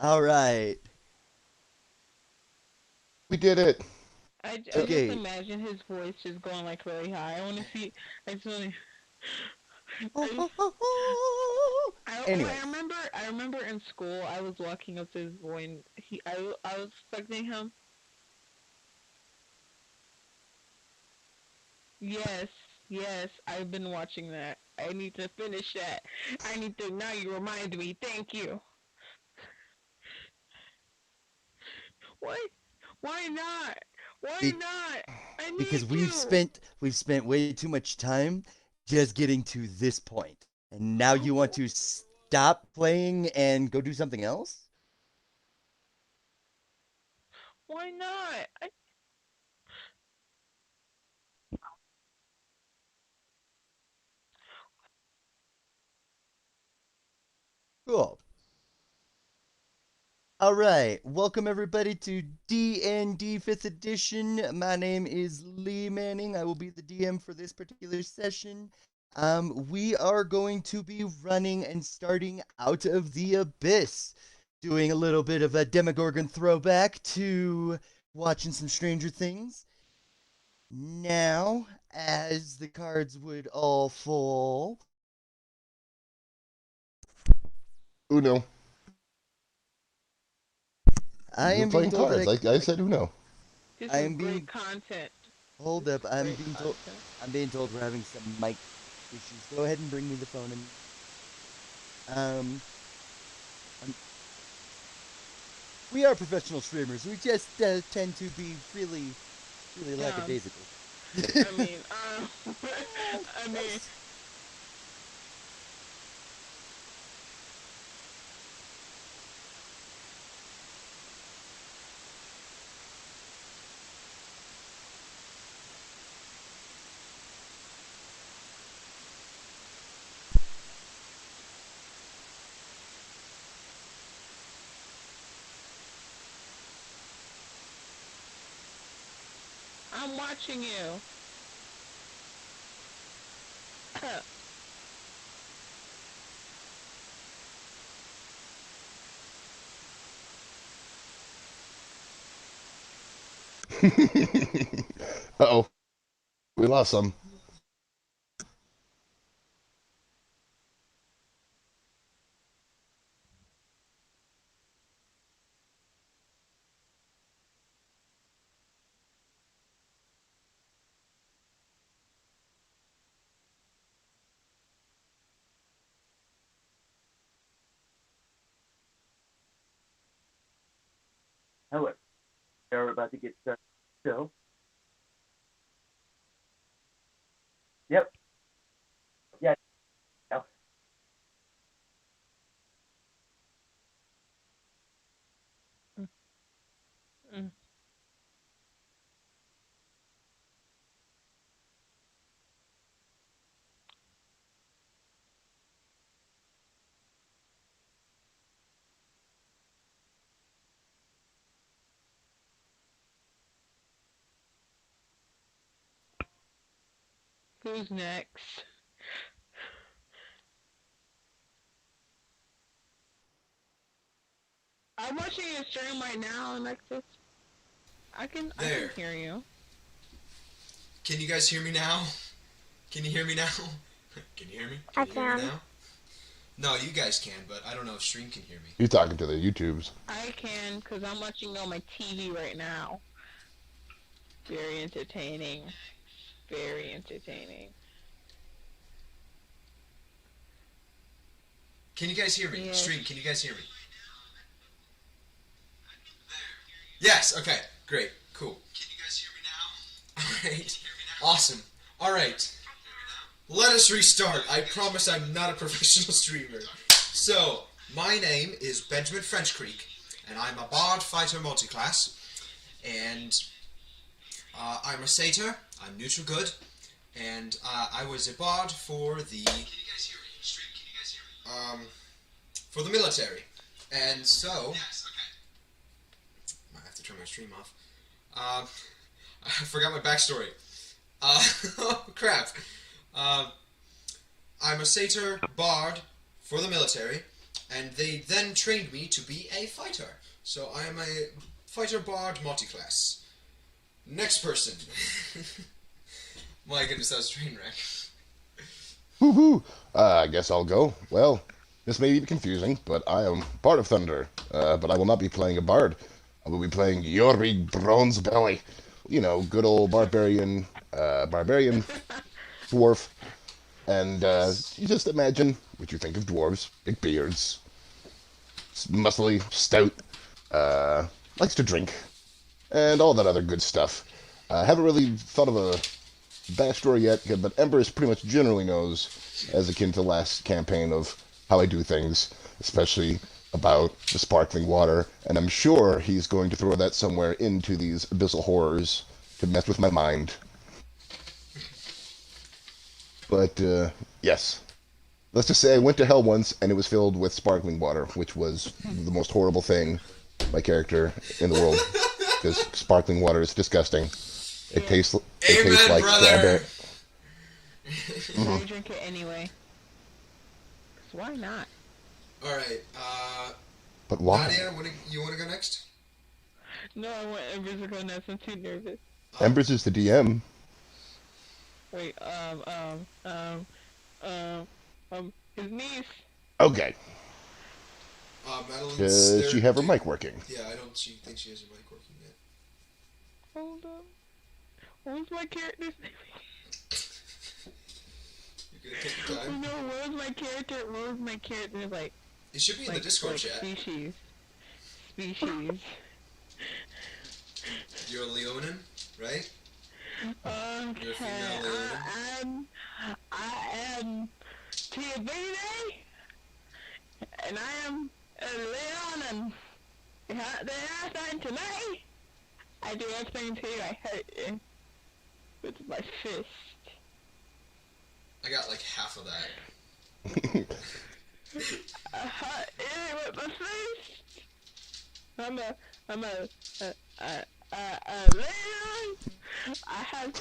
All right. We did it. I just Okay. imagine his voice just going like really high. I want to see. I just want to. Ho, I just. ho, ho, ho. I Anyways. remember. I remember in school. I was walking up to his boy and he. I was expecting him. Yes. Yes. I've been watching that. I need to finish that. I need to. Now you remind me. Thank you. Why? Why not? Why Be- not? I because need we've you. spent way too much time just getting to this point. And now you want to stop playing and go do something else? Why not? Cool. All right, welcome everybody to D&D 5th edition. My name is Lee Manning. I will be the DM for this particular session. We are going to be running and starting out of the abyss, doing a little bit of a Demogorgon throwback to watching some Stranger Things. Now, as the cards would all fall, Uno. I You were am being playing told that cards. I said Uno. This I is am great being content. hold This up. is great content. I'm being told we're having some mic issues. Go ahead and bring me the phone and um um, we are professional streamers. We just tend to be really Yeah. lackadaisical. I mean, I mean, Yes. I'm watching you. Uh-oh. We lost some. Hello. We're about to get started. So, yep. Yeah. Yeah. Mm. Who's next? I'm watching your stream right now, Alexis. I can There. hear you. Can you guys hear me now? Can you hear me now? Can you hear me? I Can you hear me can. now? No, you guys can, but I don't know if Stream can hear me. You're talking to the YouTubes. I can, cause I'm watching on my TV right now. Very entertaining. Very entertaining. Can you guys hear me? Yes. Stream, can you guys hear me? Yes, okay, great, cool. Can you guys hear me now? Alright, awesome. Alright, let us restart. I promise I'm not a professional streamer. So, my name is Benjamin French Creek, and I'm a Bard Fighter multiclass, and I'm a Satyr, I'm neutral good, and I was a Bard for the... Can you guys hear me? Stream, can you guys hear me? For the military. And so... Yes, okay. I have to turn my stream off. I forgot my backstory. Oh, crap. Uh, I'm a satyr bard for the military, and they then trained me to be a fighter. So I am a fighter bard multi-class. Next person. My goodness, that was a train wreck. Woohoo! I guess I'll go. Well, this may be confusing, but I am Bard of Thunder. But I will not be playing a bard. I will be playing Yori Bronzebelly. You know, good old barbarian dwarf. And you just imagine what you think of dwarves. Big beards, muscly, stout, likes to drink, and all that other good stuff. I haven't really thought of a backstory yet, but Embers pretty much generally knows, as akin to the last campaign, of how I do things, especially about the sparkling water, and I'm sure he's going to throw that somewhere into these abyssal horrors to mess with my mind. But, yes. Let's just say I went to hell once, and it was filled with sparkling water, which was the most horrible thing my character in the world, because sparkling water is disgusting. It tastes like brother. I drink it anyway. 'Cause why not? Alright, But why? Nadia, you want to go next? No, I want Embers to go next. I'm too nervous. Embers is the DM. Wait, his niece. Okay. Madeline's Does there. she have her mic working? Yeah, I don't think she has her mic working yet. Hold on. What was my character's name? You're gonna take your time. No, what was my character? What was my character like? It should be in the Discord chat. Species. You're a Leonin, right? Okay, You're a female Leonin? I am Tia Bede, and I am a Leonin. They asked that to me. I do everything to you. I hurt you with my fist. I got like half of that. I hurt you with my fist. I'm a Leon. I have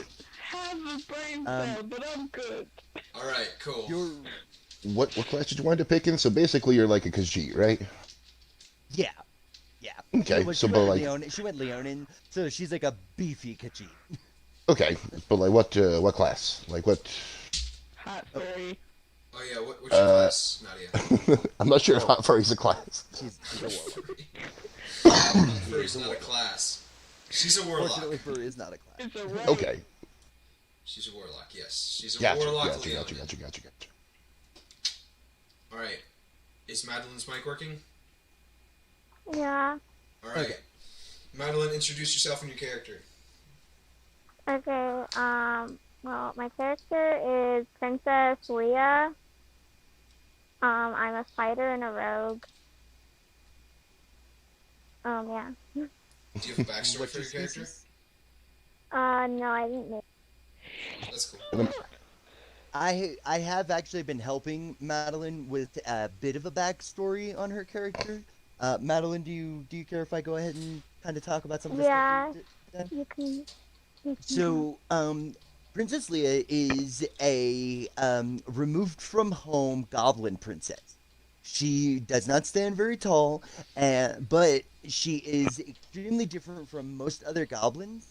a brain cell, but I'm good. Alright, cool. What class did you wind up picking? So basically, you're like a Khajiit, right? Yeah. Okay, She but went like, Leonin, she went Leonin, so she's like a beefy Khajiit. okay, but like, what class? Like, what? Hot furry. Oh yeah, what's your class, Nadia? I'm not sure if Hot Furry's a class. She's a warlock. Furry's not a class. She's a warlock. Fortunately, furry is not a class. It's a right. Okay. She's a warlock, yes. She's a Gotcha, warlock gotcha. Leonin. Alright. Is Madeline's mic working? Yeah. Alright. Okay. Madeline, introduce yourself and your character. Okay, well, my character is Princess Leah. I'm a fighter and a rogue. Yeah. Do you have a backstory What's for your character? species? No, I didn't make That's cool. I have actually been helping Madeline with a bit of a backstory on her character. Madeline, do you care if I go ahead and kind of talk about some of the Yeah. stuff you've done? you can. So, Princess Leia is a removed from home goblin princess. She does not stand very tall, but she is extremely different from most other goblins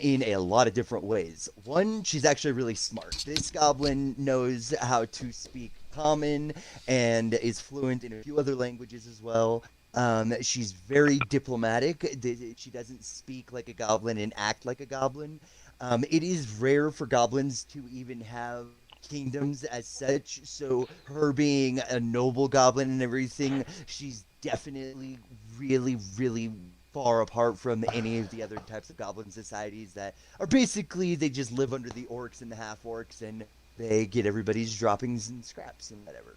in a lot of different ways. One, she's actually really smart. This goblin knows how to speak Common and is fluent in a few other languages as well. She's very diplomatic. She doesn't speak like a goblin and act like a goblin. It is rare for goblins to even have kingdoms as such, so her being a noble goblin and everything, she's definitely really far apart from any of the other types of goblin societies that are basically, they just live under the orcs and the half-orcs, and they get everybody's droppings and scraps and whatever.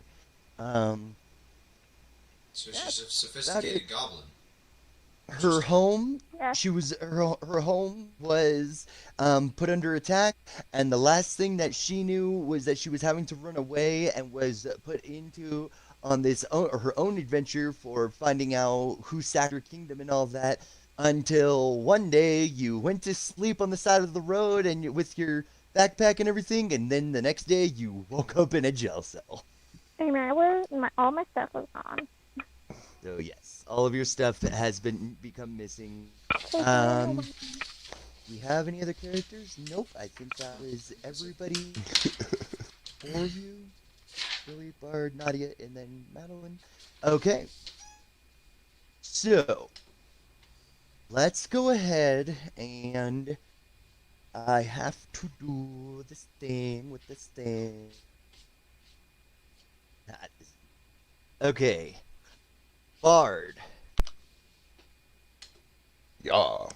So she's a sophisticated goblin. Her home, Yeah. her home was put under attack, and the last thing that she knew was that she was having to run away and was put into on her own adventure for finding out who sacked her kingdom and all that. Until one day you went to sleep on the side of the road and with your backpack and everything, and then the next day you woke up in a jail cell. Hey man, all my stuff was gone. So yes, all of your stuff has become missing. Take it Um, away. Do we have any other characters? Nope. I think that was everybody. 4 of you. Billy, Bard, Nadia, and then Madeline. Okay. So, let's go ahead and I have to do this thing with this thing. That is... Okay. Bard, Yeah.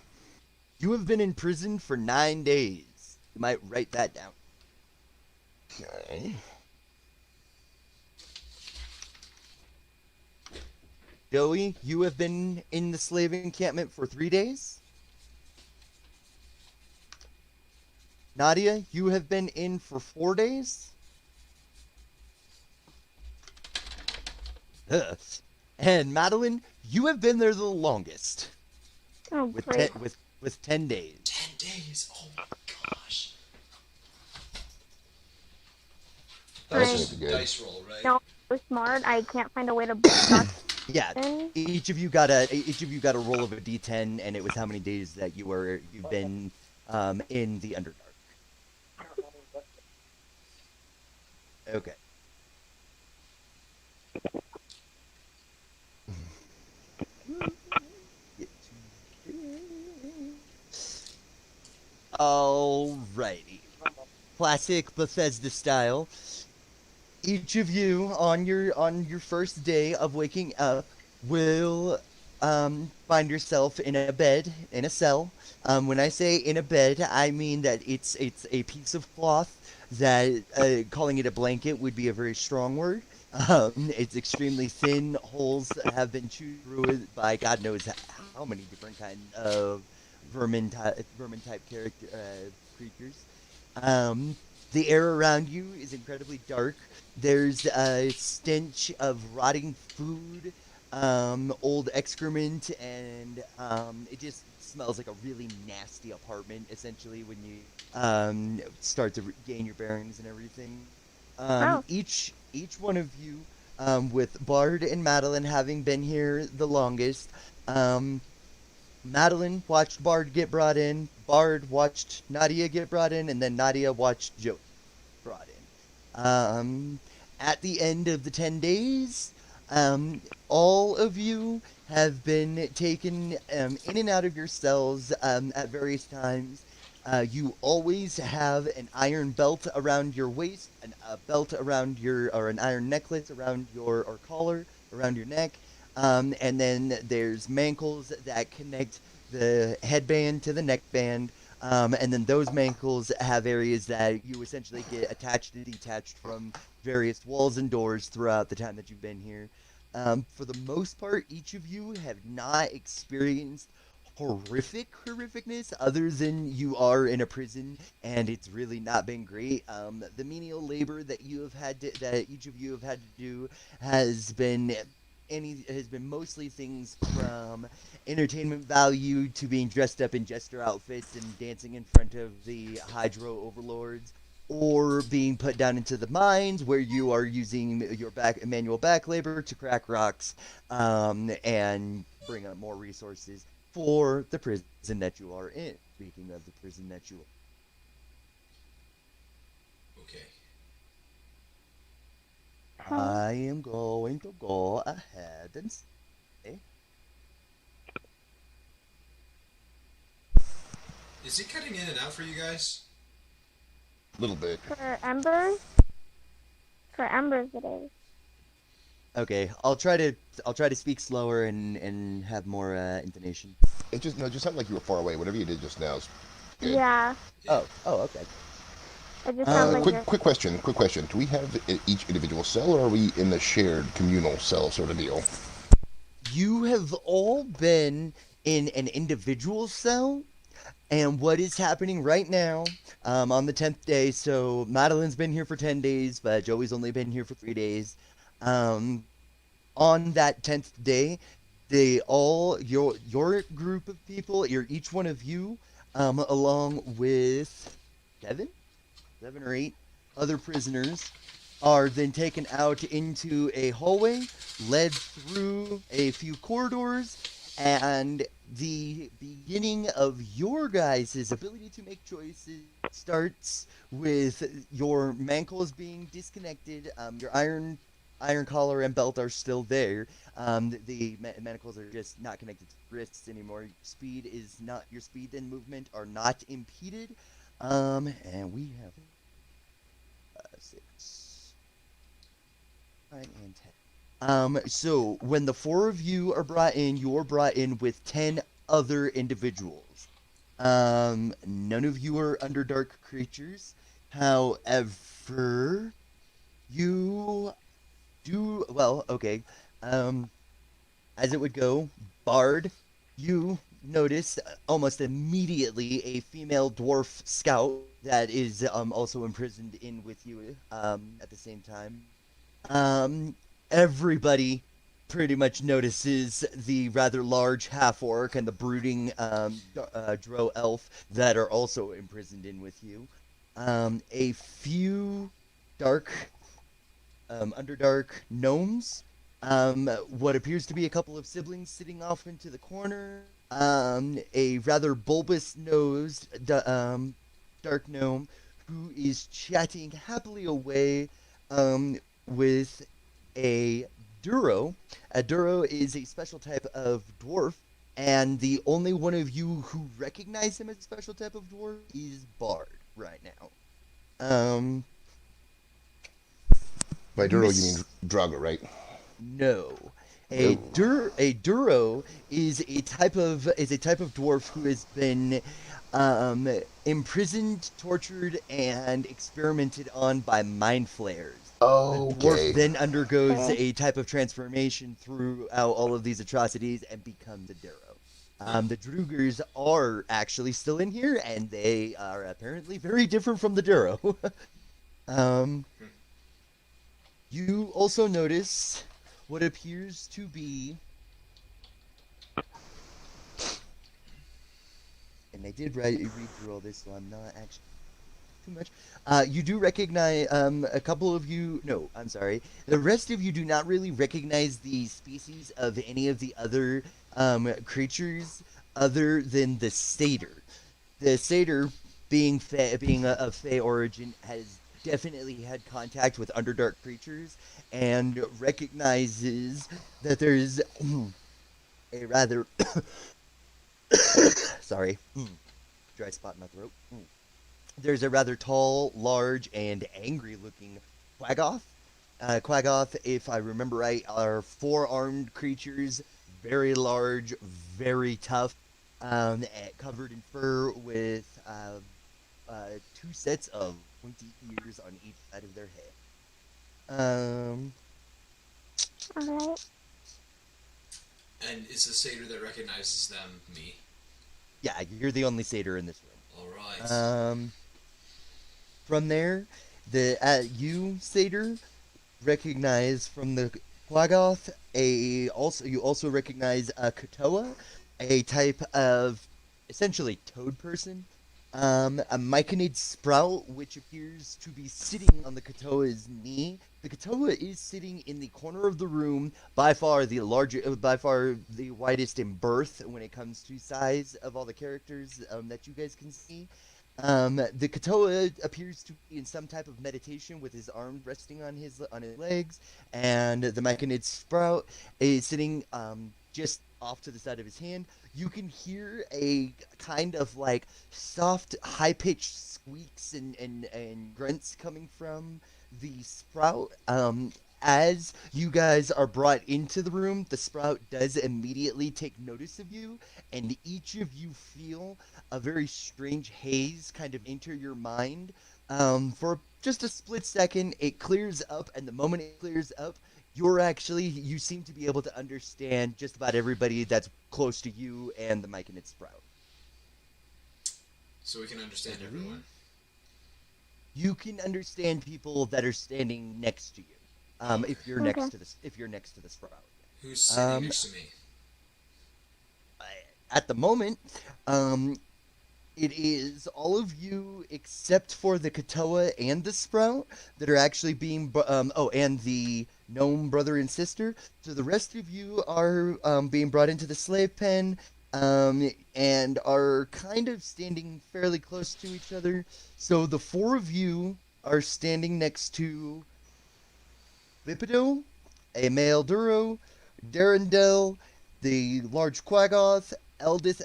you have been in prison for 9 days. You might write that down. Okay. Joey, you have been in the slave encampment for 3 days. Nadia, you have been in for 4 days. Ugh. And Madeline, you have been there the longest, Oh, with great. with 10 days. 10 days. Oh my gosh. That Right. was just a Good. dice roll, right? No, so smart. I can't find a way to block Yeah, in. each of you got a roll of a d10, and it was how many days that you've been in the Underdark. Okay. Alrighty. Classic Bethesda style. Each of you on your first day of waking up will find yourself in a bed in a cell. When I say in a bed, I mean that it's a piece of cloth that calling it a blanket would be a very strong word. It's extremely thin. Holes have been chewed through it by God knows how many different kind of vermin type character creatures. The air around you is incredibly dark. There's a stench of rotting food, old excrement, and it just smells like a really nasty apartment, essentially, when you start to gain your bearings and everything. Oh. Each one of you, with Bard and Madeline having been here the longest, Madeline watched Bard get brought in, Bard watched Nadia get brought in, and then Nadia watched Joey brought in. At the end of the 10 days, all of you have been taken in and out of your cells at various times. You always have an iron belt around your waist, a belt around or an iron necklace around or collar around your neck. And then there's mankles that connect the headband to the neckband. And then those mankles have areas that you essentially get attached and detached from various walls and doors throughout the time that you've been here. For the most part, each of you have not experienced horrificness other than you are in a prison and it's really not been great. The menial labor that that each of you have had to do has been mostly things from entertainment value to being dressed up in jester outfits and dancing in front of the hydro overlords, or being put down into the mines where you are using your manual back labor to crack rocks and bring up more resources for the prison that you are in. Speaking of the prison that you are. Okay. I am going to go ahead and say, Is it cutting in and out for you guys? A little bit. For Embers? For Embers it is. okay, I'll try to speak slower and have more intonation. It just sounded like you were far away. Whatever you did just now is good. Yeah. Oh, okay. It just sounds like you're... Quick question. Do we have each individual cell, or are we in the shared communal cell sort of deal? You have all been in an individual cell, and what is happening right now, on the 10th day, so Madeline's been here for 10 days, but Joey's only been here for 3 days. On that 10th day, your group of people, each one of you, along with Devin, 7 or 8 other prisoners are then taken out into a hallway, led through a few corridors, and the beginning of your guys' ability to make choices starts with your mankles being disconnected. Your iron collar and belt are still there. The manacles are just not connected to wrists anymore. Your speed and movement are not impeded. And we have 6, 9, and 10. So when the 4 of you are brought in, you're brought in with 10 other individuals. None of you are underdark creatures. However, you do well. Okay. As it would go, Bard, you notice almost immediately a female dwarf scout that is also imprisoned in with you at the same time. Um, Everybody pretty much notices the rather large half orc and the brooding drow elf that are also imprisoned in with you. A few dark, underdark gnomes. What appears to be a couple of siblings sitting off into the corner. A rather bulbous nosed dark gnome who is chatting happily away with a Duro. A Duro is a special type of dwarf, and the only one of you who recognize him as a special type of dwarf is Bard right now. By Duro, you Miss- mean Draga, right? No. A Duro is a type of dwarf who has been imprisoned, tortured, and experimented on by mind flayers. The dwarf Okay. then undergoes a type of transformation throughout all of these atrocities and becomes a Duro. The Drugers are actually still in here, and they are apparently very different from the Duro. You also notice what appears to be, and I did read through all this, so I'm not actually too much. You do recognize a couple of you. No, I'm sorry. The rest of you do not really recognize the species of any of the other creatures other than the satyr. The satyr, being of Fey origin, has definitely had contact with underdark creatures and recognizes that there's a rather sorry, dry spot in my throat. There's a rather tall, large, and angry-looking Quaggoth. Quaggoth, if I remember right, are 4-armed creatures, very large, very tough, covered in fur with 2 sets of pointy ears on each side of their head. Alright. And it's the satyr that recognizes them, me. Yeah, you're the only satyr in this room. Alright. From there, you satyr recognize from the Quaggoth you also recognize a Katoa, a type of essentially toad person. A myconid sprout, which appears to be sitting on the Katoa's knee. The Katoa is sitting in the corner of the room, by far the widest in birth when it comes to size of all the characters that you guys can see. The Katoa appears to be in some type of meditation with his arms resting on his legs, and the myconid sprout is sitting just off to the side of his hand. You can hear a kind of like soft, high-pitched squeaks and grunts coming from the sprout. As you guys are brought into the room, the sprout does immediately take notice of you, and each of you feel a very strange haze kind of enter your mind. For just a split second, it clears up, and the moment it clears up, you seem to be able to understand just about everybody that's close to you and the myconid sprout. So we can understand everyone. You can understand people that are standing next to you. If you're Okay. next to the sprout. Who's sitting next to me? At the moment, it is all of you except for the Katoa and the Sprout that are actually being, and the gnome brother and sister. So the rest of you are being brought into the slave pen, and are kind of standing fairly close to each other. So the four of you are standing next to Bipido, a male Duro, Darendel, the large Quaggoth, Eldith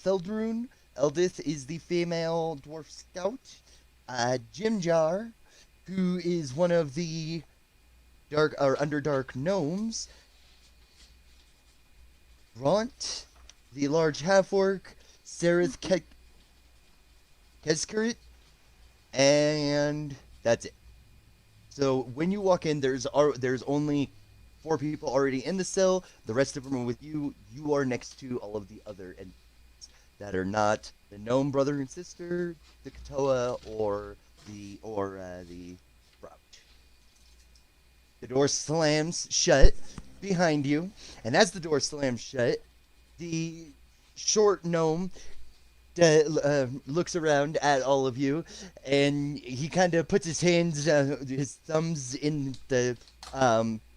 Theldrun. Eldith is the female dwarf scout. Jimjar, who is one of the Underdark gnomes. Grant, the large half-orc. Sarith Keskarit, and that's it. So when you walk in, there's only 4 people already in the cell. The rest of them are with you. You are next to all of the other entities that are not the gnome brother and sister, the Katoa, or the Sprout. The door slams shut behind you, and as the door slams shut, the short gnome looks around at all of you, and he kind of puts his thumbs in the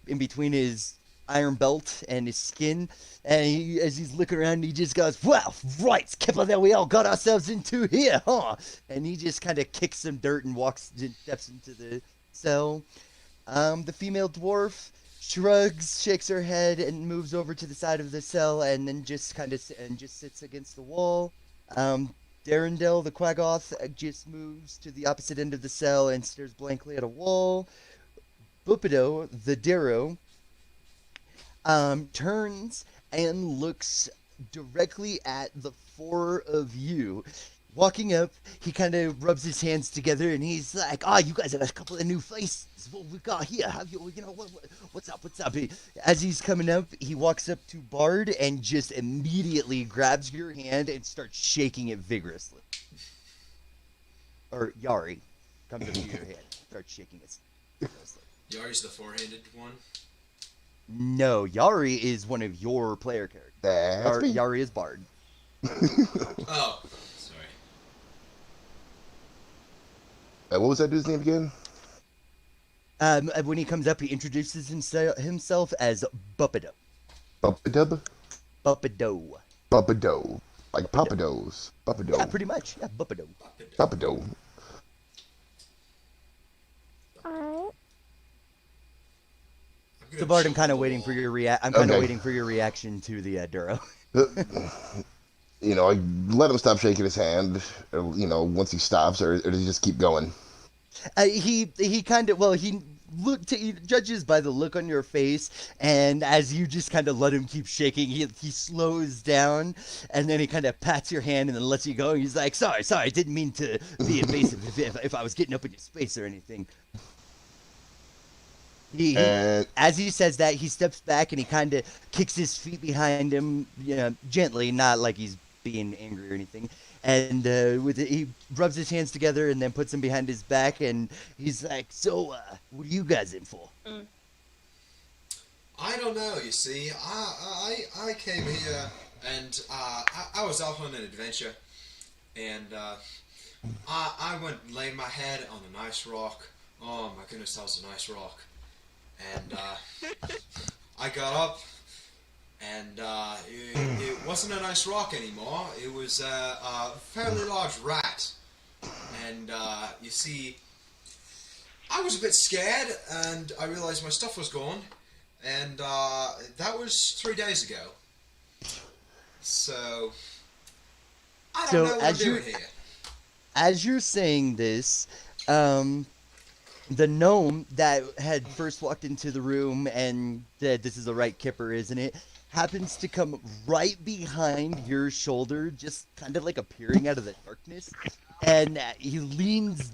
in between his iron belt and his skin, and as he's looking around, he just goes, "Well, right, Kipper, that we all got ourselves into here, huh?" And he just kind of kicks some dirt and steps into the cell. The female dwarf shrugs, shakes her head, and moves over to the side of the cell, and then just sits against the wall. Darendel, the Quaggoth, just moves to the opposite end of the cell and stares blankly at a wall. Bupido, the Darrow, turns and looks directly at the 4 of you. Walking up, he kind of rubs his hands together and he's like, you guys have a couple of new faces. What we got here? What's up? As he's coming up, he walks up to Bard and just immediately grabs your hand and starts shaking it vigorously. Or Yari comes up to your hand, starts shaking it vigorously. Yari's the 4-handed one? No, Yari is one of your player characters. Yari is Bard. Oh, sorry. What was that dude's name again? When he comes up, he introduces himself as Bupido. Buppadub? Bupido. Buppido. Like Papados. Buppido. Yeah, pretty much. Yeah, Bupido. Buppido. Alright. So Bard, I'm kind of waiting for your waiting for your reaction to the Duro. I let him stop shaking his hand, once he stops, or does he just keep going? He judges by the look on your face, and as you just kind of let him keep shaking, he slows down, and then he kind of pats your hand and then lets you go. And he's like, sorry, I didn't mean to be invasive if I was getting up in your space or anything. As he says that, he steps back and he kind of kicks his feet behind him, gently, not like he's being angry or anything. And he rubs his hands together and then puts them behind his back, and he's like, "So, what are you guys in for?" I don't know. You see, I came here and I was out on an adventure, and I went and laid my head on a nice rock. Oh my goodness, that was a nice rock. And I got up, and it wasn't a nice rock anymore. It was a fairly large rat. And you see, I was a bit scared, and I realized my stuff was gone. And that was 3 days ago. So I don't know what I'm doing here. As you're saying this, the gnome that had first walked into the room and said, "This is the right Kipper, isn't it?" happens to come right behind your shoulder, just kind of like appearing out of the darkness, and he leans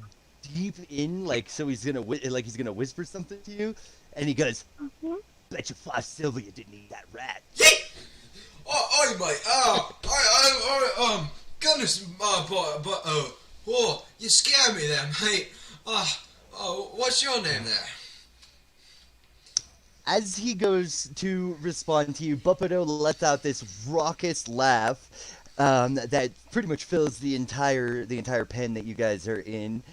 deep in, like he's gonna whisper something to you, and he goes, "Bet you 5 silver you didn't eat that rat." Oh, mate. Goodness, you scared me there, mate. What's your name there? As he goes to respond to you, Bupido lets out this raucous laugh, that pretty much fills the entire pen that you guys are in.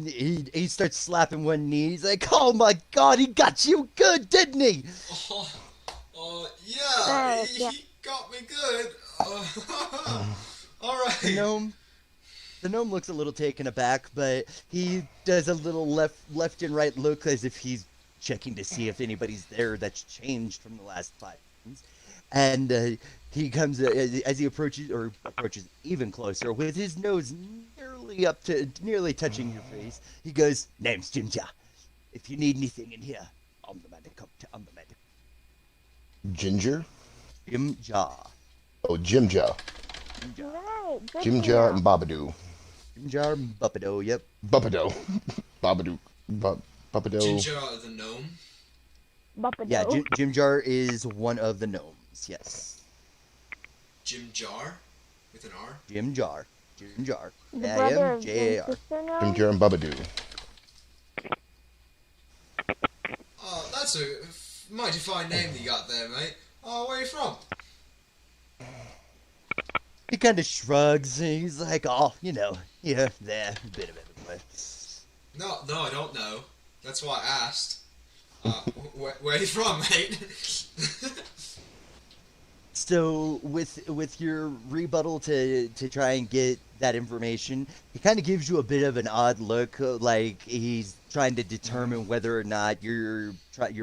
He starts slapping one knee. He's like, "Oh my God, he got you good, didn't he?" Yeah, Yeah. he got me good. All right. The gnome looks a little taken aback, but he does a little left and right look as if he's checking to see if anybody's there that's changed from the last 5 minutes. And he comes as he approaches even closer with his nose nearly touching your face. He goes, "Name's Ginger. If you need anything in here, I'm the man to come to. I'm the man to Ginger? Jim Jar. Oh, Jim Jar. Right. Good Jim to Jar know. and Babadoo. Jim Jar Buppado, yep. Bupado. Babadoo. Bupado. Ginger the gnome. Buppado. Yeah, Jim Jar is one of the gnomes, yes. Jim Jar with an R. Jim Jar. Jim Jar. The brother of J-A-R. Jim's sister now? Jim Jar and Babadoo. Oh, that's a mighty fine name that you got there, mate. Oh, where are you from? He kind of shrugs and he's like, "Oh, there, a bit of everywhere." No, I don't know. That's why I asked. Where are you from, mate? So with your rebuttal to try and get that information, he kind of gives you a bit of an odd look, like he's trying to determine whether or not you're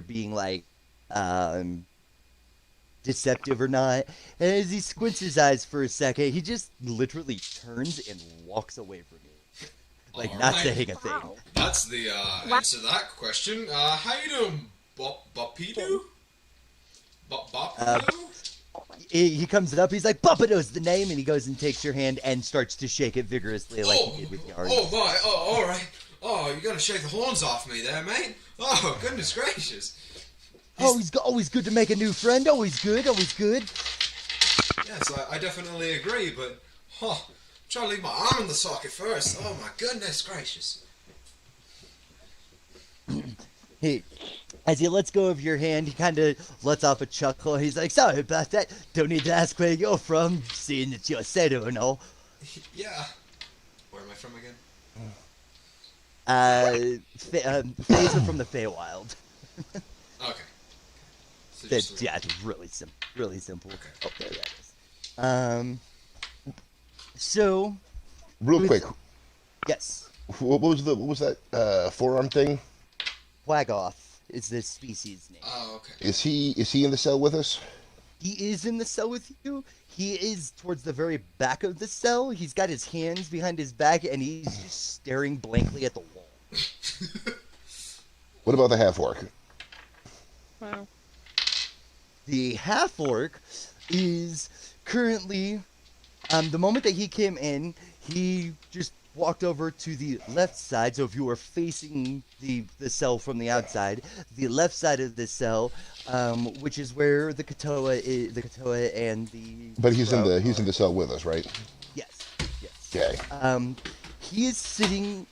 being like deceptive or not. And as he squints his eyes for a second, he just literally turns and walks away from you, like All not right. saying a thing. Wow. That's the answer to that question. How you doing, Bopido? Bopido? He comes up, he's like, "Buppato's the name," and he goes and takes your hand and starts to shake it vigorously like he did with yours. Oh my! Oh, all right. Oh, you're gonna shake the horns off me there, mate. Oh, goodness gracious. Always good to make a new friend. Always good. Yes, I definitely agree, but I'm trying to leave my arm in the socket first. Oh my goodness gracious. Hey, as he lets go of your hand, he kind of lets off a chuckle. He's like, "Sorry about that. Don't need to ask where you're from, seeing that you're Seto and all." Yeah. Where am I from again? Fays are from the Feywild. Okay. So just Yeah, it's really simple. Really simple. Okay. Oh, there that is. So, Real quick, yes, what was that forearm thing? Quaggoth is this species name. Oh, okay. Is he in the cell with us? He is in the cell with you. He is towards the very back of the cell. He's got his hands behind his back, and he's just staring blankly at the wall. What about the half orc? Wow. The half orc is currently, the moment that he came in, he just walked over to the left side. So if you were facing the cell from the outside, the left side of the cell, which is where the Katoa and the. But he's in the cell with us, right? Yes. Okay. He is sitting.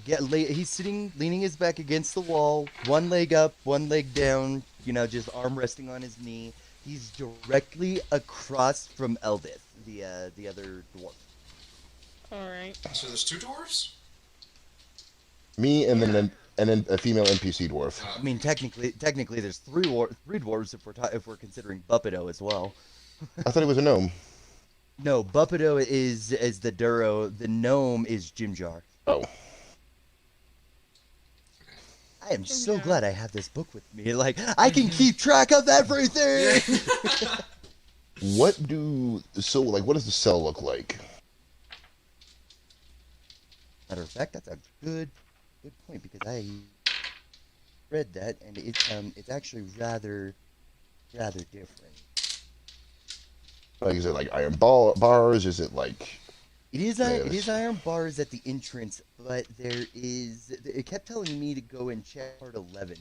He's sitting, leaning his back against the wall, one leg up, one leg down. Just arm resting on his knee. He's directly across from Eldith, the other dwarf. Alright. So there's two dwarves? Me and then a female NPC dwarf. I mean, technically, there's three dwarves if we're considering Buppado as well. I thought he was a gnome. No, Buppado is the Duro. The gnome is Jim Jar. Oh. I am so glad I have this book with me. Like, I can keep track of everything. What does the cell look like? Matter of fact, that's a good point because I read that and it's actually rather different. Like, is it like iron bars? Is it like? It is iron bars at the entrance, but it kept telling me to go and check part 11.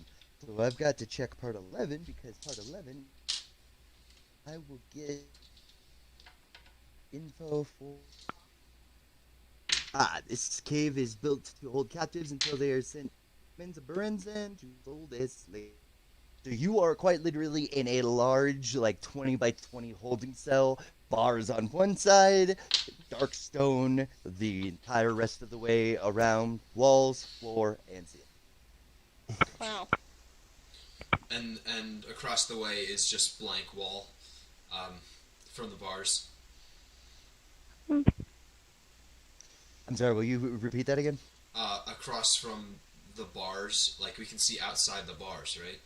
So I've got to check part 11 because part 11 I will get info for. This cave is built to hold captives until they are sent to Berenzan to sold as slaves. So you are quite literally in a large, like 20 by 20 holding cell bars on one side, dark stone the entire rest of the way around, walls, floor, and ceiling. Wow. And across the way is just blank wall, from the bars. I'm sorry, will you repeat that again? Across from the bars, like we can see outside the bars, right?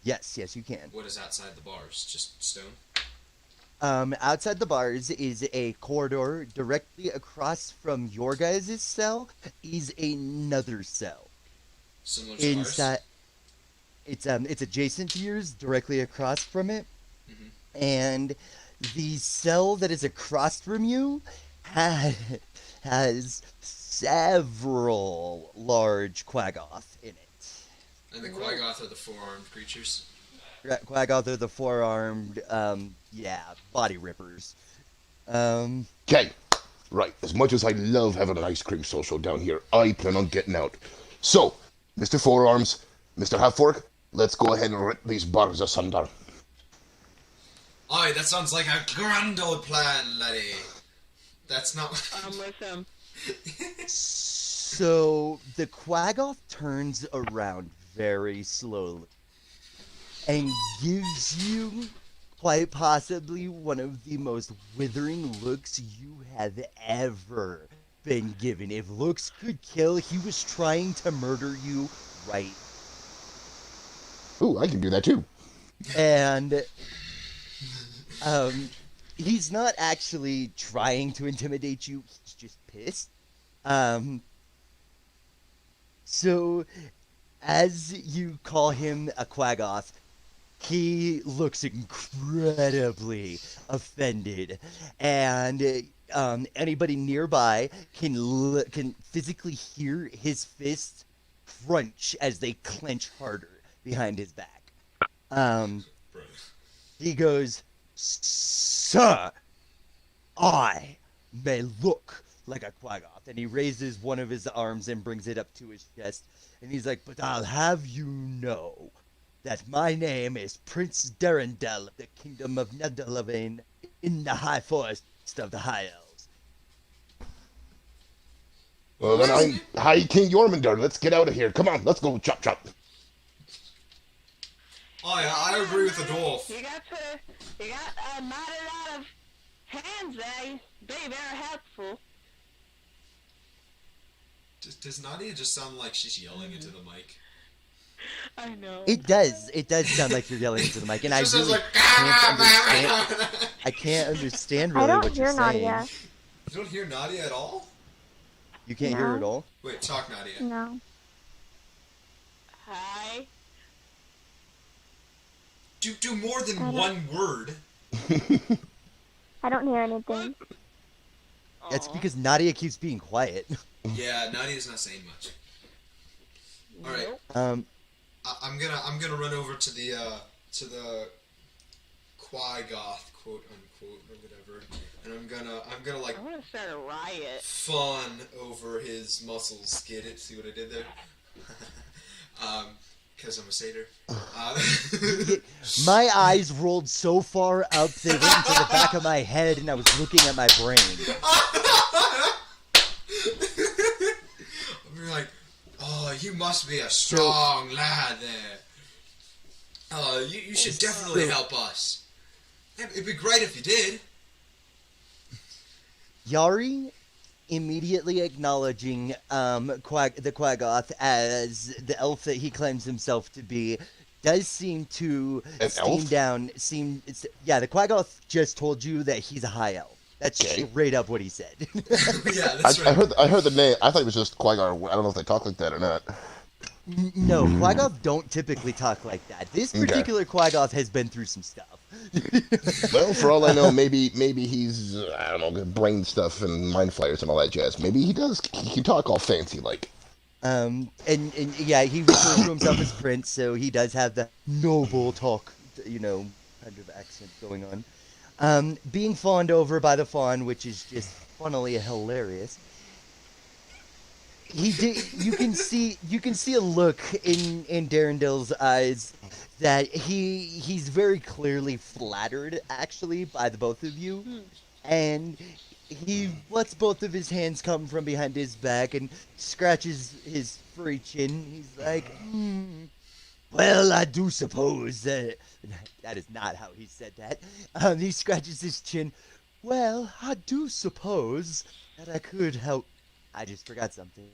Yes, you can. What is outside the bars? Just stone? Outside the bars is a corridor. Directly across from your guys' cell is another cell. Similar to Inside, ours? it's adjacent to yours, directly across from it. Mhm. And the cell that is across from you has several large quaggoth in it. And the Quaggoth are the four-armed creatures? Quaggoth are the four-armed, body rippers. Okay, right. As much as I love having an ice cream social down here, I plan on getting out. So, Mr. Forearms, Mr. Half-Fork, let's go ahead and rip these bars asunder. Aye, that sounds like a grand old plan, laddie. That's not... I'm with him. So the quaggoth turns around very slowly and gives you quite possibly one of the most withering looks you have ever been given. If looks could kill, he was trying to murder you right. Ooh, I can do that too. And he's not actually trying to intimidate you, he's just pissed. So as you call him a quaggoth, he looks incredibly offended, and anybody nearby can physically hear his fists crunch as they clench harder behind his back. He goes, "Sir, I may look like a quaggoth," and he raises one of his arms and brings it up to his chest, and he's like, "But I'll have you know that my name is Prince Derendel of the Kingdom of Nedelavane in the High Forest of the High Elves." Well, then I'm High King Jormungandr. Let's get out of here. Come on, let's go chop chop. Oh yeah, I agree with the dwarf. You got not a lot of hands there. Be very helpful. Does Nadia just sound like she's yelling into the mic? I know. It does sound like you're yelling into the mic, and I Just sounds really like... can't understand I really don't what you're hear saying. Nadia. You don't hear Nadia at all? You can't hear her at No. all? Wait, talk, Nadia. No. Hi. Do more than one word. I don't hear anything. That's Aw. because Nadia keeps being quiet. Yeah, Nadia's not saying much. All right, Nope. I'm gonna run over to the Quaggoth, quote unquote, or whatever, and I'm gonna like I'm gonna start a riot. fawn over his muscles. Get it? See what I did there? Because I'm a satyr. My eyes rolled so far up they went into the back of my head, and I was looking at my brain. I'm like, oh, you must be a strong lad there. Oh, you should definitely help us. It'd be great if you did. Yari, immediately acknowledging the Quaggoth as the elf that he claims himself to be, does seem to An steam elf? down. The Quaggoth just told you that he's a high elf. That's Okay. straight up what he said. Yeah, that's I right. heard the name. I thought it was just Qui-Gon. I don't know if they talk like that or not. No, Quaggoth don't typically talk like that. This Okay. particular Quaggoth has been through some stuff. Well, for all I know, maybe he's I don't know, brain stuff and mind flayers and all that jazz. Maybe he can talk all fancy like. And yeah, he refers to himself as Prince, so he does have the noble talk, kind of accent going on. Being fawned over by the fawn, which is just funnily hilarious. he did. You can see a look in Darrendel's eyes that he's very clearly flattered, actually, by the both of you, and he lets both of his hands come from behind his back and scratches his furry chin. He's like, well, I do suppose that is not how he said that. He scratches his chin. Well, I do suppose that I could help. I just forgot something.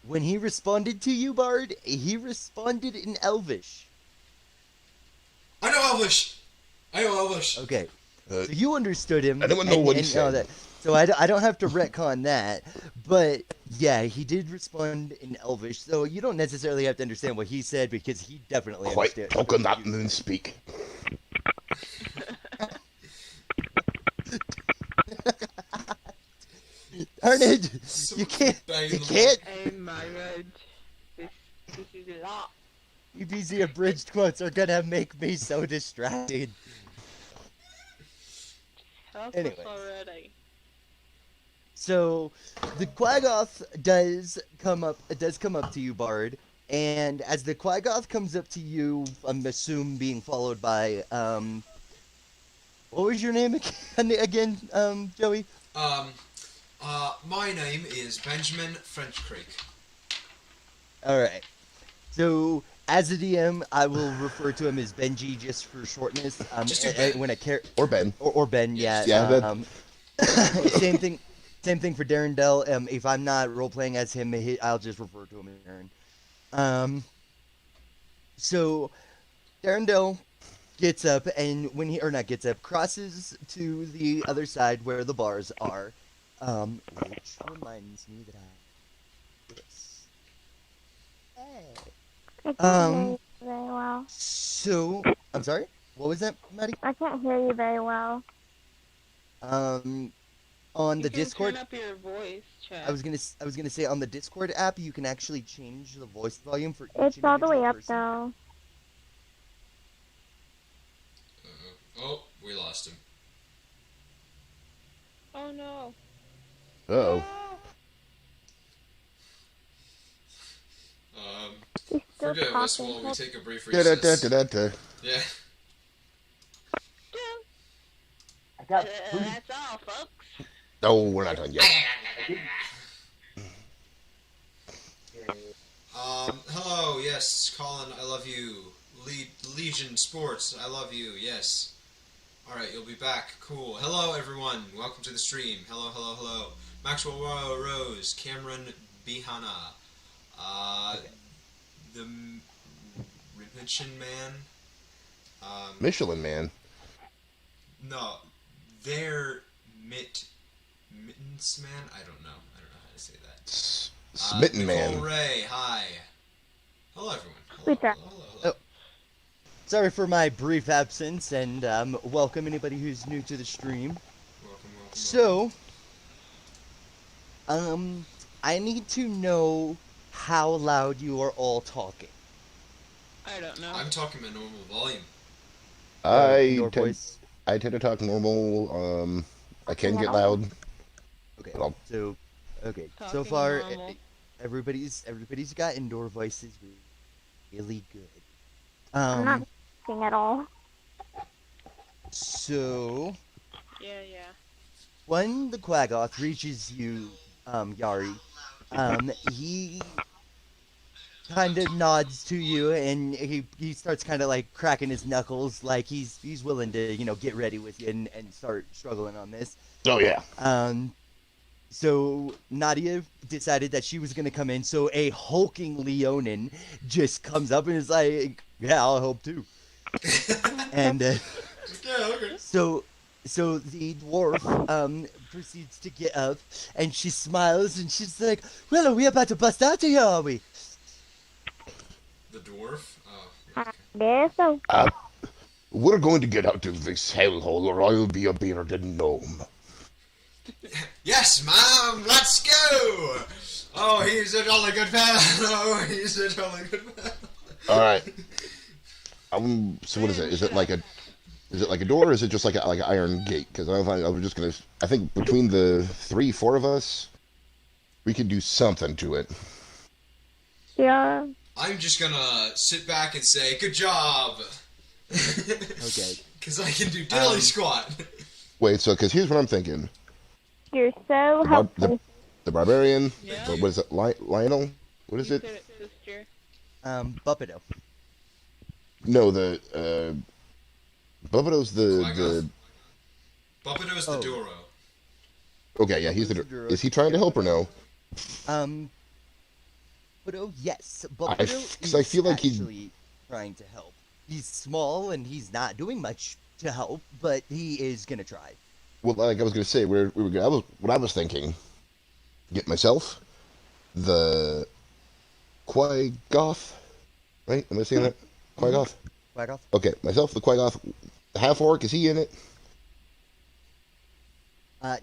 When he responded to you, Bard, he responded in Elvish. I know Elvish. Okay, so you understood him. I don't know what he said. That, so I don't have to retcon that. But yeah, he did respond in Elvish. So you don't necessarily have to understand what he said because he definitely Quite understood. talk not and then speak. Darn it! You can't. You can't. Oh my god. This is a lot. These abridged quotes are gonna make me so distracted. Help Anyways. us already. So the Quaggoth does come up to you, Bard, and as the Quaggoth comes up to you, I'm assuming being followed by what was your name again, Joey? My name is Benjamin French Creek. All right. So as a DM, I will refer to him as Benji just for shortness. Just do Ben. When I care Or Ben. or Ben, yeah. Yeah, Ben. Same thing. Same thing for Darrendel. If I'm not role playing as him, I'll just refer to him in turn. So Darrendel gets up, and when he crosses to the other side where the bars are. Which reminds me that I this. Hey. I can't hear you very well. So I'm sorry. What was that, Maddie? I can't hear you very well. On You the can Discord. turn up your voice, chat. I was gonna say on the Discord app you can actually change the voice volume for each It's all the way individual up person. though. Oh, we lost him. Oh no. Uh-oh. He's still Forgive us talking. while we take a brief recess. Da-da-da-da-da. Yeah. I got That's all, folks. No, we're not done yet. Hello, yes, Colin, I love you. Legion Sports, I love you, yes. Alright, you'll be back, cool. Hello, everyone, welcome to the stream. Hello, hello, hello. Maxwell Rose, Cameron Bihana, the Michelin Man. Michelin Man. No, they're Mittens Man? I don't know how to say that. Smitten Nicole Man. Ray, hi. Hello, everyone. Hello, Who's hello, that? hello, hello. Sorry for my brief absence, and welcome anybody who's new to the stream. Welcome. So, I need to know how loud you are all talking. I don't know. I'm talking my normal volume. Your I voice. tend to talk normal. I can get Yeah. loud. Okay. Well- So, okay. So Talking far, normal. everybody's got indoor voices really good. I'm not talking at all. So Yeah. when the Quaggoth reaches you, Yari, he kind of nods to you, and he starts kind of like cracking his knuckles, like he's willing to get ready with you and start struggling on this. Oh yeah. So Nadia decided that she was gonna come in, so a hulking Leonin just comes up and is like, "Yeah, I'll help too." And Yeah, okay. so the dwarf proceeds to get up, and she smiles, and she's like, "Well, are we about to bust out of here, are we?" The dwarf? Oh, I okay. guess so. We're going to get out of this hellhole, or I'll be a bearded gnome. Yes, ma'am, let's go! Oh, he's a jolly good fellow. Oh, he's a jolly good fellow. All right. So what is it? Is it like a door, or is it just like an iron gate? Because I was just gonna. I think between the 3-4 of us, We could do something to it. Yeah. I'm just gonna sit back and say, good job! Okay. Because I can do daily squat. Wait, so, because here's what I'm thinking. You're so helpful. The barbarian, Yeah. what is it, Lionel? What is You it? said it, sister. Buppido. No, the, Bubbado's the... Buppido's the Oh. Doro. Okay, yeah, he's the... Is he trying to help or no? Buppido, yes. Buppido 'cause I feel like he- actually trying to help. He's small and he's not doing much to help, but he is gonna try. Well, like I was going to say, what I was thinking, get myself, the Quagoth, right? Am I saying that? Quagoth? Whack off. Okay, myself, the Quagoth, the half-orc, is he in it?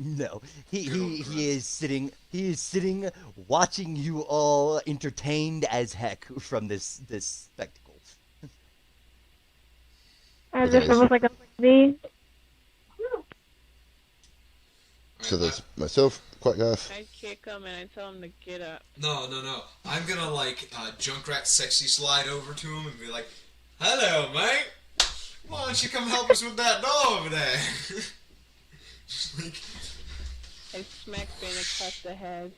No. He Good. is sitting watching you all entertained as heck from this spectacle. As Okay, if it was like a movie. So that's myself, Quagoth. I kick him and I tell him to get up. No. I'm gonna, like, Junkrat sexy slide over to him and be like, hello, mate! Why don't you come help us with that door over there? Just like, I smack Ben across the head.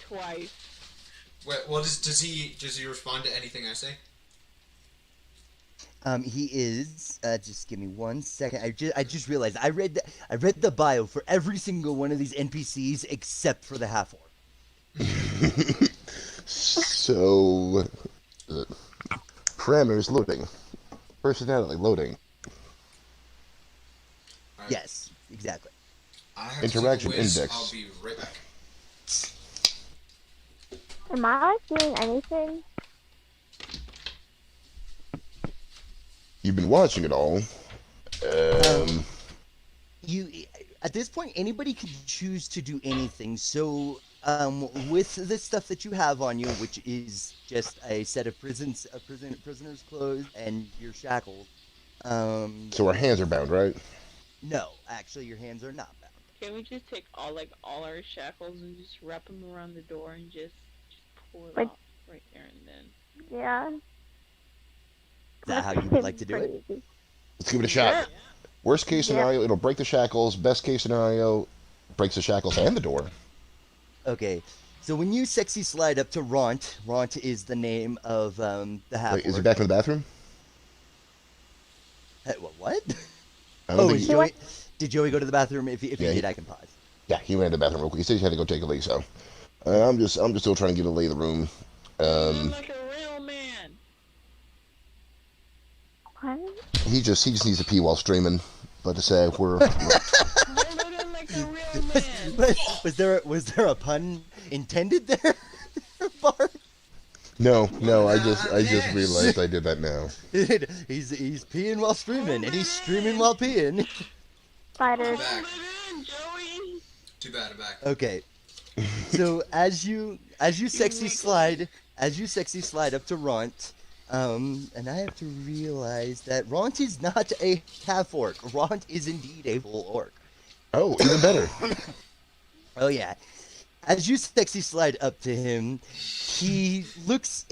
Twice. wait, what does he respond to anything I say? He is. Just give me 1 second. I just realized I read the bio for every single one of these NPCs except for the half orc. So, parameters loading. Personality loading. Alright, Yes, exactly. I have Interaction to take a whiz. index. I'll be right back. Am I doing anything? You've been watching it all. You at this point anybody can choose to do anything. So with the stuff that you have on you, which is just a set of prisoner's clothes and your shackles. So our hands are bound, right? No, actually your hands are not bound. Can we just take all our shackles and just wrap them around the door and just pull it Like- off right there and then? Yeah. Is that how you would like to do it? Crazy. Let's give it a shot. Worst case Yeah. scenario, it'll break the shackles. Best case scenario, breaks the shackles and the door. Okay. So when you sexy slide up to Ront is the name of the half. Wait, is he back in the bathroom? What? I don't Oh, think is he- Joey? Did Joey go to the bathroom? If he Yeah, did, he- I can pause. Yeah, he ran to the bathroom real quick. He said he had to go take a leak, so I'm just still trying to get a lay of the room. I'm like a real man. What? He just needs to pee while streaming. But to say we're Hold it in like a real man. Was there a pun intended there, Bart? no. I just Yes. realized I did that now. he's peeing while streaming, and he's streaming while peeing. Spiders. Back. Hold it in, Joey. Too bad, I'm back. Okay. So as you sexy slide up to Ront, and I have to realize that Ront is not a half orc. Ront is indeed a full orc. Oh, even better. Oh yeah. As you sexy slide up to him, he looks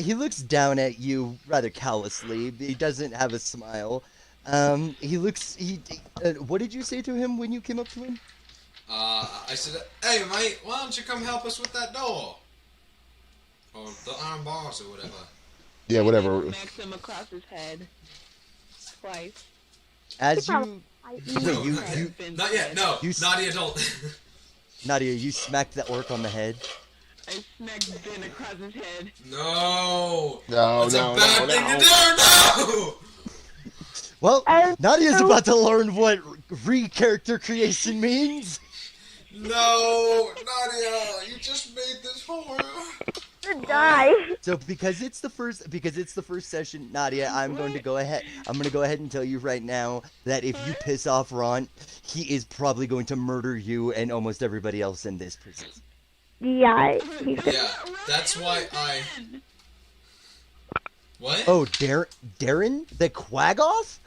down at you rather callously. He doesn't have a smile. What did you say to him when you came up to him? I said, hey, mate, why don't you come help us with that door? Or the iron bars or whatever. Yeah, whatever. Smacks him across his head. Twice. As He you, I Wait, eat you- it. you- Ben's Not yet, head. no. You s- Not the adult. Nadia, you smacked the orc on the head. I smacked Ben across his head. No. No, That's no, a bad no, thing no. to do. No. Well, Oh, Nadia's no. about to learn what re-character creation means. No, Nadia, you just made this horror. Die. So because it's the first session, Nadia, I'm going to go ahead and tell you right now that if you piss off Ron, he is probably going to murder you and almost everybody else in this prison. Yeah. Yeah, that's why I. What? Oh, Darren the Quagoff?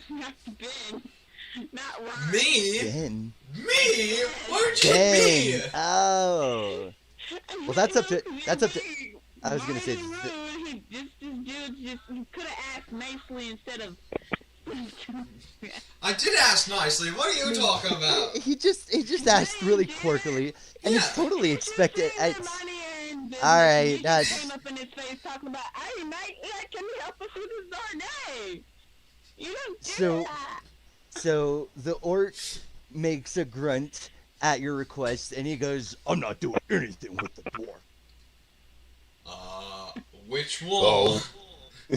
Smacked Ben. Not Ron. Me? Ben. Me? Where'd you get me? Ben. Oh. Well, that's up to. I was gonna say. This dude just could have asked nicely instead of. I did ask nicely. What are you talking about? He just asked really quirkily, and Yeah. it's totally expected. All Alright, came that's. up in his face talking about, "Hey, mate, yeah, can you help us with this darn day? You don't do So- that." So the orc makes a grunt at your request, and he goes, "I'm not doing anything with the dwarf." Which one? Oh.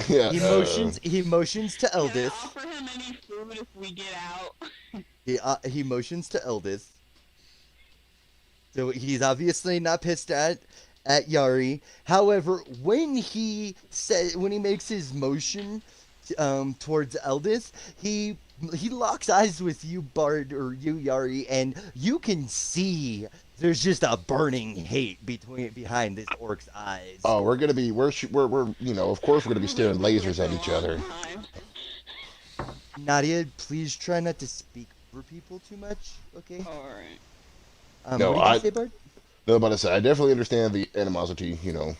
Yeah. He motions to Can I Eldith. offer him any food if we get out? He motions to Eldith. So he's obviously not pissed at Yari. However, when he makes his motion towards Eldith, he locks eyes with you, Bard, or you, Yari, and you can see there's just a burning hate behind this orc's eyes. Oh, we're you know, of course we're gonna be staring lasers at each other. Nadia, please try not to speak for people too much, okay? Alright. No, what did you say, Bard? No, but I said I definitely understand the animosity, you know,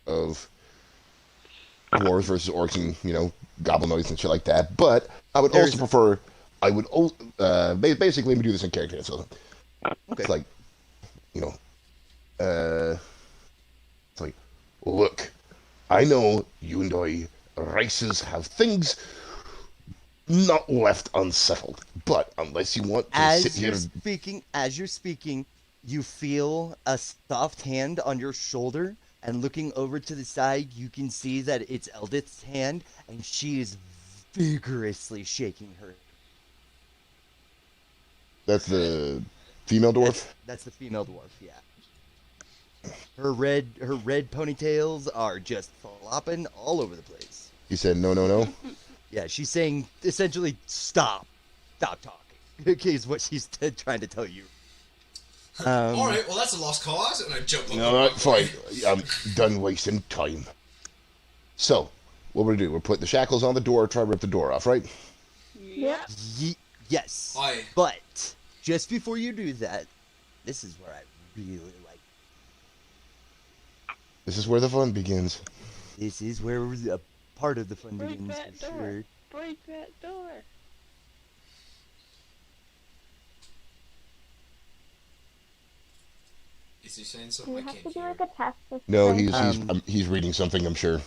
of dwarves versus orcs and, you know, goblinoids and shit like that. But I would also prefer. Basically, let me do this in character. So Okay. it's like, you know, it's like, look, I know you and I races have things not left unsettled, but unless you want to sit here. As you're speaking, you feel a soft hand on your shoulder, and looking over to the side, you can see that it's Eldith's hand, and she is vigorously shaking her. That's the female dwarf? That's the female dwarf, yeah. Her red ponytails are just flopping all over the place. He said, no, no, no. Yeah, she's saying essentially, stop talking. Okay, is what she's trying to tell you. All right, well that's a lost cause, and I jump up. No, not fine. I'm done wasting time. So, what we're gonna do? We're putting the shackles on the door. Try to rip the door off, right? Yep. Yes. Aye. But just before you do that, this is where I really like. This is where the fun begins. This is where a part of the fun Break begins that for door. sure. Break that door. Is he saying Do something you I have can't to do hear? like a test? This No, time? he's reading something, I'm sure.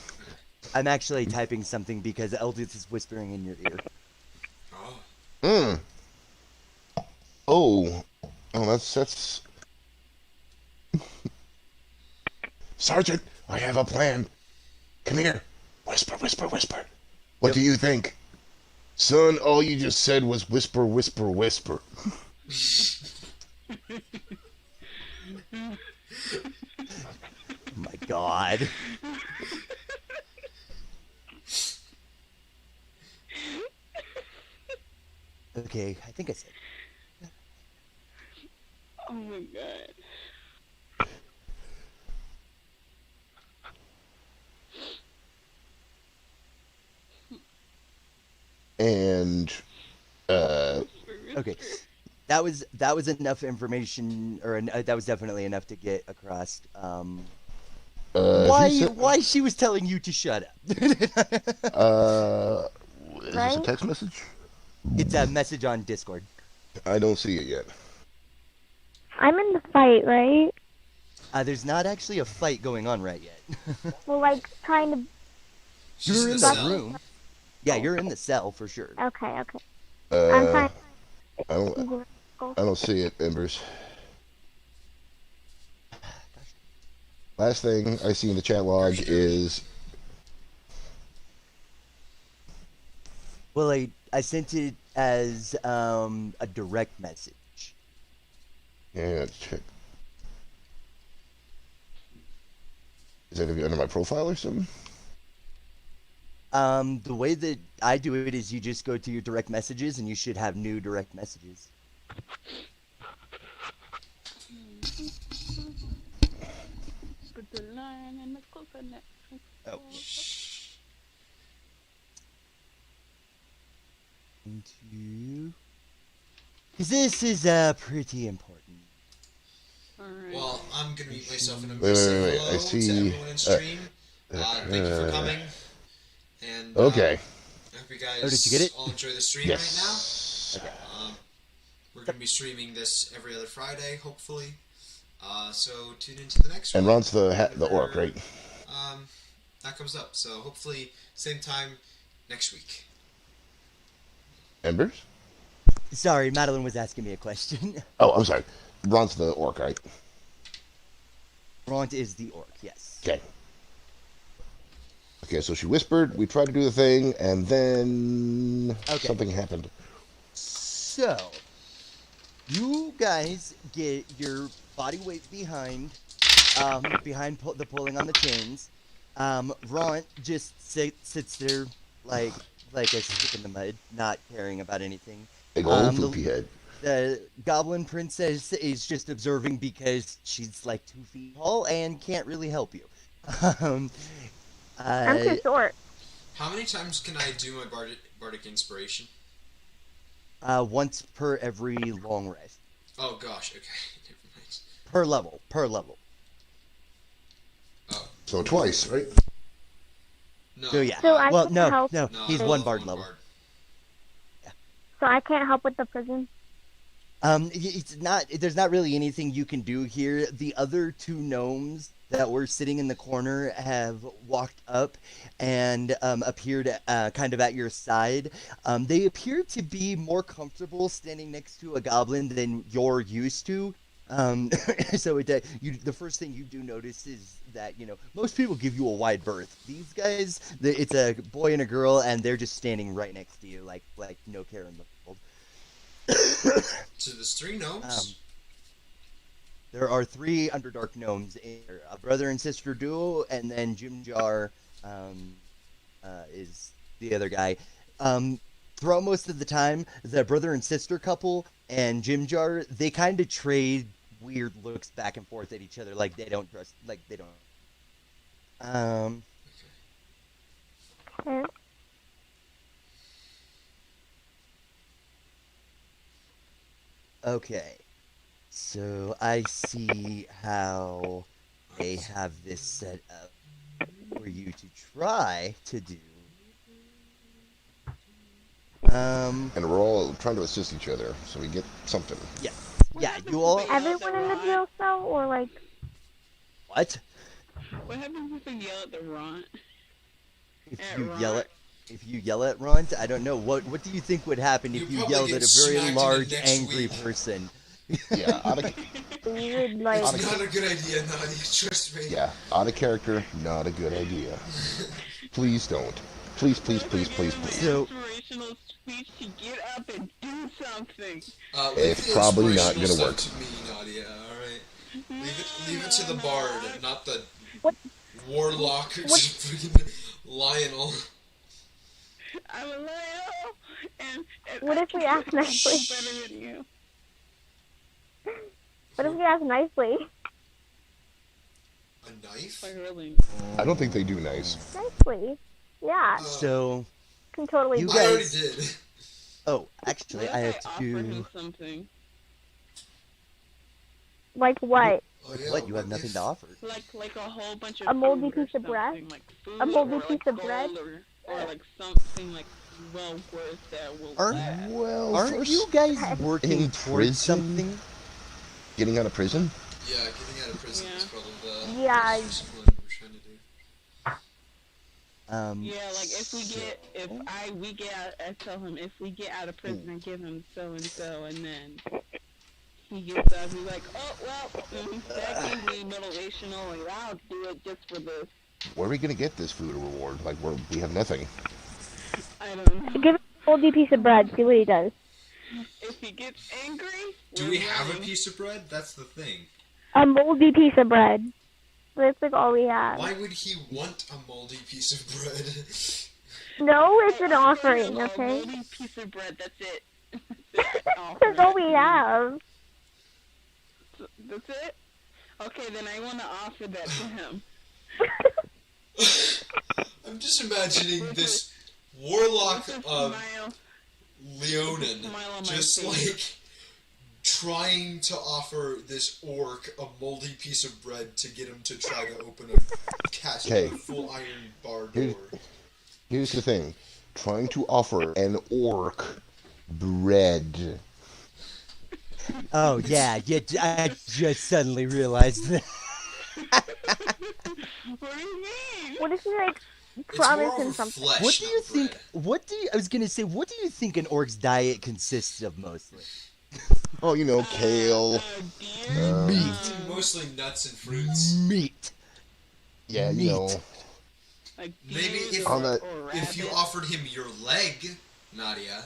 I'm actually typing something because Eldith is whispering in your ear. Oh. Oh, that's. Sergeant, I have a plan. Come here. Whisper, whisper, whisper. What do you think? Son, all you just said was whisper, whisper, whisper. Oh my god. Okay, I think I said. Oh my god. And, Okay, that was enough information, or that was definitely enough to get across. Why she was telling you to shut up? is this a Right? text message? It's a message on Discord. I don't see it yet. I'm in the fight, right? There's not actually a fight going on right yet. Well, like, kind of. She's You're in the cell. room. Yeah, you're in the cell for sure. Okay, okay. I'm trying. I don't see it, Embers. Last thing I see in the chat log is Well, I sent it as a direct message. yeah, let's check. Is that gonna be under my profile or something? The way that I do it is you just go to your direct messages and you should have new direct messages. Put the line in the coconut. Oh. Into Because this is pretty important. Alright. Well, I'm gonna mute myself and I'm Wait, gonna say wait, wait. hello I to see. everyone in stream. Thank you for coming. And Okay. I hope you guys Oh, did you get it? all enjoy the stream Yes. right now. We're gonna be streaming this every other Friday, hopefully. So tune into the next And one. Ron's the orc, right? That comes up. So hopefully same time next week. Embers? Sorry, Madeline was asking me a question. Oh, I'm sorry. Ron's the orc, right? Ront is the orc, yes. Okay. Okay, so she whispered, we tried to do the thing, and then something happened. So, you guys get your body weight behind the pulling on the chains. Ront just sits there like a stick in the mud, not caring about anything. Big old poopy head. The goblin princess is just observing because she's like 2 feet tall and can't really help you. I'm too short. How many times can I do my bardic inspiration? Once per every long rest. Oh gosh, okay. Never mind. Per level. Oh. So twice, right? No. So yeah. So I Well, can no, help. no, No, he's I'm one a bard level. So I can't help with the prison. It's not. There's not really anything you can do here. The other 2 gnomes that were sitting in the corner have walked up and appeared kind of at your side. They appear to be more comfortable standing next to a goblin than you're used to. So the first thing you do notice is that most people give you a wide berth. These guys, it's a boy and a girl, and they're just standing right next to you, like no care in the world. So there's 3 gnomes. There are 3 Underdark gnomes, a brother and sister duo, and then Jim Jar is the other guy. Throughout most of the time, the brother and sister couple and Jim Jar, they kind of trade weird looks back and forth at each other, like they don't trust, like they don't. Okay. Okay. So I see how they have this set up for you to try to do. And we're all trying to assist each other, so we get something. Yeah, you all. Everyone in the jail cell, or like? What? What happens if we yell at the Ront? If At you Ron. yell at Ron, I don't know. What do you think would happen if You'd you probably yelled get at a very smacked in the large, next angry week. person? Yeah, We would like. It's not a good idea, Nadia, trust me. yeah, out of character, not a good idea. Please don't. Please, please, please, please, please. So- Inspirational speech to get up and do something. Leave It's the probably not inspirational gonna work. stuff to me, Nadia, alright? Leave it to the bard, not the What? warlock or freaking Lionel. I'm a Leo, and What if we ask nicely? better than you. What if we ask nicely? A knife? Like really. I don't think they do nice. Nicely. Yeah, So, can totally. You do I it. already guys- did. oh, actually, What I if have offer to. him something? Like what? Oh, yeah, What? You have nothing to offer. Like a whole bunch of A moldy food or piece of bread? something, like food A moldy or like piece of gold bread? or like something like well worth that will Aren't- last. Well, Aren't first, you guys working in towards prison? something? getting out of prison? Yeah, getting out of prison is Yeah. probably the Yeah. first one we're trying to do. Yeah, like if we get out, I tell him if we get out of prison, I give him so and so, and then he gets out, he's like, oh well, that can be motivational, and I'll do it just for this. Where are we gonna get this food reward? Like, we have nothing. I don't know. Give him a moldy piece of bread. See what he does. If he gets angry, Do we're we have a running. piece of bread? That's the thing. A moldy piece of bread. That's like all we have. Why would he want a moldy piece of bread? No, it's an I'll give offering, him a okay? moldy piece of bread. That's it. That's it. That's all we have. That's it. Okay, then I want to offer that to him. I'm just imagining this warlock With a of smile. Leonin Smile on my just face. like trying to offer this orc a moldy piece of bread to get him to try to open a full iron bar door. Here's the thing. Trying to offer an orc bread. Oh, yeah, I just suddenly realized that. What do you mean? What if you like It's more promising over something? flesh, What do you not bread. think, I was gonna say, what do you think an orc's diet consists of mostly? Oh, you know, kale. Deer? Meat. Mostly nuts and fruits. Meat. Yeah, you Meat. know. Like Maybe deers if- or, On that- or If you rabbits? offered him your leg, Nadia,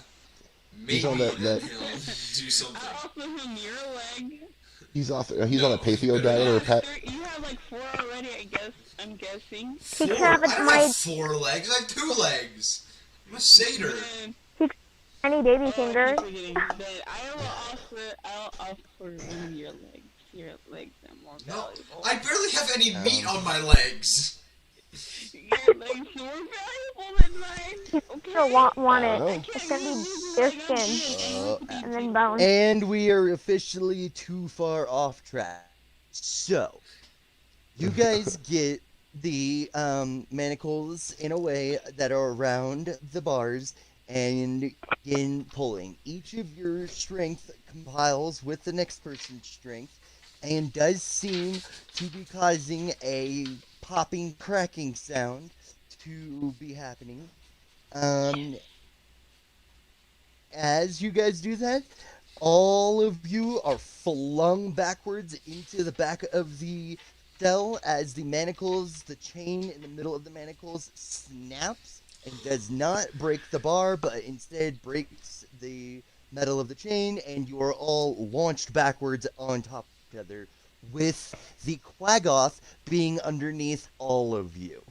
maybe He's on that- he'll do something. I offer him your leg. He's on a No, paleo you diet or a Yeah, pat. you have like 4 already, I guess. I'm guessing. Four? He could have I don't my have 4 legs. I have 2 legs. I'm a satyr. Then, Any baby oh, I finger. keep forgetting. Then I'll offer one of your legs. Your legs are more No, valuable. I barely have any meat on my legs. Your legs are more valuable than mine. Okay. You'll want I it. don't know. It's gonna be their skin and then bones. And we are officially too far off track. So, you guys get the manacles in a way that are around the bars and begin pulling. Each of your strength compiles with the next person's strength and does seem to be causing a popping, cracking sound to be happening. As you guys do that, all of you are flung backwards into the back of the cell as the manacles, the chain in the middle of the manacles snaps and does not break the bar, but instead breaks the metal of the chain, and you are all launched backwards on top of each other, with the Quaggoth being underneath all of you.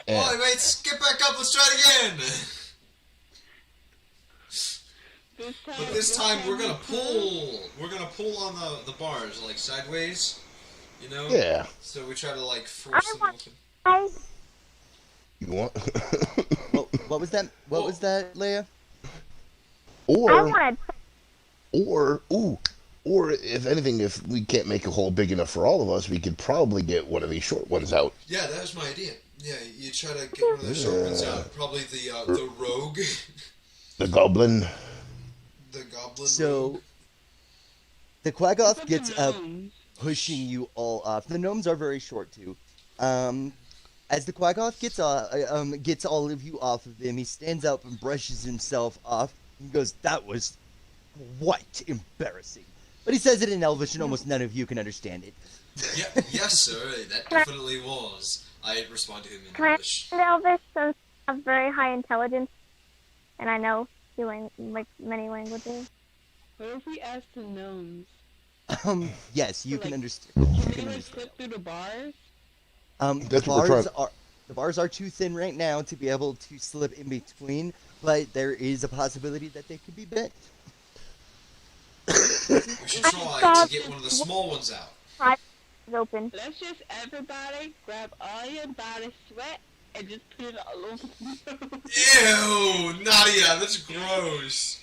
Yeah. Oi, mates, get back up. Let's try it again. But this time we're gonna pull. We're gonna pull on the bars like sideways, you know. Yeah. So we try to like force them open. Guys, You want? What was that? What was that, Leia? I or want or if anything, if we can't make a hole big enough for all of us, we could probably get one of these short ones out. Yeah, that was my idea. Yeah, you try to get one of those short ones out. Probably the rogue, The goblin. the goblin. So rogue. the Quaggoth What's gets the up, gnomes? pushing you all off. The gnomes are very short too. As the Quaggoth gets all of you off of him, he stands up and brushes himself off. And goes, "That was quite embarrassing." But he says it in Elvish, and almost none of you can understand it. Yeah, yes, sir. That definitely was. I respond to him in can I English. understand Elvis since I have very high intelligence and I know many languages? What if we ask the gnomes? Yes, you So, can like, understand. Can You we can like understand. slip through the bars? That's what we're trying- The bars are too thin right now to be able to slip in between, but there is a possibility that they could be bent. We should try to get one of the small ones out. It's open. Let's just everybody grab all your body sweat and just put it all over the nose. Ew, Nadia, that's gross.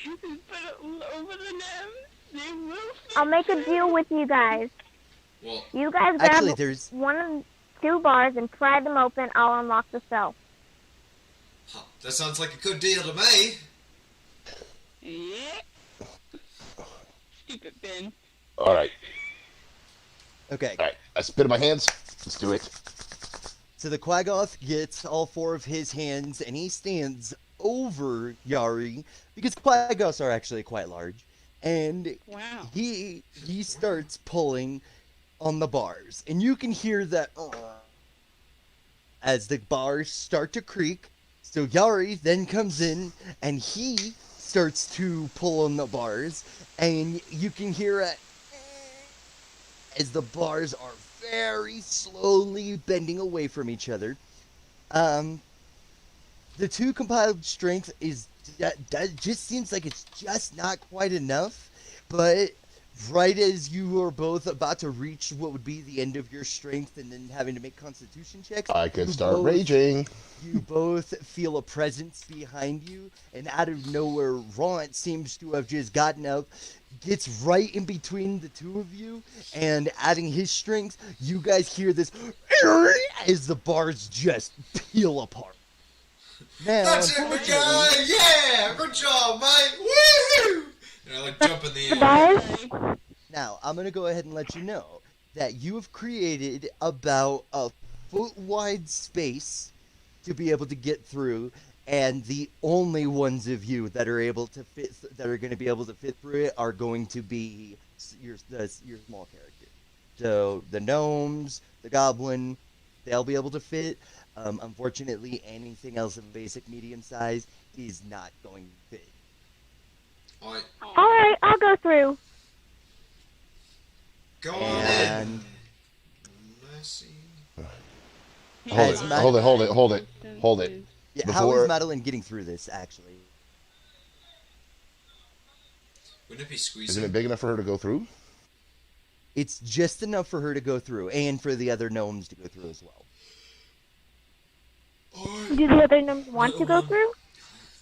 Just put it all over the nose. They will fit I'll make a through. deal with you guys. Well, You guys grab Actually, there's one of 2 bars and pry them open. I'll unlock the cell. that sounds like a good deal to me. Yeah. Stupid Ben. All right. okay. All right. I spit in my hands. Let's do it. So the Quaggoth gets all 4 of his hands, and he stands over Yari because Quaggoths are actually quite large, and Wow. he starts pulling on the bars, and you can hear that as the bars start to creak. So Yari then comes in and he starts to pull on the bars, and you can hear it as the bars are very slowly bending away from each other. The 2 compiled strength is that just seems like it's just not quite enough, but right as you are both about to reach what would be the end of your strength and then having to make constitution checks, I can you start both- raging. You both feel a presence behind you, and out of nowhere, Raunt seems to have just gotten up, gets right in between the two of you, and adding his strength, you guys hear this as the bars just peel apart. Now, That's it, unfortunately, Miguel! Yeah! Good job, mate! Woohoo! And I like jump in the The air. bars? now I'm gonna go ahead and let you know that you have created about a foot-wide space to be able to get through, and the only ones of you that are able to fit, that are going to be able to fit through it, are going to be your small character. So the gnomes, the goblin, they'll be able to fit. Unfortunately, anything else of basic medium size is not going to fit. Alright, Alright, I'll go through. go on And in. Let's see. Hold As it, Matt- hold it, hold it, hold it, hold it. yeah, how is Before- Madeline getting through this? Actually, Wouldn't it be Isn't squeezing? it big enough for her to go through? it's just enough for her to go through, and for the other gnomes to go through as well. Alright, Do the other gnomes want to go through?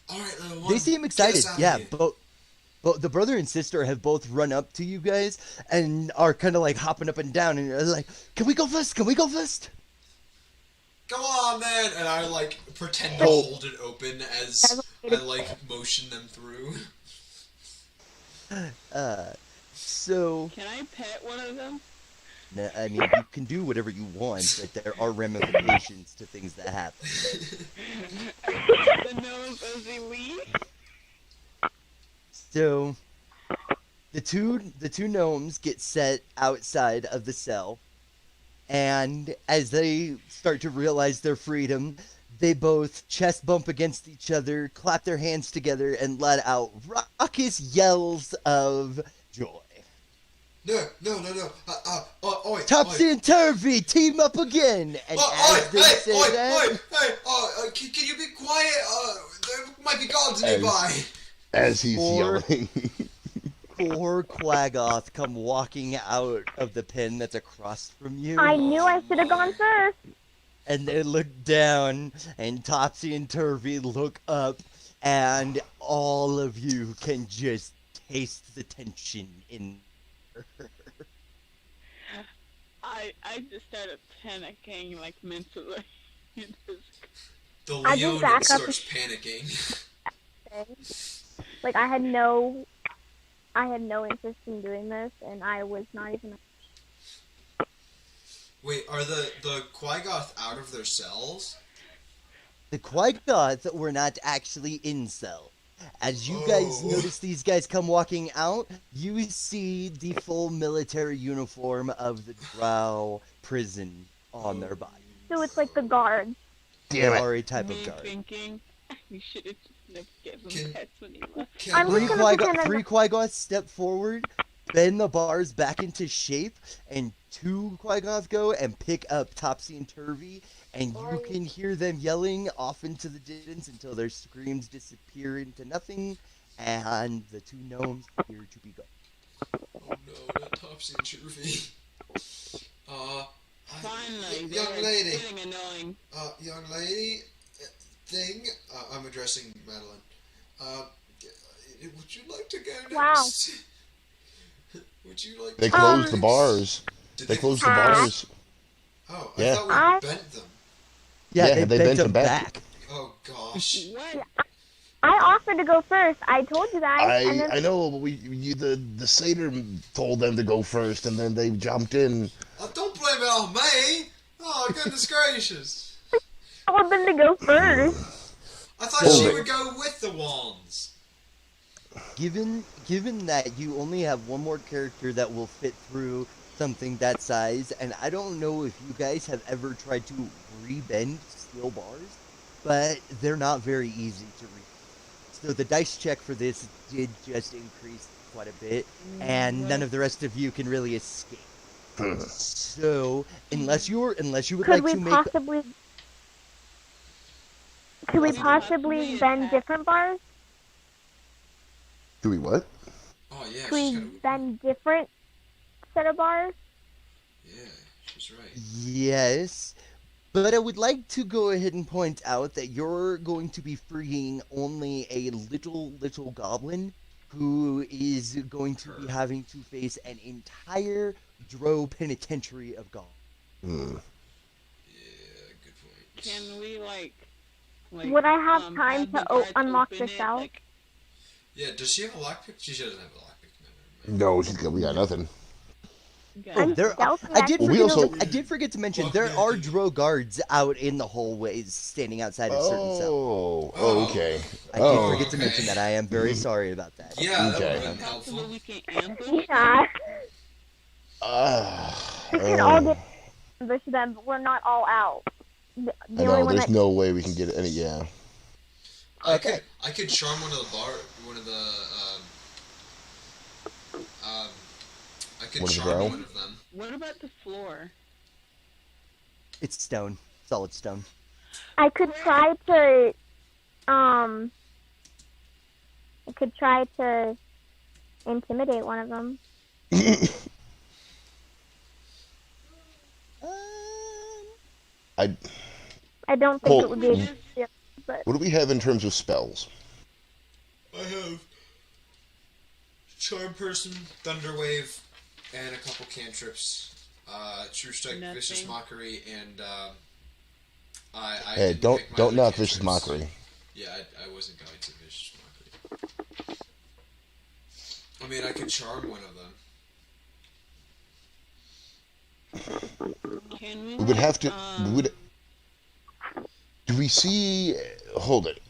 alright, little one. They seem Get excited. us out of Yeah, here. but the brother and sister have both run up to you guys and are kind of like hopping up and down and are like, "Can we go first? Can we go first?" Go on then! And I like pretend to hold it open as I like motion them through. So Can I pet one of them? I mean, you can do whatever you want, but there are ramifications to things that happen. The nose as they leave? So the two gnomes get set outside of the cell, and as they start to realize their freedom, they both chest bump against each other, clap their hands together, and let out raucous yells of joy. No. Oi. Topsy and Turvy team up again, and as they say that, Can you be quiet? There might be gods As- nearby. As he's Or- yelling. 4 Quaggoth come walking out of the pen that's across from you. I knew I should have gone first. And they look down, and Topsy and Turvy look up, and all of you can just taste the tension in. I just started panicking, like, mentally. The I just Leonin back up starts panicking. Like I had no interest in doing this, and I was not even. Wait, are the Quaggoth out of their cells? The Quaggoth were not actually in cell. As you guys Oh. notice these guys come walking out, you see the full military uniform of the Drow prison on their body. So it's like the guards. Damn They it. are a type Me of guard. thinking, you should have just never given Can- pets when he left. Can I'm Three just gonna pretend I'm- Three Quaggoths step forward, bend the bars back into shape, and 2 Quaggoths go and pick up Topsy and Turvy, and you can hear them yelling off into the distance until their screams disappear into nothing, and the 2 gnomes appear to be gone. Oh no, not Topsy and Turvy. Finally, young they're lady. getting annoying. Young lady, thing. I'm addressing Madeline. Would you like to go next? Wow. Would you like? They to closed go the next? bars. Did They closed the bars. Oh, I Yeah. thought we bent them. Yeah, Yeah, they they bent bent them them back. back. Oh gosh. What? I offered to go first. I told you guys, and then I know, but the satyr told them to go first, and then they jumped in. Don't blame it on me. Oh goodness gracious. I told them to go first. I thought So- she would go with the wands. Given that you only have one more character that will fit through something that size, and I don't know if you guys have ever tried to rebend steel bars, but they're not very easy to read. So the dice check for this did just increase quite a bit, and none of the rest of you can really escape. So unless you would Could like we to make possibly? Could we Possibly possibly attack. bend different bars? Do we what? Oh yeah, she's three got a... then different set of bars. Yeah, she's right. Yes, but I would like to go ahead and point out that you're going to be freeing only a little goblin who is going to be having to face an entire drow penitentiary of goblins. Hmm. Yeah, good point. Can we like Would I have time the to guards unlock open the it, cell? like, Yeah, does she have a lockpick? She doesn't have a lockpick. No, never mind. No, we got nothing. Oh, I'm there. stealthy, I did Well, we forget. also- I did forget to mention Fuck there me, are dude. drow guards out in the hallways, standing outside of certain cells. Oh, okay. I did Oh, forget to okay. mention that. I am very sorry about that. Yeah, that Okay. would have been possible helpful. we can ambush? Yeah. We can all oh. get ambush them, but we're not all out. The I only know, one there's that no way we can get any, yeah. Okay. I could charm one of the I could One of the charm drow? one of them. What about the floor? It's stone, solid stone. I could try to I could try to intimidate one of them. I, I don't think Hold- it would be a good deal, but what do we have in terms of spells? I have charm person, thunder wave, and a couple cantrips. True strike, vicious Nothing. mockery, and I Hey, didn't pick my don't other knock vicious cantrips. mockery. Yeah, I wasn't going to vicious mockery. I mean, I could charm one of them. Can we? We would have to, we would, Um, do we see, hold it.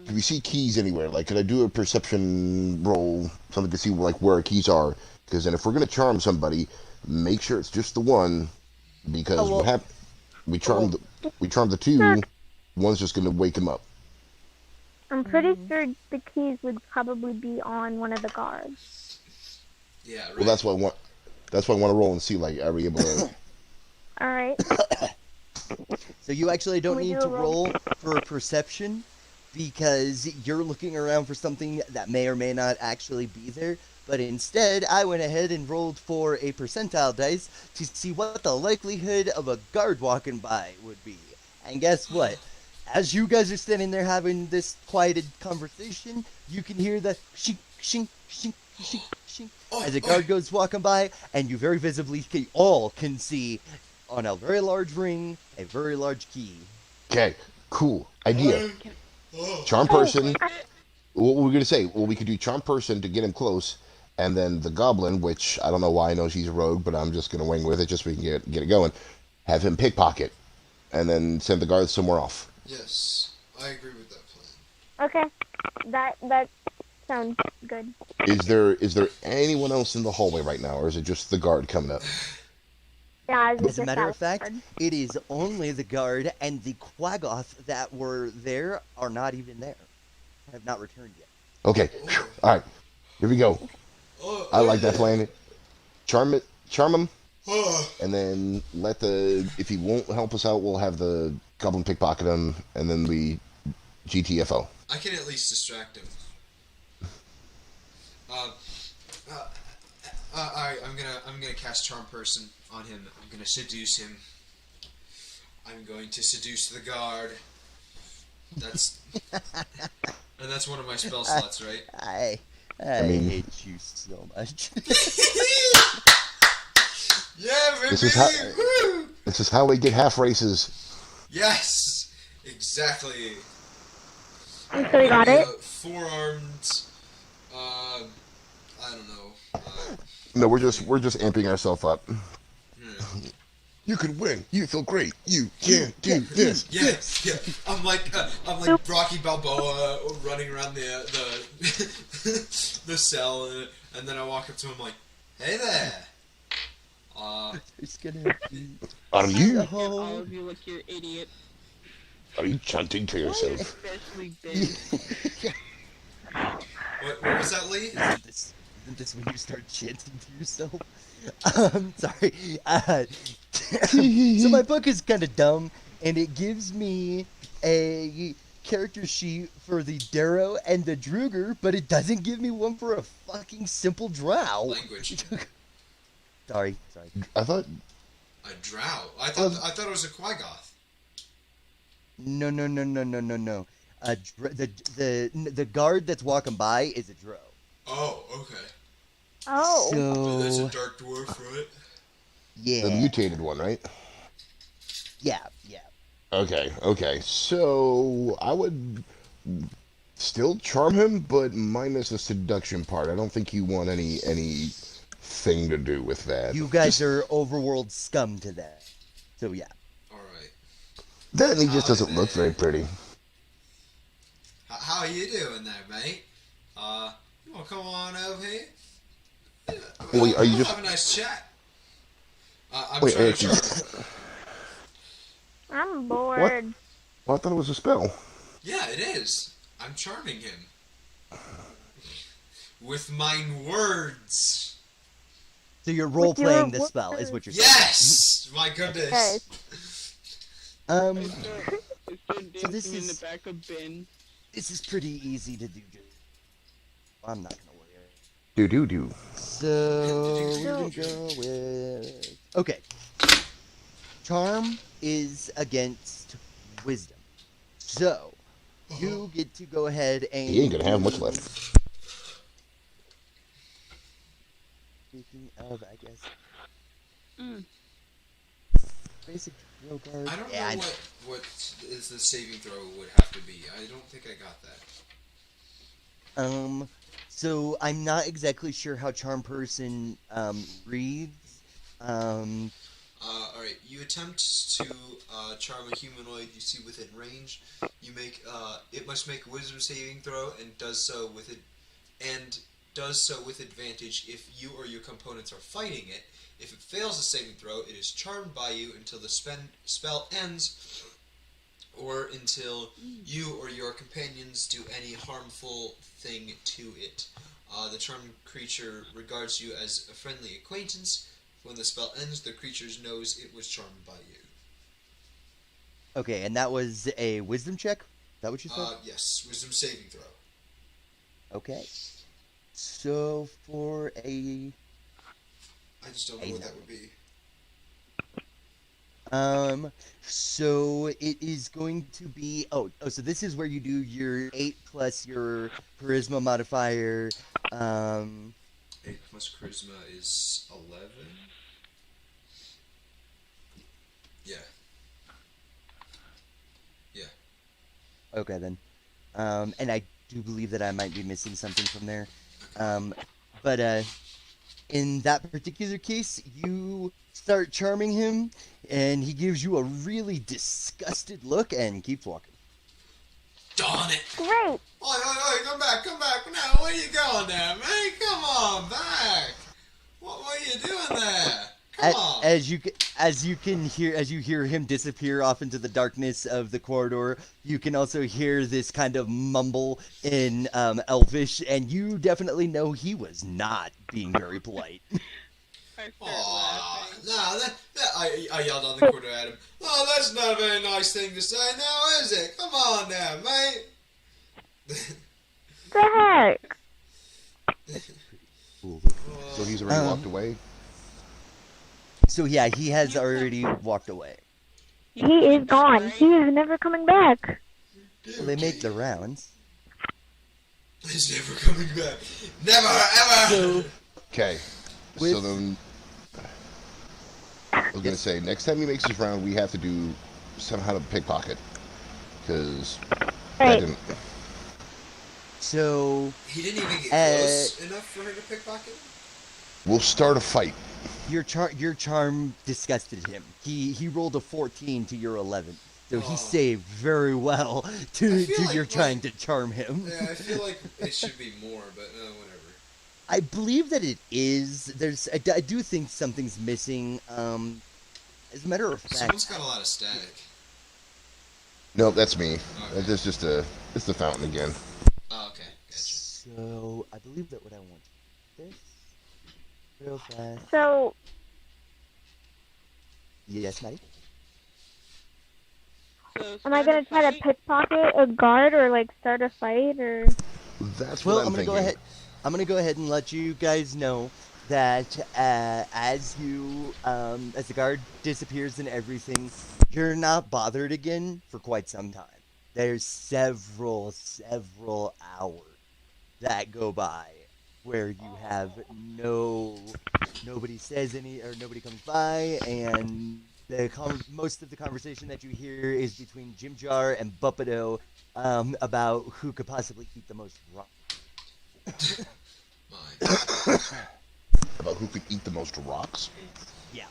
Do we see keys anywhere? Like, could I do a perception roll, something to see like where keys are? Because then if we're gonna charm somebody, make sure it's just the one, because Oh, well- what happened? We charmed the two. One's just gonna wake him up. I'm pretty sure the keys would probably be on one of the guards. Yeah, right. Well, that's what I want. That's why I want to roll and see. Like, are we able to? All right. So you actually don't Can we need do to a roll? roll for perception because you're looking around for something that may or may not actually be there. But instead, I went ahead and rolled for a percentile dice to see what the likelihood of a guard walking by would be. And guess what? As you guys are standing there having this quieted conversation, you can hear the shink, shink, shink, shink, shink as a guard goes walking by, and you very visibly all can see on a very large ring a very large key. Okay, cool idea. Charm person. What were we gonna say? Well, we could do charm person to get him close, and then the goblin, which I don't know why I know she's a rogue, but I'm just gonna wing with it just so we can get it going. Have him pickpocket, and then send the guards somewhere off. Yes, I agree with that plan. Okay. That sounds good. Is there anyone else in the hallway right now, or is it just the guard coming up? Yeah, As a matter of fact, it is only the guard and the Quaggoth that were there are not even there. Have not returned yet. Okay, phew. All right, here we go. I like that plan. Charm him, and then if he won't help us out, we'll have the goblin pickpocket him, and then we GTFO. I can at least distract him. Alright, I'm gonna cast charm person on him. I'm gonna seduce him. I'm going to seduce the guard. That's and that's one of my spell slots, right? I mean- hate you so much. Yeah, baby! This is how we get half races. Yes, exactly. So you got it? Four-armed. I don't know. No, we're just amping ourselves up. Hmm. You can win. You feel great. You can do this. Yeah. I'm like Rocky Balboa running around the the cell, and then I walk up to him like, "Hey there." It's gonna be Are you all of you look, you're idiot. chanting to yourself? Especially Ben. What was that, Lee? Isn't this when you start chanting to yourself? Sorry. So my book is kind of dumb, and it gives me a character sheet for the Darrow and the Druger, but it doesn't give me one for a fucking simple drow. Language. Sorry. I thought. A drow. I thought it was a Quaggoth. No. The guard that's walking by is a drow. Oh, okay. Oh. That's a So dark dwarf, right? yeah, The mutated one, right? yeah. Okay. So I would still charm him, but minus the seduction part. I don't think you want anything to do with that. You guys are overworld scum to that. So yeah. All right. That and he just Howdy doesn't look there. very pretty. How you doing there, mate? You wanna come on over here? Wait, are you We'll just- have a nice chat. I'm Wait, trying to Eric, charm. I'm bored. Well, I thought it was a spell. Yeah, it is. I'm charming him. With mine words. So you're role playing the spell, is what you're saying. Yes! My goodness. Okay. Is there So this dancing in the is- back of Ben? This is pretty easy to do. I'm not gonna worry. Do. So we're gonna go with okay. Charm is against wisdom, so you get to go ahead and. He ain't gonna have much left. Speaking of, I guess. Mm. Basic drill guard. I don't Yeah, know what is the saving throw would have to be. I don't think I got that. So I'm not exactly sure how Charm Person reads. Alright, you attempt to charm a humanoid you see within range. You make it must make a wisdom saving throw and does so with advantage if you or your components are fighting it. If it fails the saving throw, it is charmed by you until the spell ends, or until you or your companions do any harmful thing to it. The charmed creature regards you as a friendly acquaintance. When the spell ends, the creature knows it was charmed by you. Okay, and that was a wisdom check? Is that what you said? Yes, wisdom saving throw. Okay. So for a I just don't know what that would be. so it is going to be so this is where you do your 8 plus your charisma modifier. 8 plus charisma is 11. Yeah. Okay then. And I do believe that I might be missing something from there. But in that particular case, you start charming him, and he gives you a really disgusted look and keeps walking. Darn it! Great. Oi, come back now. Where you going there, man? Come on back. What are you doing there? Come on. As you hear him disappear off into the darkness of the corridor, you can also hear this kind of mumble in Elvish, and you definitely know he was not being very polite. I start Aw, laughing. no, I yelled on the corner at him. Oh, that's not a very nice thing to say now, is it? Come on now, mate. The heck? So he's already walked away. So yeah, he has already walked away. He is gone. He is never coming back. Well, they make the rounds. He's never coming back. Never, ever. So Okay. So With- then, I was gonna say next time he makes his round, we have to do somehow to pickpocket, because that Right. didn't. So He didn't even get close enough for her to pickpocket? We'll start a fight. your charm disgusted him. He rolled a 14 to your 11. So he Oh. saved very well I to feel like, your like- trying to charm him. Yeah, I feel like it should be more, but whatever. I believe that it is. I do think something's missing. As a matter of fact, Someone's got a lot of static. Nope, that's me. Okay. That's just it's the fountain again. Oh, okay, gotcha. so I believe that what I want this real fast. So, Yes, Maddie. So Am I start gonna a try to fight? pickpocket a guard or like start a fight or? That's Well, what I'm I'm gonna thinking. go ahead. I'm gonna go ahead and let you guys know that as you as the guard disappears and everything, you're not bothered again for quite some time. There's several hours that go by where you have nobody says any or nobody comes by, and most of the conversation that you hear is between Jim Jar and Buppido about who could possibly eat the most rock. Mine. About who could eat the most rocks. Yeah.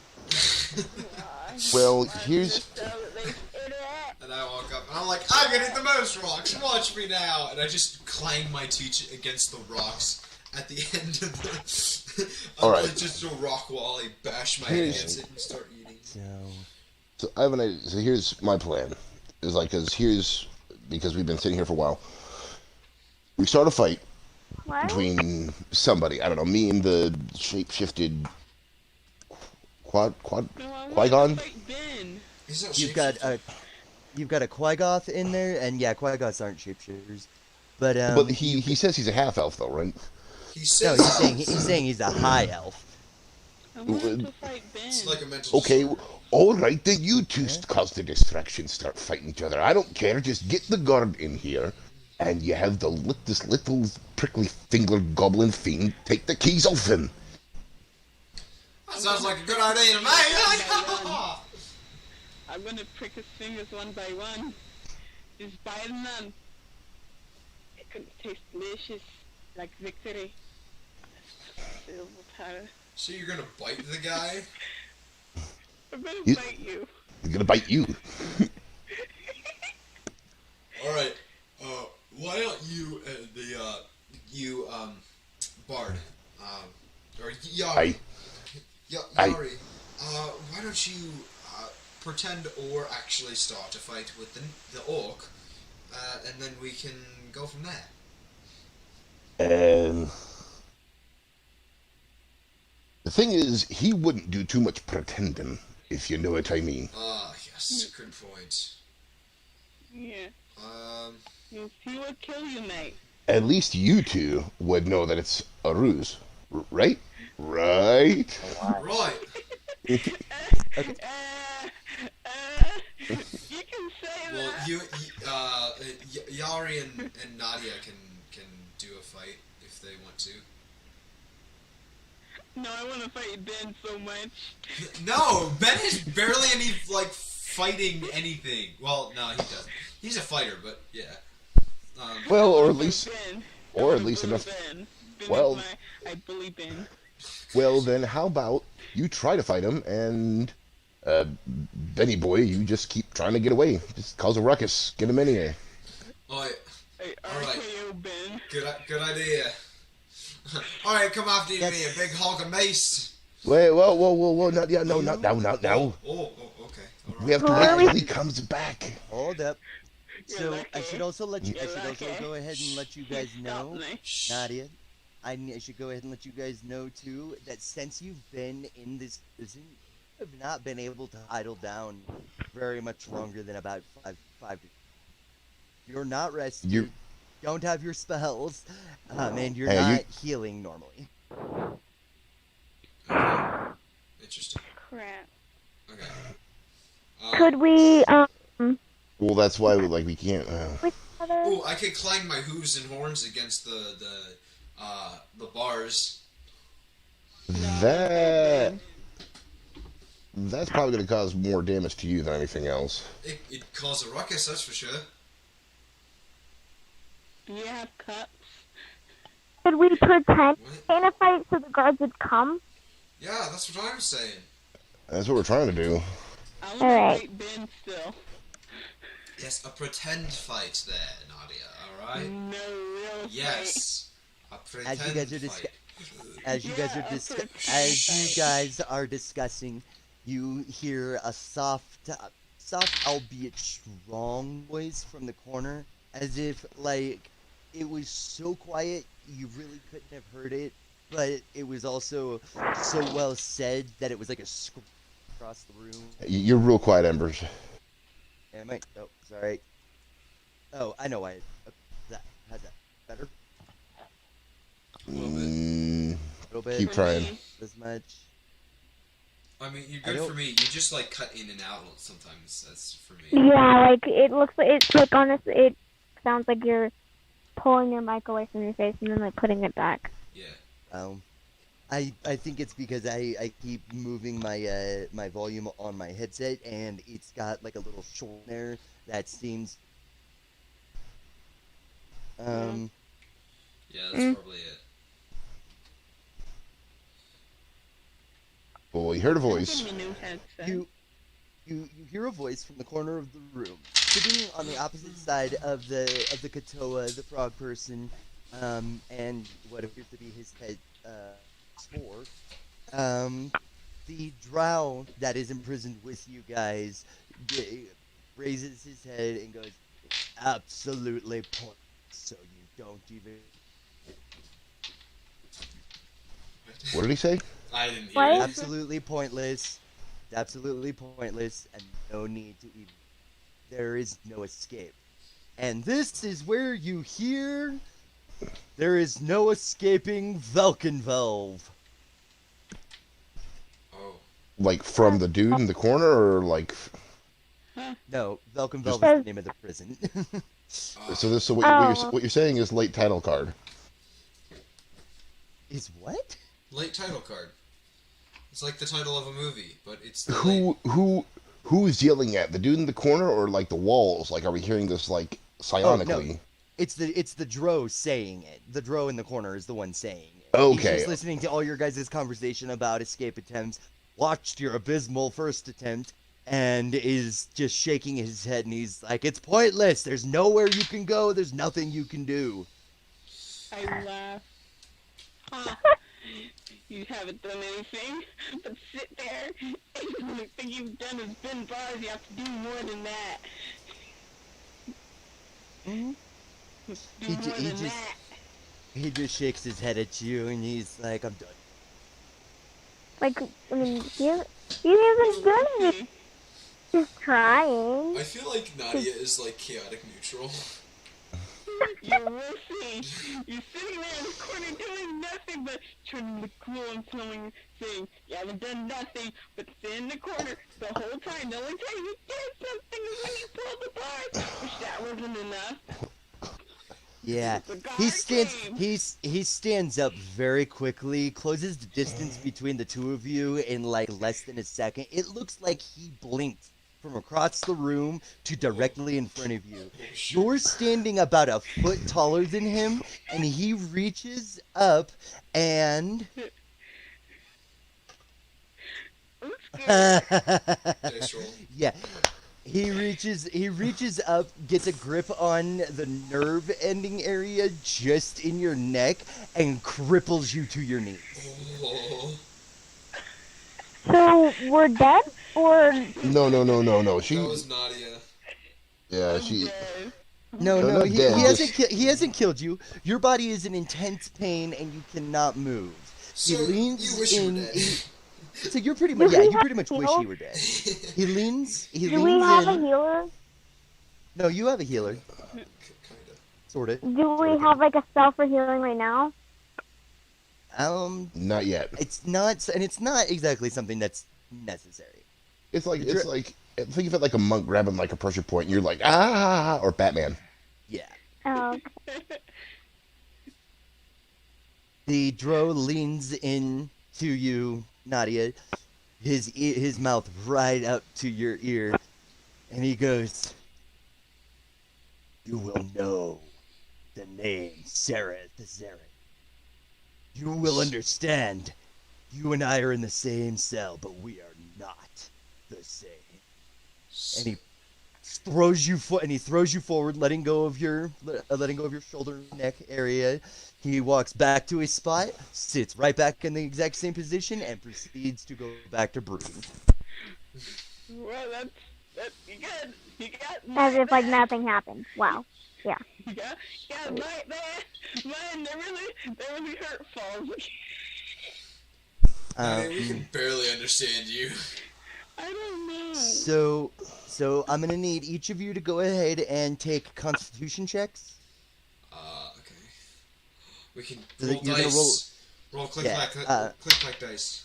Well, Why here's just tell it they spit it? And I walk up and I'm like, I'm gonna eat the most rocks. Watch me now. And I just clang my teeth against the rocks at the end of the. All right. Just a rock wall. I bash my head against it and start eating. So I have an idea. So here's my plan. Is like, because we've been sitting here for a while. We start a fight What? between somebody. I don't know, me and the shape-shifted No, I Qui-Gon? want to fight Ben. He's not You've got a Qui-Goth in there, and yeah, Qui-Goths aren't shapeshifters, but But he says he's a half elf though, right? He no, says he's saying he's a high elf. I want to fight Ben. it's like a mental Okay, disorder. all right, then you two cause the distraction, start fighting each other. I don't care. Just get the guard in here, and you have this little prickly finger goblin fiend take the keys off him. That sounds like a good idea to me. I'm gonna prick his fingers one by one. Just biting them. It could taste delicious, like victory. Silver powder. So you're gonna bite the guy? I'm gonna You- bite you. He's gonna bite you. All right. Why don't you Bard, or Yari, Aye. Yari, why don't you pretend or actually start a fight with the orc, and then we can go from there. The thing is, he wouldn't do too much pretending, if you know what I mean. Ah, yes, good point. Yeah. He would kill you, mate. At least you two would know that it's a ruse, right? Right? Right. You can say Well, that. Yari and Nadia can do a fight if they want to. No, I want to fight Ben so much. No, Ben has barely any fighting anything. Well, no, he doesn't. He's a fighter, but yeah. Well, or at I wanna least, fight Ben. or I at wanna least bully enough. Ben. Ben Well- is I bully Ben. Well, then how about you try to fight him, and Benny boy, you just keep trying to get away. Just cause a ruckus. Get him anyway. Oh, Hey, Alright. RKO Ben. good idea. All right, come after me, That's- a big hog of mace. Wait, whoa, not yeah, no, not now, not now. Oh, okay. All right. We have to wait until he comes back. Hold up. You're So I lucky. should also let you. I You're should also lucky. go ahead and let you guys Stop know, me. Nadia. I should go ahead and let you guys know too that since you've been in this prison, you have not been able to idle down very much longer than about five. You're not rested. You- don't have your spells, and you're Hey, not healing normally. Okay. Interesting. Crap. Okay. Could we Well, that's why we can't. with each other? Oh, I could clang my hooves and horns against the bars. That's probably going to cause more damage to you than anything else. It caused a ruckus, that's for sure. Do you have cups? Could we pretend What? in a fight so the guards would come? Yeah, that's what I was saying. That's what we're trying to do. I want Alright. to fight Ben still. Yes, a pretend fight there, Nadia. All right. No real Yes, a pretend As you guys are fight. As you guys Yeah, are a pretend as you fight. guys are discussing, you hear a soft, albeit strong voice from the corner, as if it was so quiet you really couldn't have heard it, but it was also so well said that it was like a scream across the room. You're real quiet, Embers. Am I? Oh, sorry. Oh, I know why. That how's that better? A little bit. Mm, A little bit. keep For trying. me, This much. I mean, you're I good don't- for me. You just like cut in and out sometimes. That's for me. Yeah, like it looks like it's like honestly, it sounds like you're pulling your mic away from your face and then like putting it back. Yeah. Um, I think it's because I keep moving my volume on my headset and it's got like a little short there that seems Yeah, that's probably it. Well, we heard a I'm voice. getting a new headset. you hear a voice from the corner of the room, sitting on the opposite side of the Katoa, the frog person, and what appears to be his head spore. The drow that is imprisoned with you guys raises his head and goes, "Absolutely pointless. So you don't even." What did he say? I didn't hear What? it. Absolutely pointless. Absolutely pointless, and no need to even. There is no escape. And this is where you hear. There is no escaping Valkenvelve. Oh. Like from the dude in the corner, or like? No, Valkenvelve is Just- the name of the prison. So what you're saying is late title card. Is what? Late title card. It's like the title of a movie, but it's the late. Who's yelling at the dude in the corner, or like the walls? Like, are we hearing this like psionically? It's the Dro saying it. The Dro in the corner is the one saying it. Okay. He's just listening to all your guys' conversation about escape attempts, watched your abysmal first attempt, and is just shaking his head, and he's like, "It's pointless. There's nowhere you can go. There's nothing you can do." I laugh. Huh. You haven't done anything but sit there, and the only thing you've done is bend bars. You have to do more than that. Mhm. Do He more ju- he than just- that. He just shakes his head at you, and he's like, "I'm done." Like I mean, he hasn't done anything. He's trying. I feel like Nadia is like chaotic neutral. You're roasting. You're sitting there in the corner doing nothing but trying to look cool and saying you haven't done nothing but sit in the corner the whole time. The only time you did something is when you pulled the bar, which that wasn't enough. Yeah, It's a guard game. he stands up very quickly, closes the distance between the two of you in like less than a second. It looks like he blinked from across the room to directly in front of you. You're standing about a foot taller than him, and he reaches up and I'm scared. Dice roll. yeah. He reaches up, gets a grip on the nerve ending area just in your neck, and cripples you to your knees. Oh. So we're dead, or No. She, That was Nadia. yeah, I'm she. dead. No, No, no, not he dead, hasn't. just- He hasn't killed you. Your body is in intense pain, and you cannot move. He So, leans you wish you were in. dead. So you're pretty much, Do yeah, we you pretty much have wish heals? you were dead. He leans. He do we leans have a in. healer? No, you have a healer, Kinda. sorta. Do we have like a spell for healing right now? Not yet. It's not, and it's not exactly something that's necessary. It's like Dr- think of it like a monk grabbing like a pressure point, and you're like or Batman. Yeah. Oh, okay. The Dro leans in to you, Nadia, his mouth right up to your ear, and he goes, "You will know the name Sereth Zereth. You will understand. You and I are in the same cell, but we are not the same." And he throws you forward, letting go of your shoulder and neck area. He walks back to his spot, sits right back in the exact same position, and proceeds to go back to brooding. Well, that's you got As if like that. nothing happened. Wow. Yeah, my man, they really hurt falls. Nadia, we can barely understand you. I don't know. So so I'm gonna need each of you to go ahead and take Constitution checks. Okay. We can So roll that you're gonna dice. Roll click Yeah, clack dice.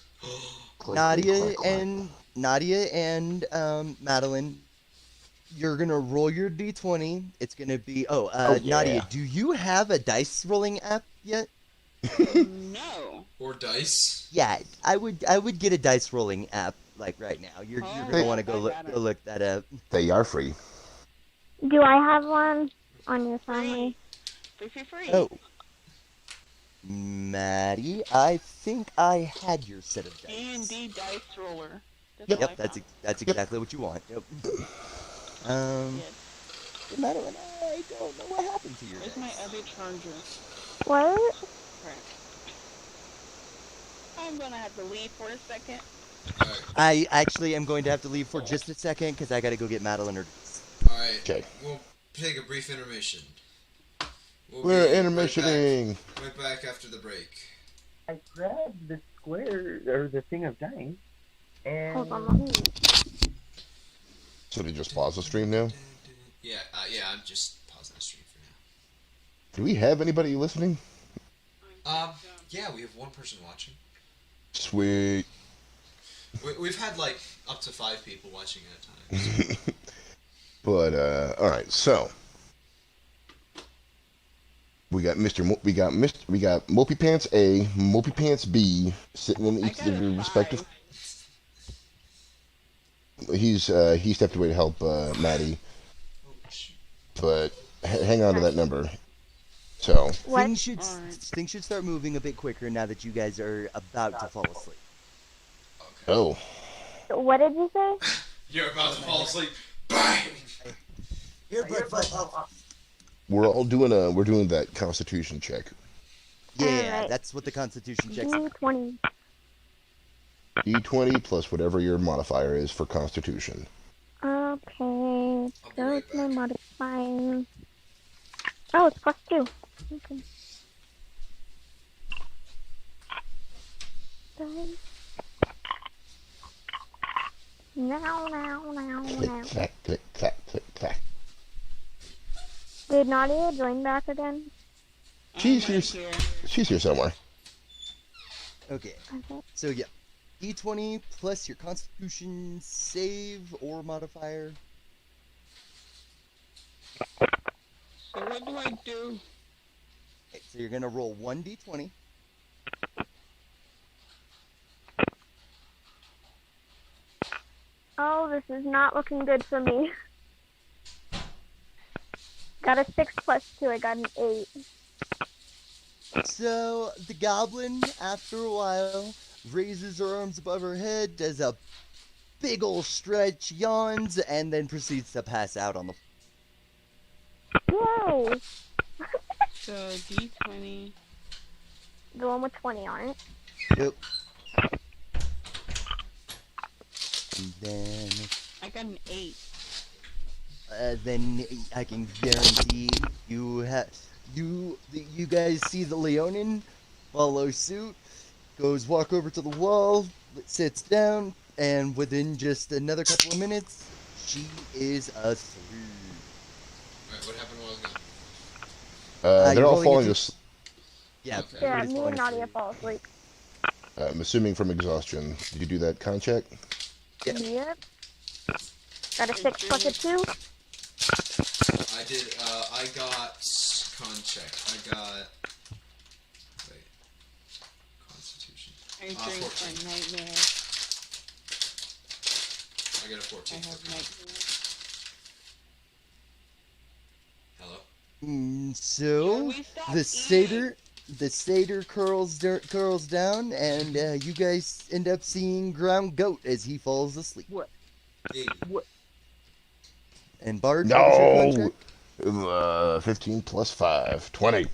Nadia and Madeline, you're gonna roll your d20. It's gonna be Nadia. yeah. Do you have a dice rolling app yet? No. Or dice. Yeah, I would get a dice rolling app like right now. You're gonna want to I go got it. look that up. They are free. Do I have one on your family? Free. Oh, Maddie, I think I had your set of dice. D&D dice roller. Yep, what I that's found. that's exactly what you want. Yep. Yes. Madeline, I don't know what happened to your Where's dice. my other charger? What? Crap. I'm gonna have to leave for a second. Alright. I actually am going to have to leave for just a second because I got to go get Madeline her dice. Alright. Okay. We'll take a brief intermission. We're be intermissioning. Right back after the break. I grabbed the square or the thing of dice, and Hold on, let me. So they just pause the stream now? Yeah, I'm just pausing the stream for now. Do we have anybody listening? Yeah, we have one person watching. Sweet. We've had like up to 5 people watching at a time. So. But all right, so we got we got Mopey Pants A, Mopey Pants B sitting in each of their respective. He stepped away to help Maddie, but hang on to that number. So What? Things should start moving a bit quicker now that you guys are about to fall asleep. Okay. oh, What did you say? You're about to fall asleep. Bang! we're doing that Constitution check. Yeah, Alright. that's what the Constitution checks. D20. D20 plus whatever your modifier is for Constitution. Okay. be right That's my back. modifier. Oh, it's +2. Okay. Now. Click, clack, click, clack, click, clack. Did Nadia join back again? She's I'm right here. She's here somewhere. Okay, Okay. so yeah, D20 plus your Constitution save or modifier. So what do I do? Okay, so you're gonna roll 1d20. Oh, this is not looking good for me. Got a 6 +2. I got an 8. So the goblin, after a while, raises her arms above her head, does a big ol' stretch, yawns, and then proceeds to pass out on the Yay! So D20. The one with 20 on it. Yep. And then, I got an 8. then I can guarantee you guys see the Leonin follow suit, walk over to the wall, sits down, and within just another couple of minutes, she is asleep. Alright, what happened while I was gone? They're you're all rolling falling into- asleep. Yeah, Okay. Yeah, everybody's me falling and Nadia asleep. fall asleep. I'm assuming from exhaustion. Did you do that con check? Yeah. Yep. Got a 6 +2. I did, I got con check. Wait. Constitution. I drink 14. for nightmare. I got a I 14. have nightmare. Hello? So Can we stop the satyr curls down, and you guys end up seeing Ground Goat as he falls asleep. Hey. And Bard, what was your con No! check? 15 plus 5. 20.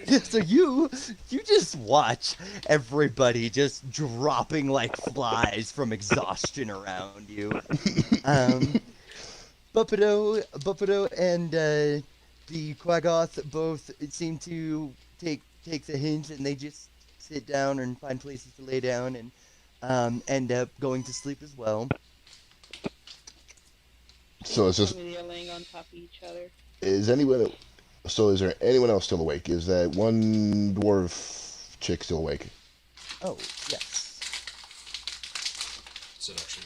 Yeah, so you just watch everybody just dropping like flies from exhaustion around you. Buppido and the Quaggoth both seem to take the hint, and they just sit down and find places to lay down and end up going to sleep as well. So it's just They're laying on top of each other. is anyone? So is there anyone else still awake? Is that one dwarf chick still awake? Oh, yes. Seduction.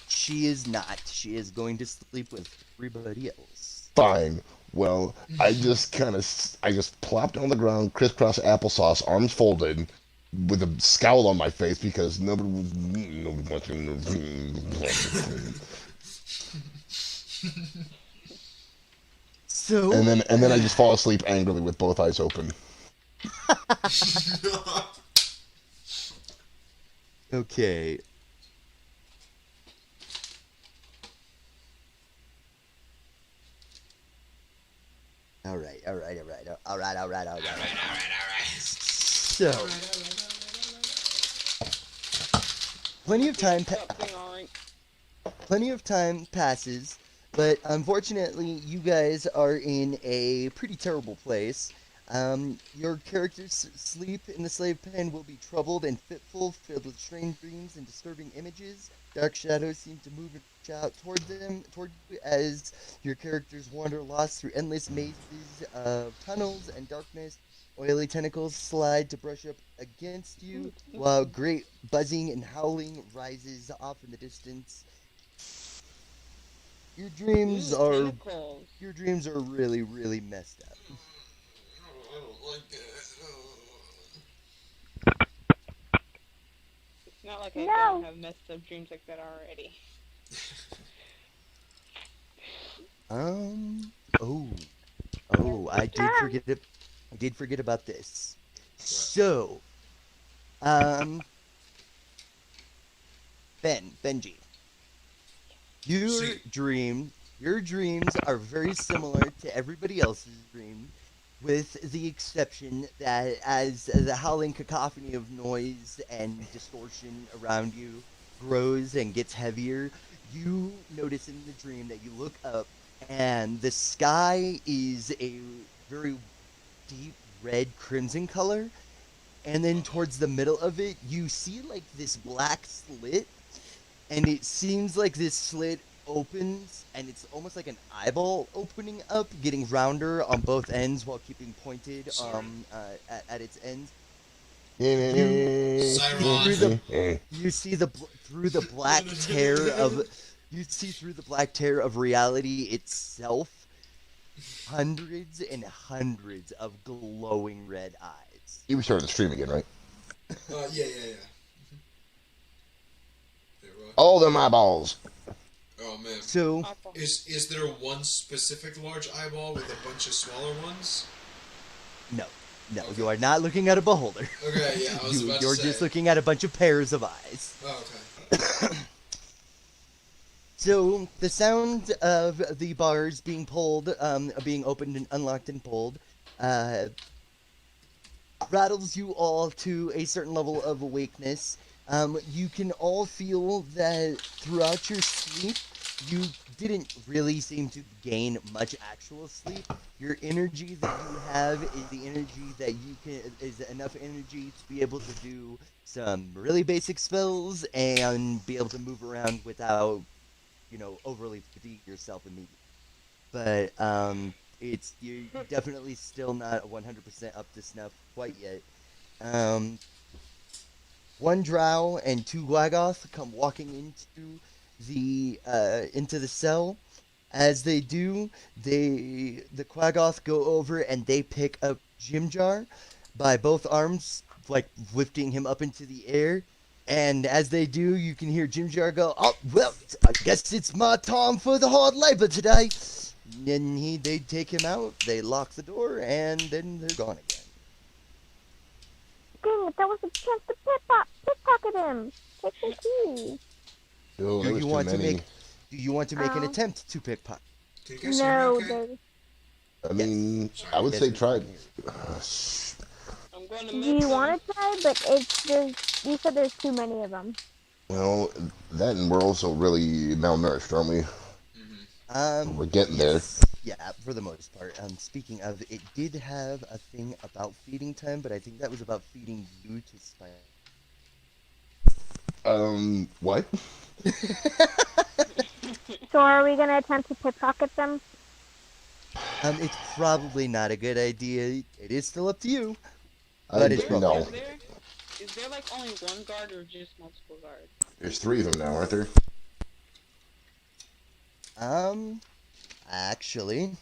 She is not. She is going to sleep with everybody else. Fine. Well, I just plopped on the ground, crisscross applesauce, arms folded, with a scowl on my face because nobody wants to. So. And then I just fall asleep angrily with both eyes open. Okay. All right. So, plenty of time passes, but unfortunately, you guys are in a pretty terrible place. Your character's sleep in the slave pen will be troubled and fitful, filled with strange dreams and disturbing images. Dark shadows seem to move and reach out toward you as your characters wander lost through endless mazes of tunnels and darkness. Oily tentacles slide to brush up against you, while great buzzing and howling rises off in the distance. Your dreams are really, really messed up. I don't like it. It's not like I don't have messed up dreams like that already. I did forget about this. So, Benji, your dreams are very similar to everybody else's dream, with the exception that as the howling cacophony of noise and distortion around you grows and gets heavier, you notice in the dream that you look up and the sky is a very deep red crimson color, and then towards the middle of it you see like this black slit, and it seems like this slit opens and it's almost like an eyeball opening up, getting rounder on both ends while keeping pointed at its ends. You see through the black tear of reality itself hundreds and hundreds of glowing red eyes. You restarted the stream again, right? Yeah. All them eyeballs. Oh man. So is there one specific large eyeball with a bunch of smaller ones? No, Okay. You are not looking at a beholder. Okay, yeah, I was about to say. You're just looking at a bunch of pairs of eyes. Oh, okay. So the sound of the bars being pulled, being opened and unlocked and pulled, rattles you all to a certain level of awakeness. You can all feel that throughout your sleep, you didn't really seem to gain much actual sleep. Your energy that you have is the energy that is enough energy to be able to do some really basic spells and be able to move around without, overly fatigue yourself immediately. But you're definitely still not 100% up to snuff quite yet. One drow and two Glagoth come walking into the cell. As they do, the Quaggoth go over and they pick up Jimjar by both arms, like lifting him up into the air. And as they do, you can hear Jimjar go, "Oh, well, I guess it's my time for the hard labor today." And they take him out, they lock the door, and then they're gone again. Dang it, that was a chance to pickpocket him. Take the key. Oh, Do you want to make an attempt to pickpocket? Can you guys No, hear me okay? I mean, Yes. I would say try. I'm going to do you want to try? But you said there's too many of them. Well, that and we're also really malnourished, aren't we? We're getting there. Yeah, for the most part. Speaking of, it did have a thing about feeding time, but I think that was about feeding you to Spike. What? So So are we gonna attempt to pickpocket them? It's probably not a good idea. It is still up to you, I but it's There, probably no. not a good idea. is there like only one guard or just multiple guards? There's 3 of them now, aren't there? Actually,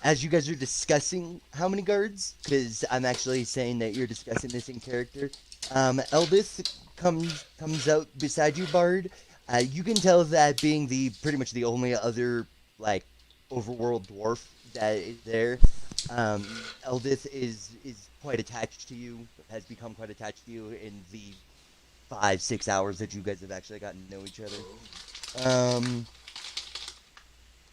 as you guys are discussing how many guards, because I'm actually saying that you're discussing this in character, Eldith comes out beside you, Bard. You can tell that being the pretty much the only other like overworld dwarf that is there. Eldith is quite attached to you, has become quite attached to you in the 5-6 hours that you guys have actually gotten to know each other.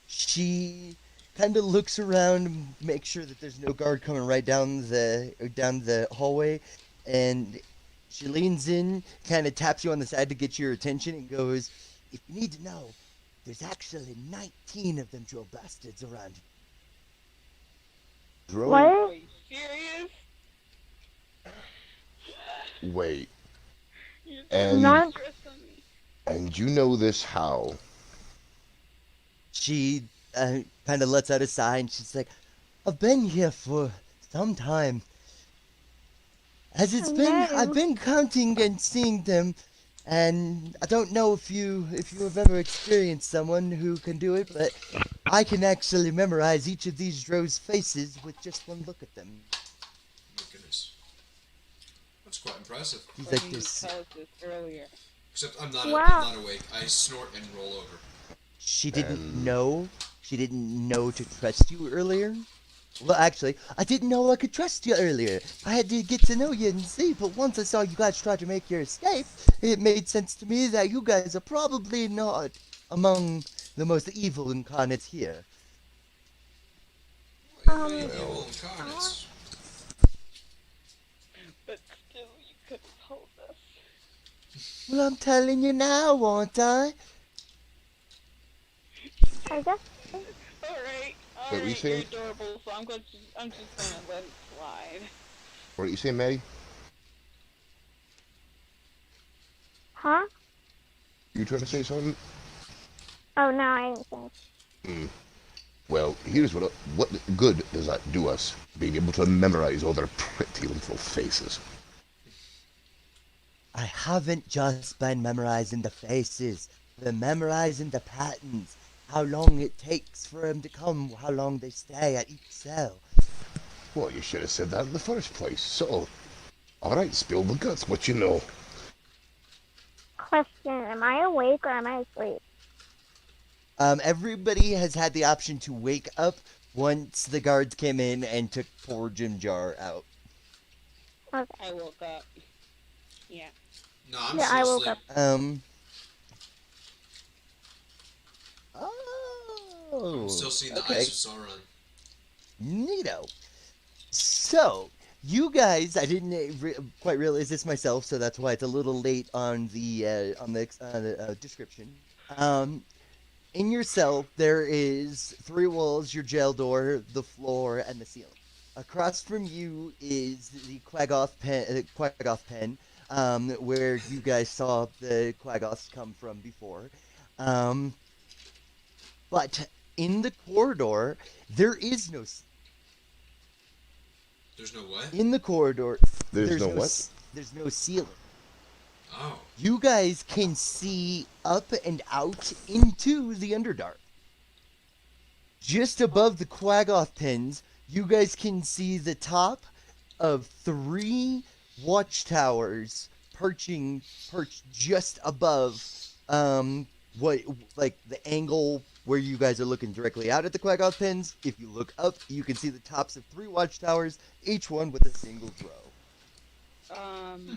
She kind of looks around, makes sure that there's no guard coming right down the hallway, and she leans in, kind of taps you on the side to get your attention, and goes, "If you need to know, there's actually 19 of them Joe bastards around here." Drone? What? Are you serious? Wait. You're And Not- stressing me. and you know this how? She kind of lets out a sigh, and she's like, "I've been here for some time. As it's been, I've No. been counting and seeing them, and I don't know if you have ever experienced someone who can do it, but I can actually memorize each of these drows' faces with just one look at them." My goodness. That's quite impressive. He's Why like, didn't you "This." tell us this earlier? Except I'm not Wow. awake. I snort and roll over. She didn't And- know. She didn't know to trust you earlier. Well, actually, I didn't know I could trust you earlier. I had to get to know you and see, but once I saw you guys try to make your escape, it made sense to me that you guys are probably not among the most evil incarnates here. Well, you evil incarnates. But still, you could have told us. Well, I'm telling you now, aren't I? I guess. Alright, What were you alright, saying? you're adorable, so I'm just gonna let it slide. What are you saying, Maddie? Huh? You trying to say something? Oh no, I didn't think. Well, here's what good does that do us, being able to memorize all their pretty little faces? I haven't just been memorizing the faces, been memorizing the patterns, how long it takes for them to come, how long they stay at each cell. Well, you should have said that in the first place. So, alright, spill the guts, what you know. Question: am I awake or am I asleep? Everybody has had the option to wake up once the guards came in and took poor Jim Jar out. I woke up. Yeah. No, I'm Yeah, still I woke asleep. Oh. I'm still seeing the okay. eyes of Sauron. Neato. So, you guys, I didn't quite realize this myself, so that's why it's a little late on the description. In your cell, there is 3 walls, your jail door, the floor, and the ceiling. Across from you is the Quaggoth pen, where you guys saw the Quaggoths come from before. But in the corridor, there is no. There's no what? In the corridor, There's no what? There's no ceiling. Oh. You guys can see up and out into the Underdark. Just above the Quaggoth pens, you guys can see the top of 3 watchtowers perched just above like the angle where you guys are looking directly out at the Quaggoth pens. If you look up, you can see the tops of 3 watchtowers, each one with a single row.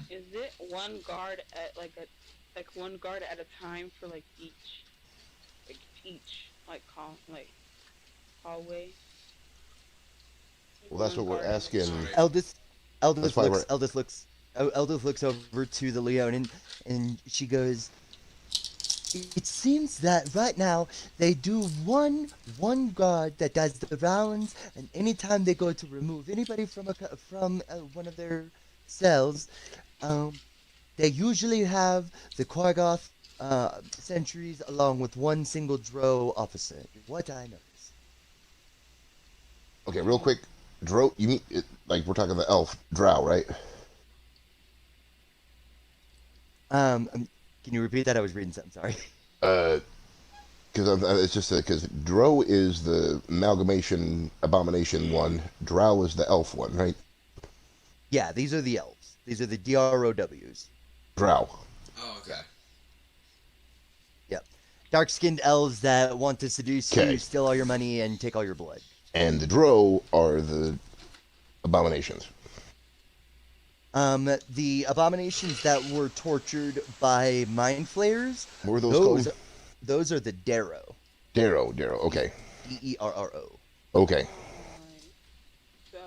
Is it one guard at one guard at a time for each hallway? Well, that's what we're asking. Sorry. Eldest why looks over to the Leonin, and she goes, "It seems that right now they do one guard that does the rounds, and anytime they go to remove anybody from one of their cells, they usually have the Quargoth sentries along with one single Drow officer. What I noticed. Okay, real quick, Drow. You mean like we're talking the elf Drow, right? Can you repeat that? I was reading something. Sorry. Because it's just because Drow is the amalgamation abomination one. Drow is the elf one, right? Yeah, these are the elves. These are the DROWs. Drow. Oh, okay. Yep. Dark-skinned elves that want to seduce Okay. you, steal all your money, and take all your blood. And the Drow are the abominations. The abominations that were tortured by mind flayers. What were those called? Those are the Darrow. Darrow. Okay. DERRO. Okay. So,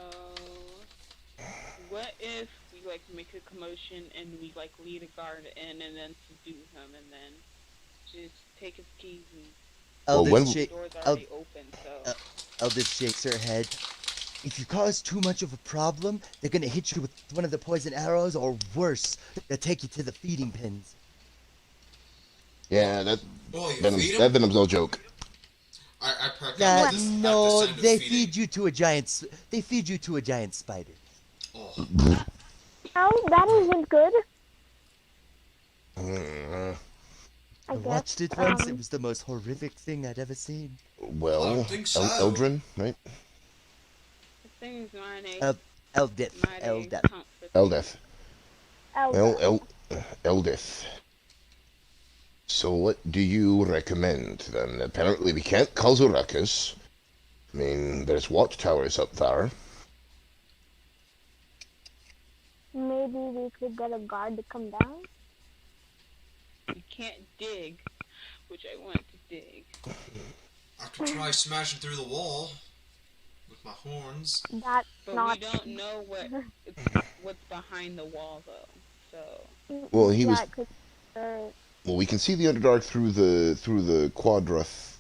what if we like make a commotion and we like lead a guard in and then subdue him and then just take his keys and Eldest, the door's already open, so Eldest shakes her head. If you cause too much of a problem, they're gonna hit you with one of the poison arrows, or worse, they'll take you to the feeding pens. Yeah, that Oh, you venom's, feed 'em? that venom's no joke. I perked Yeah, up at the no, sound of they feeding. feed you to a giant. They feed you to a giant spider. Oh, Oh, that isn't good. Uh, I I guess. watched it once. It was the most horrific thing I'd ever seen. well, I don't think so. Eldrin, right? the thing's mine Eldith. mighty Eldith. comforting. Eldeth. Oh, Eldith. So what do you recommend then? Apparently we can't cause a ruckus. I mean, there's watchtowers up there. maybe we could get a guard to come down. You can't dig, which I want to dig. I could try smashing through the wall with my horns. That's But not. we don't know what's behind the wall though. So Well, he was- Yeah, 'cause, Well, we can see the Underdark through the quadlith.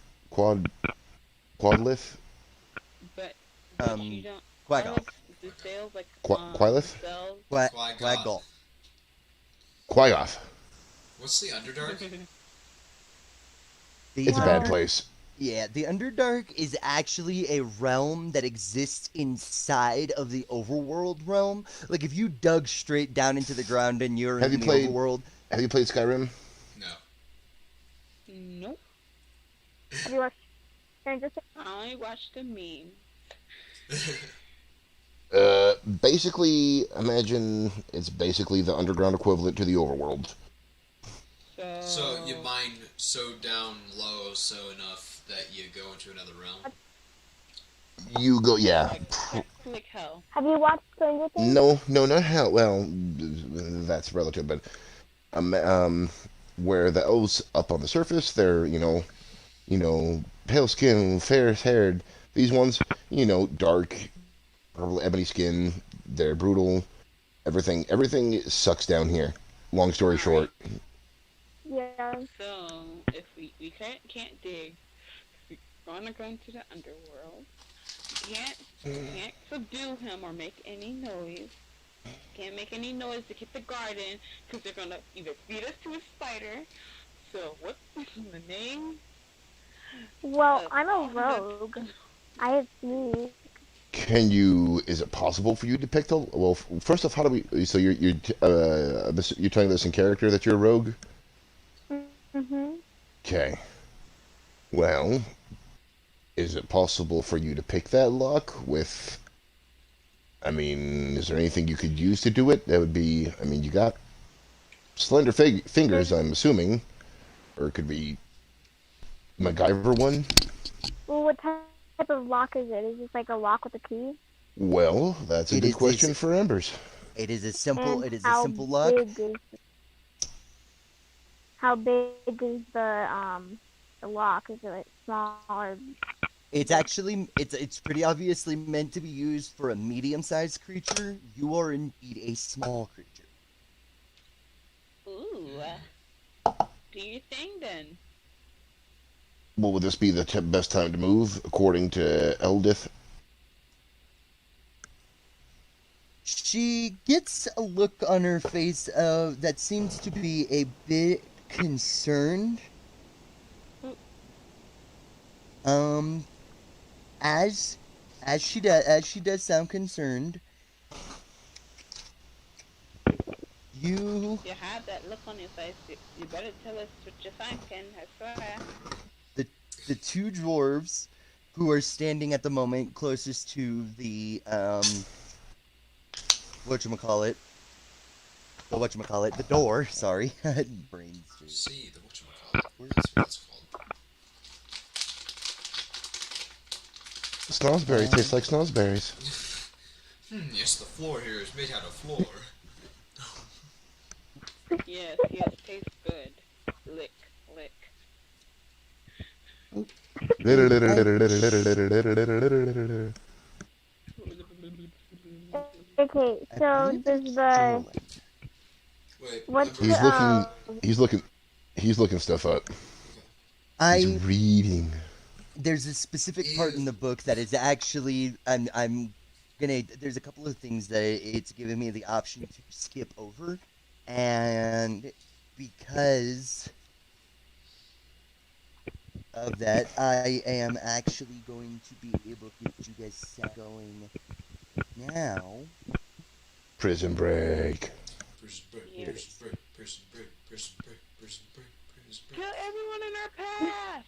but Um, you don't Quaggoth. the sails like Quilith? cells. Quaggoth. Quaggoth. What's the Underdark? The It's a bad place. Yeah, the Underdark is actually a realm that exists inside of the overworld realm. Like, if you dug straight down into the ground and you're Have in you the played- overworld... Have you played Skyrim? No. Nope. have you watched Stranger Things? I only watched the meme. Basically, imagine it's basically the underground equivalent to the overworld. So you mine so down low so enough that you go into another realm? You go, yeah. Like hell. Have you watched Stranger Things? No, not hell. Well, that's relative, but where the elves up on the surface, they're pale skin, fair haired. These ones, dark, purple ebony skin. They're brutal. Everything sucks down here. Long story short. Yeah. So if we can't dig, we're gonna go into the underworld. Can't subdue him or make any noise. Can't make any noise to keep the guard in, because they're gonna either feed us to a spider. So what's the name? Well, I'm a rogue. I have sneeze. Is it possible for you to pick the? Well, first off, how do we? So you're telling us in character that you're a rogue? Mhm. Okay. Well, is it possible for you to pick that lock with? I mean, is there anything you could use to do it? That would be. I mean, you got slender fingers, I'm assuming, or it could be MacGyver one. Well, what type of lock is it? Is this like a lock with a key? Well, that's a It good is- question for Embers. It is a simple. And It is a how simple lock. How big is the lock? Is it like small or? It's actually it's pretty obviously meant to be used for a medium-sized creature. You are indeed a small creature. Ooh. Do your thing then. Well, would this be the best time to move, according to Eldith? She gets a look on her face that seems to be a bit concerned. Um, as she does sound concerned, you You have that look on your face. You better tell us what you're thinking. I swear. the two dwarves who are standing at the moment closest to the the door. Sorry, brains. See, the whatchamacallit. That's what it's called. Snozzberry tastes like snozzberries. Yes, the floor here is made out of floor. Yes, tastes good. Lick, lick. Okay, so does the Wait, what's He's the he's looking stuff up. He's I reading. there's a specific part in the book that is actually I'm gonna there's a couple of things that it's giving me the option to skip over, and because of that I am actually going to be able to get you guys set going now. Prison break. Prison break, Yes. prison break, prison break, prison break, prison break, prison break. Kill everyone in our path.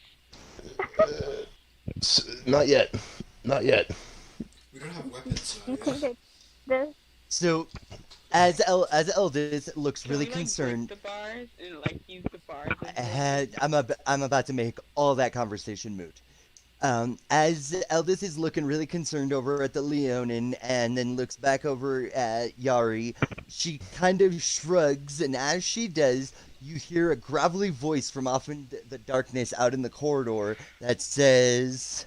Not yet. Not yet. We don't have weapons, you so think that this So as Eldith looks Can really we, like, concerned, break the bars and like use the bars as I'm about to make all that conversation moot. As Eldith is looking really concerned over at the Leonin and then looks back over at Yari, she kind of shrugs, and as she does, you hear a gravelly voice from off in the darkness out in the corridor that says,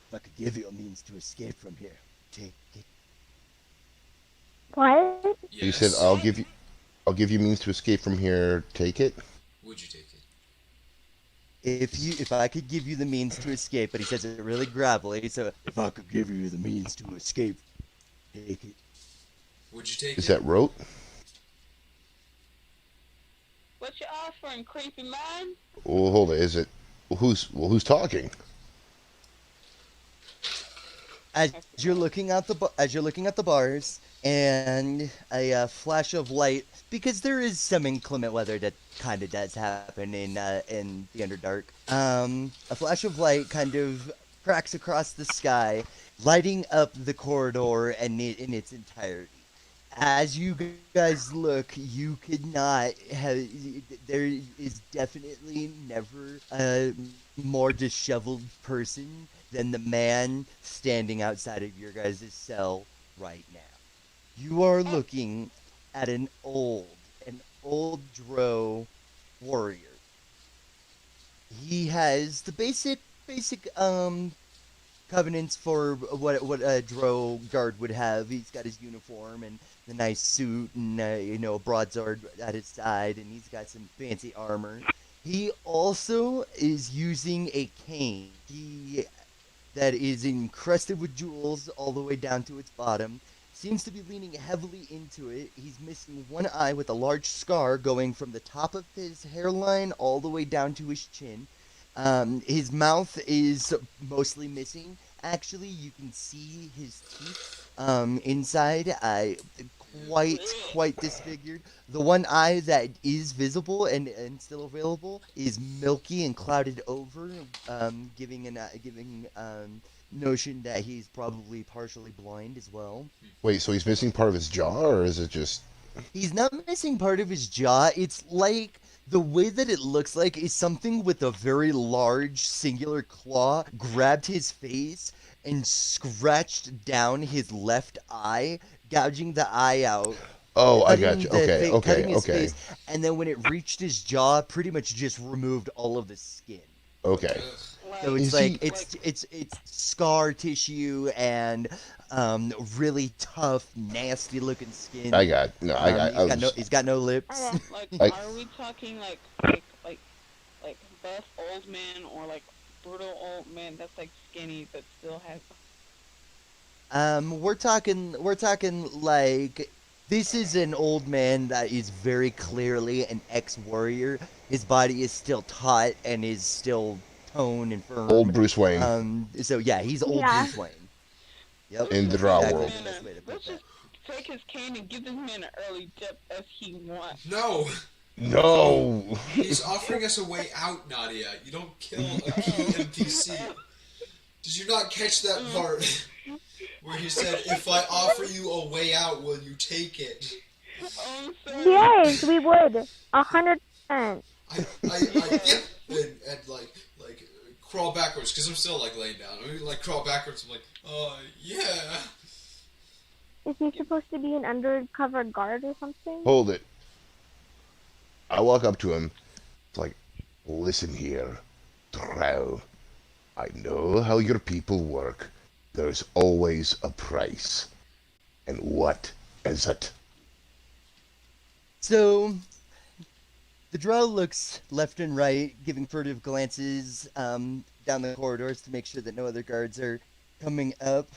"If I could give you a means to escape from here, take it." what? You said I'll give you means to escape from here. Take it. Would you take it? If I could give you the means to escape, but he says it really gravelly, so if I could give you the means to escape, take it. Would you take Is it? that rote? What you offering, creepy man? Well, hold it. Is it? Who's talking? As you're looking at the bars, and a flash of light, because there is some inclement weather that kind of does happen in the Underdark. A flash of light kind of cracks across the sky, lighting up the corridor and in its entirety. As you guys look, you could not have. There is definitely never a more disheveled person than the man standing outside of your guys' cell right now. You are looking at an old drow warrior. He has the basic covenants for what a drow guard would have. He's got his uniform and the nice suit and a broadsword at his side, and he's got some fancy armor. He also is using a cane. That is encrusted with jewels all the way down to its bottom. Seems to be leaning heavily into it. He's missing one eye with a large scar going from the top of his hairline all the way down to his chin. His mouth is mostly missing. Actually, you can see his teeth inside, quite disfigured. The one eye that is visible and still available is milky and clouded over, giving notion that he's probably partially blind as well. Wait, so he's missing part of his jaw, or is it just? He's not missing part of his jaw. It's like the way that it looks like is something with a very large singular claw grabbed his face and scratched down his left eye, gouging the eye out. Oh, I Cutting got you. the Okay, cutting his okay. face, and then when it reached his jaw, pretty much just removed all of the skin. Okay. So it's Is like he- it's scar tissue and really tough, nasty looking skin. I got no. He's got no lips. Okay. Like, I- are we talking like buff old man or like brutal old man that's like skinny but still has? We're talking like this is an old man that is very clearly an ex-warrior. His body is still taut and is still toned and firm. Old Bruce Wayne So yeah, he's old Yeah. Bruce Wayne. Yep, in the that's draw exactly world. the best way to put Let's that. just take his cane and give this man an early dip as he wants. No! No. He's offering us a way out, Nadia. You don't kill a key NPC. Did you not catch that part? Where he said, if I offer you a way out, will you take it? Oh, I'm sorry. Yes, we would. 100%. I and like crawl backwards because I'm still like laying down. I mean, like crawl backwards. I'm like, yeah. Is he supposed to be an undercover guard or something? Hold it. I walk up to him. It's like, listen here, Drow. I know how your people work. There's always a price. And what is it? So, the drow looks left and right, giving furtive glances down the corridors to make sure that no other guards are coming up.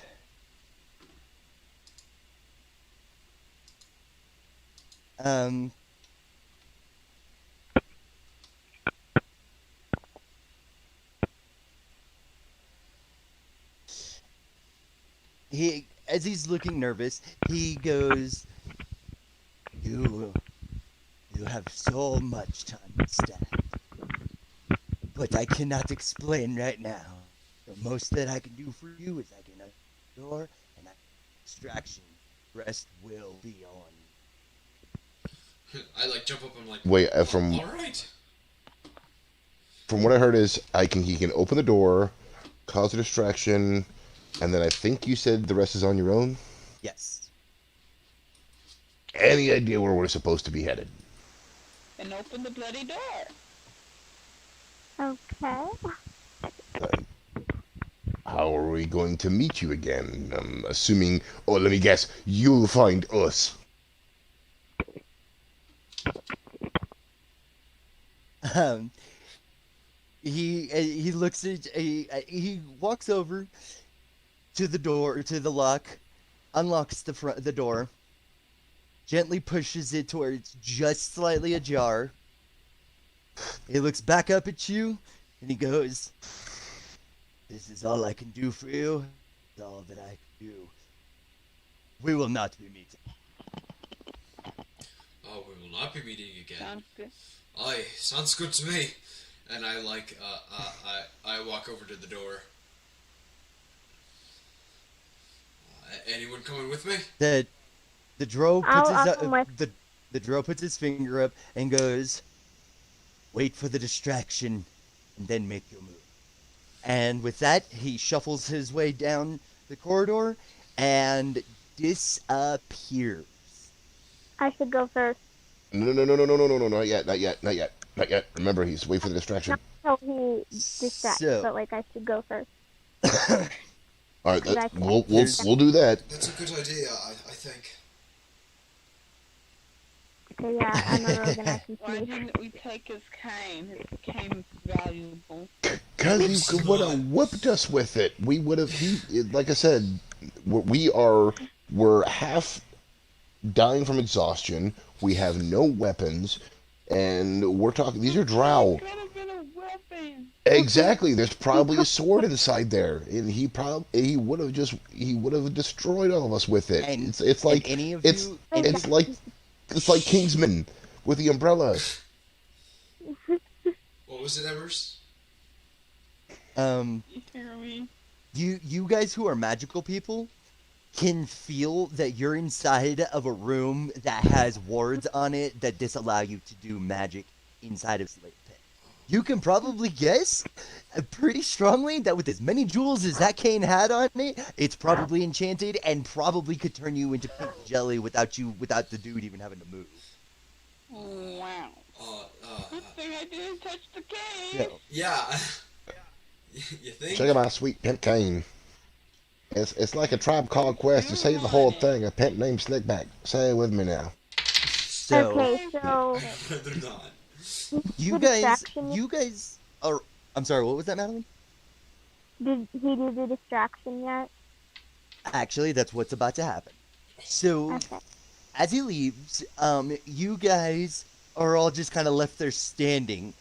Um, as he's looking nervous, he goes, You have so much time stacked, but I cannot explain right now. The most that I can do for you is I can open the door and I distraction. Rest will be on. I like jump up and I'm like, Wait, all right. From what I heard is he can open the door, cause a distraction, and then I think you said the rest is on your own. Yes. Any idea where we're supposed to be headed? And open the bloody door. Okay. How are we going to meet you again? I'm assuming, let me guess, you'll find us. He looks at he walks over to the door, to the lock, unlocks the door, gently pushes it to where it's just slightly ajar. He looks back up at you and he goes, "This is all I can do for you. It's all that I can do. We will not be meeting." Oh, we will not be meeting again. Sounds good. Aye, sounds good to me. And I like, I walk over to the door. Anyone coming with me? The drow I'll come with. the drow puts his finger up and goes, "Wait for the distraction, and then make your move." And with that, he shuffles his way down the corridor and disappears. I should go first. No, not yet. Remember, he's wait for the distraction. No, he distracts, So- but like I should go first. All right, Did I- we'll do that. That's a good idea, I think. Okay, yeah, I'm a rogue and I can Why sneak. didn't we take his cane? His cane's valuable. Cause he would have whipped us with it. We would have. Like I said, we're half dying from exhaustion. We have no weapons, and we're talking. These are drow. Could have been a weapon. Exactly. There's probably a sword inside there, and he would have destroyed all of us with it. And- It's like and any of it's you- it's like Kingsman with the umbrella. What was it, Evers? You hear me? You guys who are magical people can feel that you're inside of a room that has wards on it that disallow you to do magic inside of Slate Pit. You can probably guess pretty strongly that with as many jewels as that cane had on it, it's probably enchanted and probably could turn you into pink jelly without the dude even having to move. Wow. Good thing I didn't touch the cane. So, Yeah. You think? Check out my sweet pimp cane. It's like a Tribe Called Quest. You say the whole thing. A pimp named Slickback. Say it with me now. so Okay, so I'd rather not. you guys are. I'm sorry. What was that, Madeline? did he do the distraction yet? Actually, that's what's about to happen. So, Okay. as he leaves, you guys are all just kind of left there standing,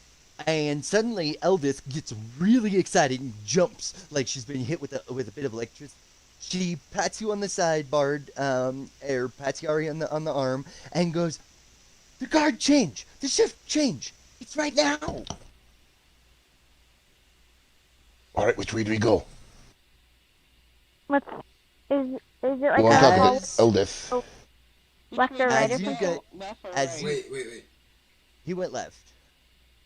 and suddenly Eldith gets really excited and jumps like she's been hit with a bit of electricity. She pats you on the sidebar, or pats Yari on the arm, and goes, "The guard change, the shift change. It's right now." All right, which way do we go? What's is it like Well, on top a of it, Eldith. left or right or As you something? get, Left or as right? you, Wait. he went left.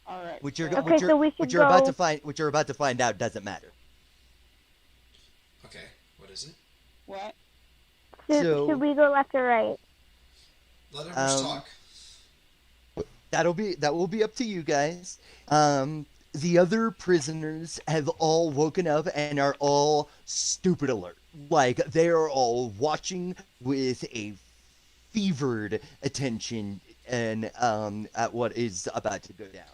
Alright. Which you're, so- Okay, so we what should you're about go- to find, what you're about to find out doesn't matter. Okay, what is it? What? So- Should we go left or right? Let us Um, talk. That will be up to you guys. The other prisoners have all woken up and are all stupid alert. Like they are all watching with a fevered attention and at what is about to go down.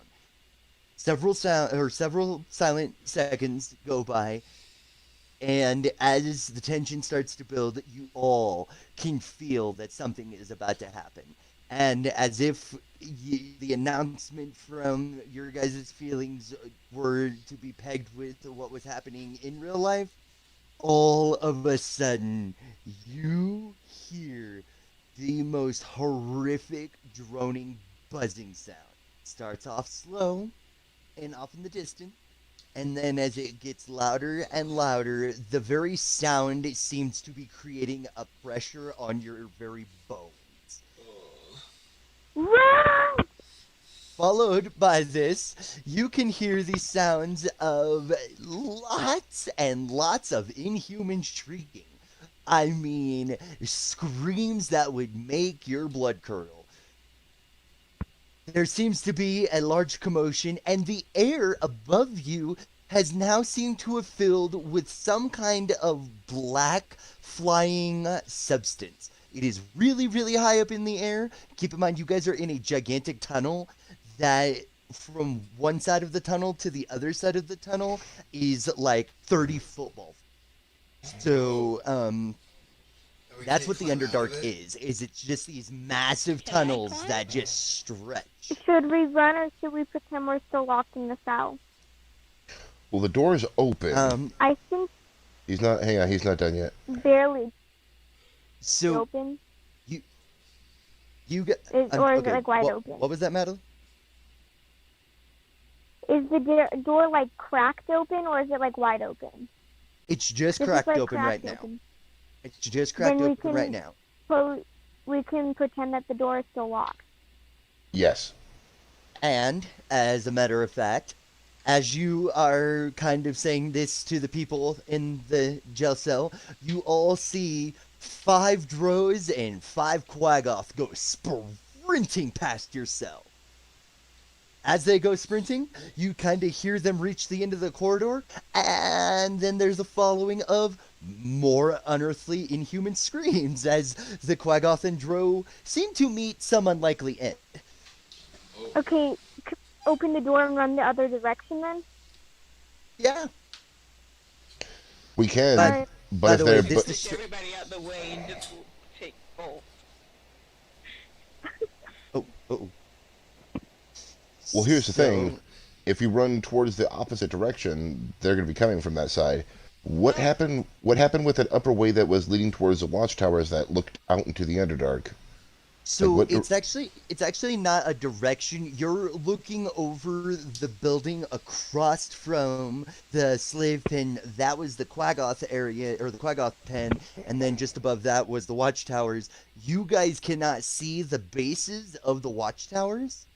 Several silent seconds go by, and as the tension starts to build, you all can feel that something is about to happen. And as if the announcement from your guys' feelings were to be pegged with what was happening in real life, all of a sudden, you hear the most horrific, droning, buzzing sound. It starts off slow and off in the distance, and then as it gets louder and louder, the very sound seems to be creating a pressure on your very bones. Run! Followed by this, you can hear the sounds of lots and lots of inhuman shrieking. I mean, screams that would make your blood curdle. There seems to be a large commotion, and the air above you has now seemed to have filled with some kind of black flying substance. It is really, really high up in the air. Keep in mind, you guys are in a gigantic tunnel that from one side of the tunnel to the other side of the tunnel is like 30 football. So, And we that's can't what the climb out of Underdark it? is it's just these massive Can I tunnels climb? that just stretch. Should we run or should we pretend we're still locked in the cell? Well, the door is open. I think He's not. Hang on, he's not done yet. barely So open. you get Or is it like wide open? What was that, Madeline? Is the door like cracked open or is it like wide open? It's just If it's, cracked like, open right cracked now. open, It's just cracked Then we open right can- now. So we can pretend that the door is still locked. Yes. And, as a matter of fact, as you are kind of saying this to the people in the jail cell, you all see 5 drows and 5 quaggoth go sprinting past your cell. As they go sprinting, you kind of hear them reach the end of the corridor, and then there's a following of more unearthly, inhuman screams as the quaggoth and drow seem to meet some unlikely end. Okay, open the door and run the other direction then? Yeah. We can. Alright. But By if the way, they're. this But, is- Push everybody out the way and just take both. Oh. well, here's the So- thing. If you run towards the opposite direction, they're going to be coming from that side. What happened? What happened with that upper way that was leading towards the watchtowers that looked out into the Underdark? So Like, it's actually not a direction. You're looking over the building across from the slave pen. That was the Quaggoth area, or the Quaggoth pen, and then just above that was the watchtowers. You guys cannot see the bases of the watchtowers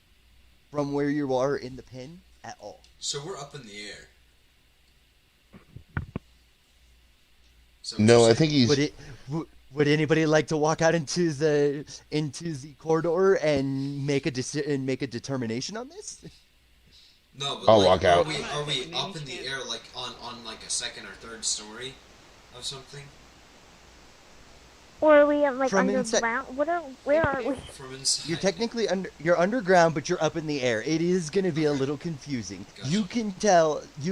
from where you are in the pen at all. So we're up in the air. So No, I just think he's. Would anybody like to walk out into the corridor and make a determination on this? No, but I'll like, walk out. Are we up in the air, like on like a second or third story of something? Or are we like From inside- underground? Where are we? From inside. You're technically you're underground, but you're up in the air. It is going to be a little confusing. Gotcha. You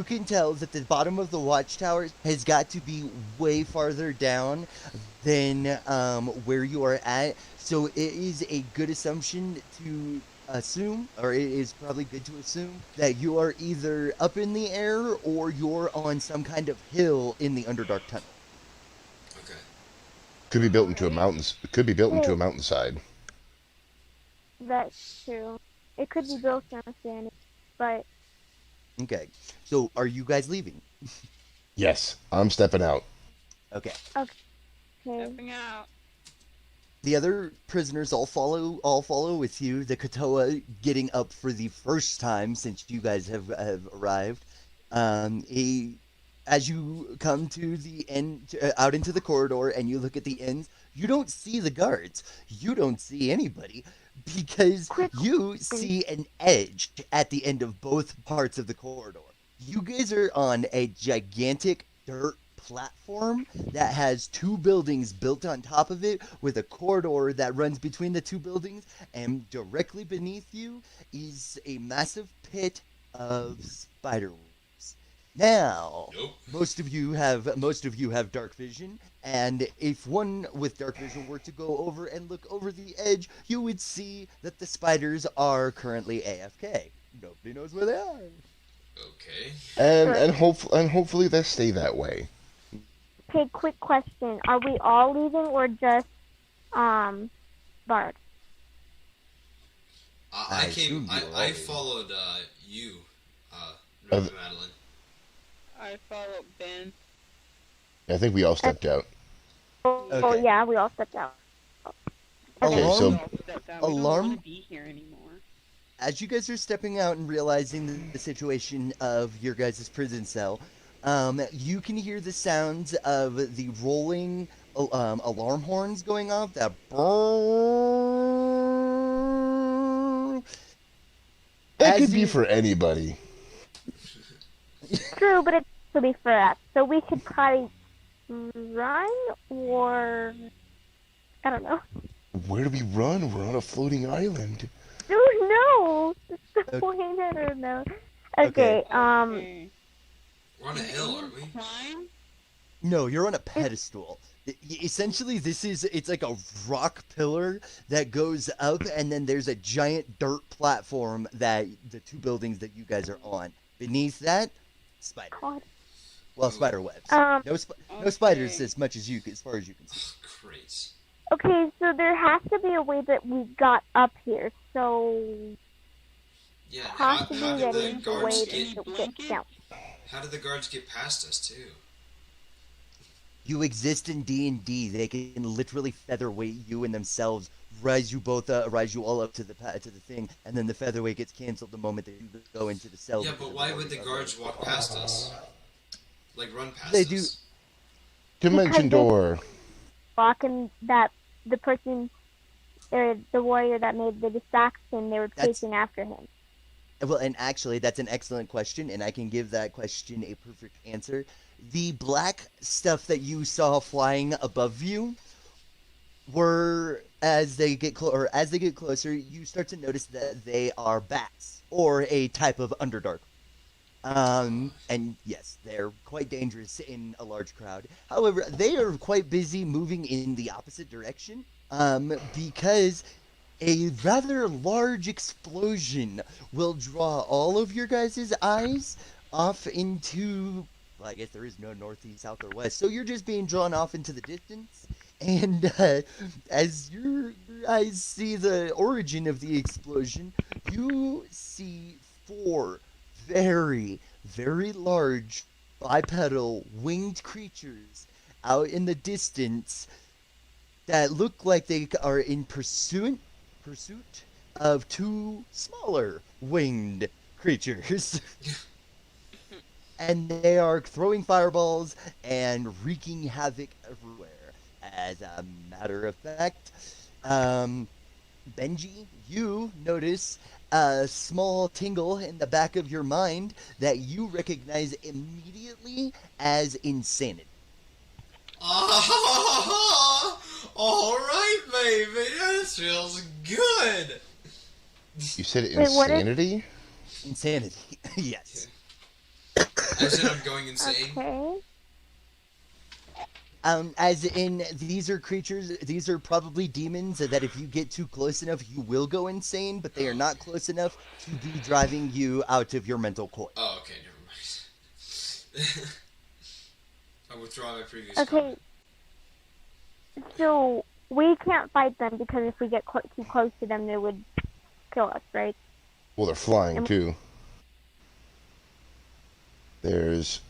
can tell that the bottom of the watchtower has got to be way farther down than where you are at. So it is a good assumption to assume, or it is probably good to assume, that you are either up in the air or you're on some kind of hill in the Underdark tunnel. Okay. Could be built into a mountains. Could be built into a mountainside. That's true. It could be built on a sand, but Okay. So are you guys leaving? Yes, I'm stepping out. Okay. okay. Stepping out. The other prisoners all follow with you. The Katoa getting up for the first time since you guys have arrived. As you come to the end, out into the corridor, and you look at the ends, you don't see the guards. You don't see anybody because you see an edge at the end of both parts of the corridor. You guys are on a gigantic dirt platform that has two buildings built on top of it with a corridor that runs between the two buildings, and directly beneath you is a massive pit of spider webs. Now, Nope. most of you have dark vision, and if one with dark vision were to go over and look over the edge, you would see that the spiders are currently AFK. Nobody knows where they are. Okay. And hopefully they stay that way. Okay, quick question. Are we all leaving or just Bard? I assumed you were I already. followed you, Reverend Madeline. I followed Ben. I think we all stepped out. Oh Okay. yeah, we all stepped out. Okay, Alarm- so We all stepped out. We don't Alarm? want to be here anymore. As you guys are stepping out and realizing the situation of your guys' prison cell, you can hear the sounds of the rolling alarm horns going off. That brrrr. that As could be you- for anybody. True, but it's to be for us. So we should probably run or I don't know. Where do we run? We're on a floating island. No, that's the Okay. point. I don't know. Okay. Okay. Okay. We're on a hill, aren't we? Climb? No, you're on a pedestal. Essentially, it's like a rock pillar that goes up, and then there's a giant dirt platform that the two buildings that you guys are on. Beneath that, spider. God. Well, spider webs. Um. No spiders Okay. as much as as far as you can see. Great. Okay, so there has to be a way that we got up here. So Yeah. possibly How that did is the the way guards to get? get blanket? down. How did the guards get past us too? You exist in D&D. They can literally featherweight you and themselves, rise you all up to the thing, and then the featherweight gets canceled the moment that you go into the cell. Yeah, because but of why all would the other- guards walk past us? Like run past They us? do. Dimension Because they- door. Walking that the person or the warrior that made the distraction, they were That's- chasing after him. Well, and actually, that's an excellent question, and I can give that question a perfect answer. The black stuff that you saw flying above you were, as they get closer, you start to notice that they are bats or a type of underdark. And yes, they're quite dangerous in a large crowd. However, they are quite busy moving in the opposite direction, because a rather large explosion will draw all of your guys' eyes off into, well, I guess there is no north, east, south, or west, so you're just being drawn off into the distance. And as your eyes see the origin of the explosion, you see four very, very large bipedal winged creatures out in the distance that look like they are in pursuit of two smaller winged creatures. And they are throwing fireballs and wreaking havoc everywhere. As a matter of fact, Benji, you notice a small tingle in the back of your mind that you recognize immediately as insanity. Ah, all right, baby. This feels good. You said Wait, what is- insanity? Insanity. Yes. As in, I'm going insane. Okay. As in, these are creatures, these are probably demons that if you get too close enough, you will go insane, but they are not close enough to be driving you out of your mental core. Oh, okay, never mind. I withdraw my previous Okay. comment. So we can't fight them because if we get too close to them, they would kill us, right? Well, they're flying too. There's.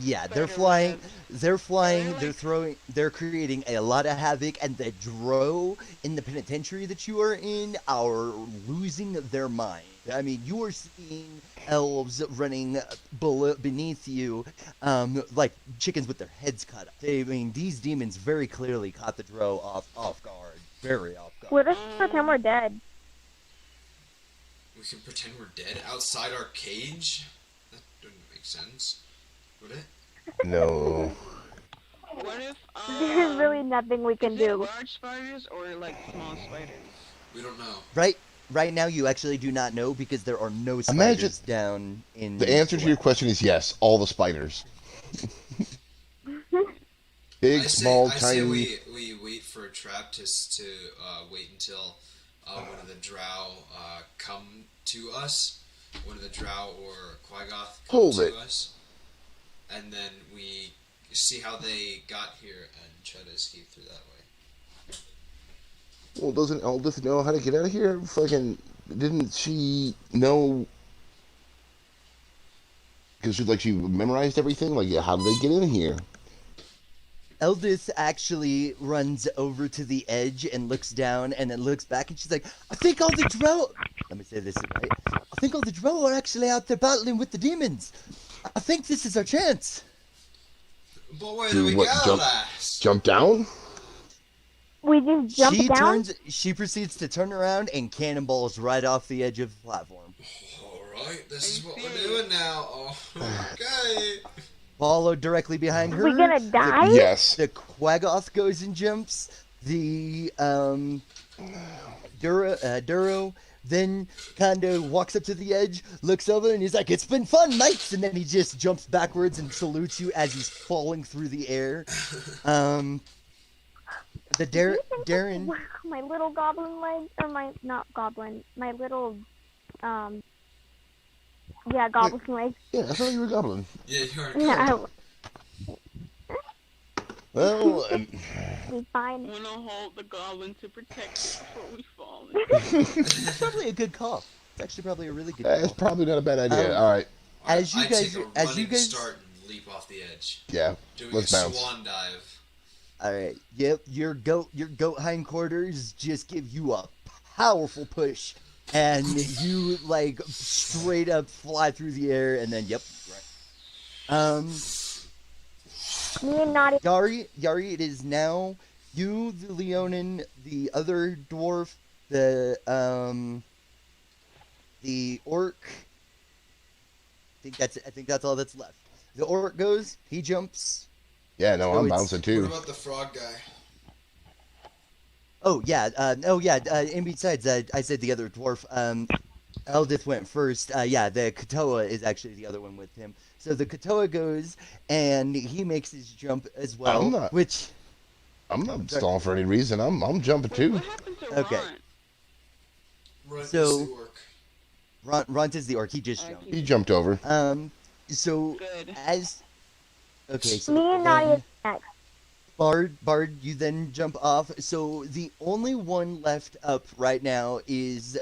Yeah, they're flying, they're creating a lot of havoc, and the Drow in the penitentiary that you are in are losing their mind. I mean, you are seeing elves running beneath you, like chickens with their heads cut off. I mean, these demons very clearly caught the Drow off guard, very off guard. What if pretend we're dead? We can pretend we're dead outside our cage? That doesn't make sense. Would it? No. What if, There's really nothing we can is it do. large spiders or, like, small spiders? We don't know. Right now, you actually do not know because there are no spiders Imagine- down in. The answer to your question is yes. All the spiders. Big, small, I tiny. say we wait for a trap to wait until one of the drow come to us. One of the drow or Quaggoth come Hold to it. us. And then we see how they got here and try to escape through that way. Well, doesn't Eldith know how to get out of here? Fucking, didn't she know? Because she memorized everything. Like, how did they get in here? Eldith actually runs over to the edge and looks down and then looks back and she's like, I think all the Drow... Let me say this right. I think all the Drow are actually out there battling with the demons. I think this is our chance. But where Do do we what, go, jump- lass? Jump down? We just jump down? She proceeds to turn around and cannonballs right off the edge of the platform. Alright, this is what we're doing now. Oh, okay. Followed directly behind her. We gonna die? Yes. The Quaggoth goes and jumps. The Duro then kind of walks up to the edge, looks over, and he's like, "It's been fun, mates!" And then he just jumps backwards and salutes you as he's falling through the air. The Darren. Wow, my little goblin leg, or my little, goblin leg. Yeah, I thought you were a goblin. Yeah, you are. No, Well, we fine. I'm gonna hold the goblin to protect us before we fall. It's probably a good call. It's actually probably a really good it's call. probably not a bad idea. All right. As you I guys, take a as running you guys, start and leap off the edge. Yeah. Doing Let's a bounce. swan dive. all right, yep, your goat hindquarters just give you a powerful push, and you like straight up fly through the air, and then right. Me and Naughty. Yari, it is now you, the Leonin, the other dwarf, the orc. I think that's all that's left. The orc goes, he jumps. Yeah, no, So I'm it's- bouncing What too. about the frog guy? And besides, I said the other dwarf, Eldith went first. The Katoa is actually the other one with him. So the Katoa goes, and he makes his jump as well. I'm not- Which, I'm not stalling for any reason. I'm jumping too. What happened to Okay. Ron? Run So- is the orc. Runt is the orc. He just jumped. He jumped over. So Good. so Me and Naughty then is next. Bard, you then jump off. So the only one left up right now is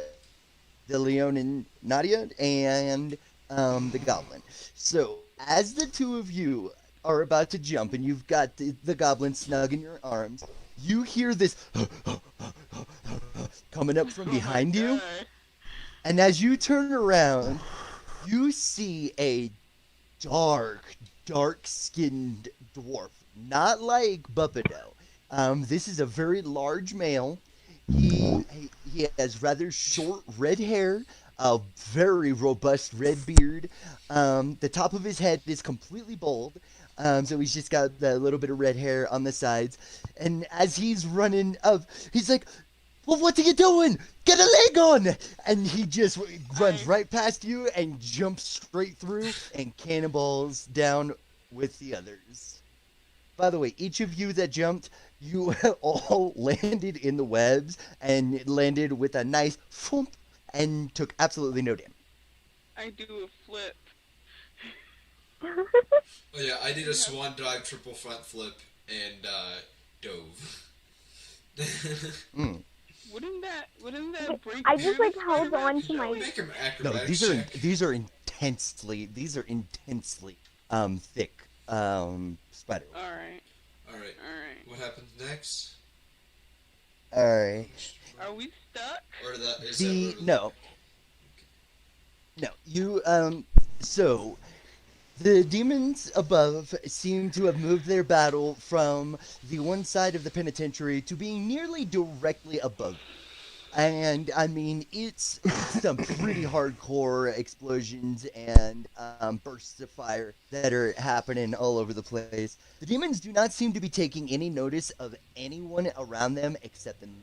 the Leonin Nadia and the Goblin. So as the two of you are about to jump and you've got the Goblin snug in your arms, you hear this coming up from behind you. God. And as you turn around, you see a dark-skinned dwarf. Not like Buffalo. This is a very large male. He has rather short red hair, a very robust red beard. The top of his head is completely bald. So he's just got that little bit of red hair on the sides. And as he's running up, he's like, well, what are you doing? Get a leg on! And he just runs right past you and jumps straight through and cannonballs down with the others. By the way, each of you that jumped, you all landed in the webs and landed with a nice thump and took absolutely no damage. I do a flip. Oh yeah, I did a swan dive, triple front flip, and dove. Wouldn't that break? I just like held on to my. Make him No, acrobatics these are check. intensely thick spider. All right. What happens next? All right. Are we stuck? Or that is The that no. You so the demons above seem to have moved their battle from the one side of the penitentiary to being nearly directly above. And I mean, it's some pretty hardcore explosions and bursts of fire that are happening all over the place. The demons do not seem to be taking any notice of anyone around them except them.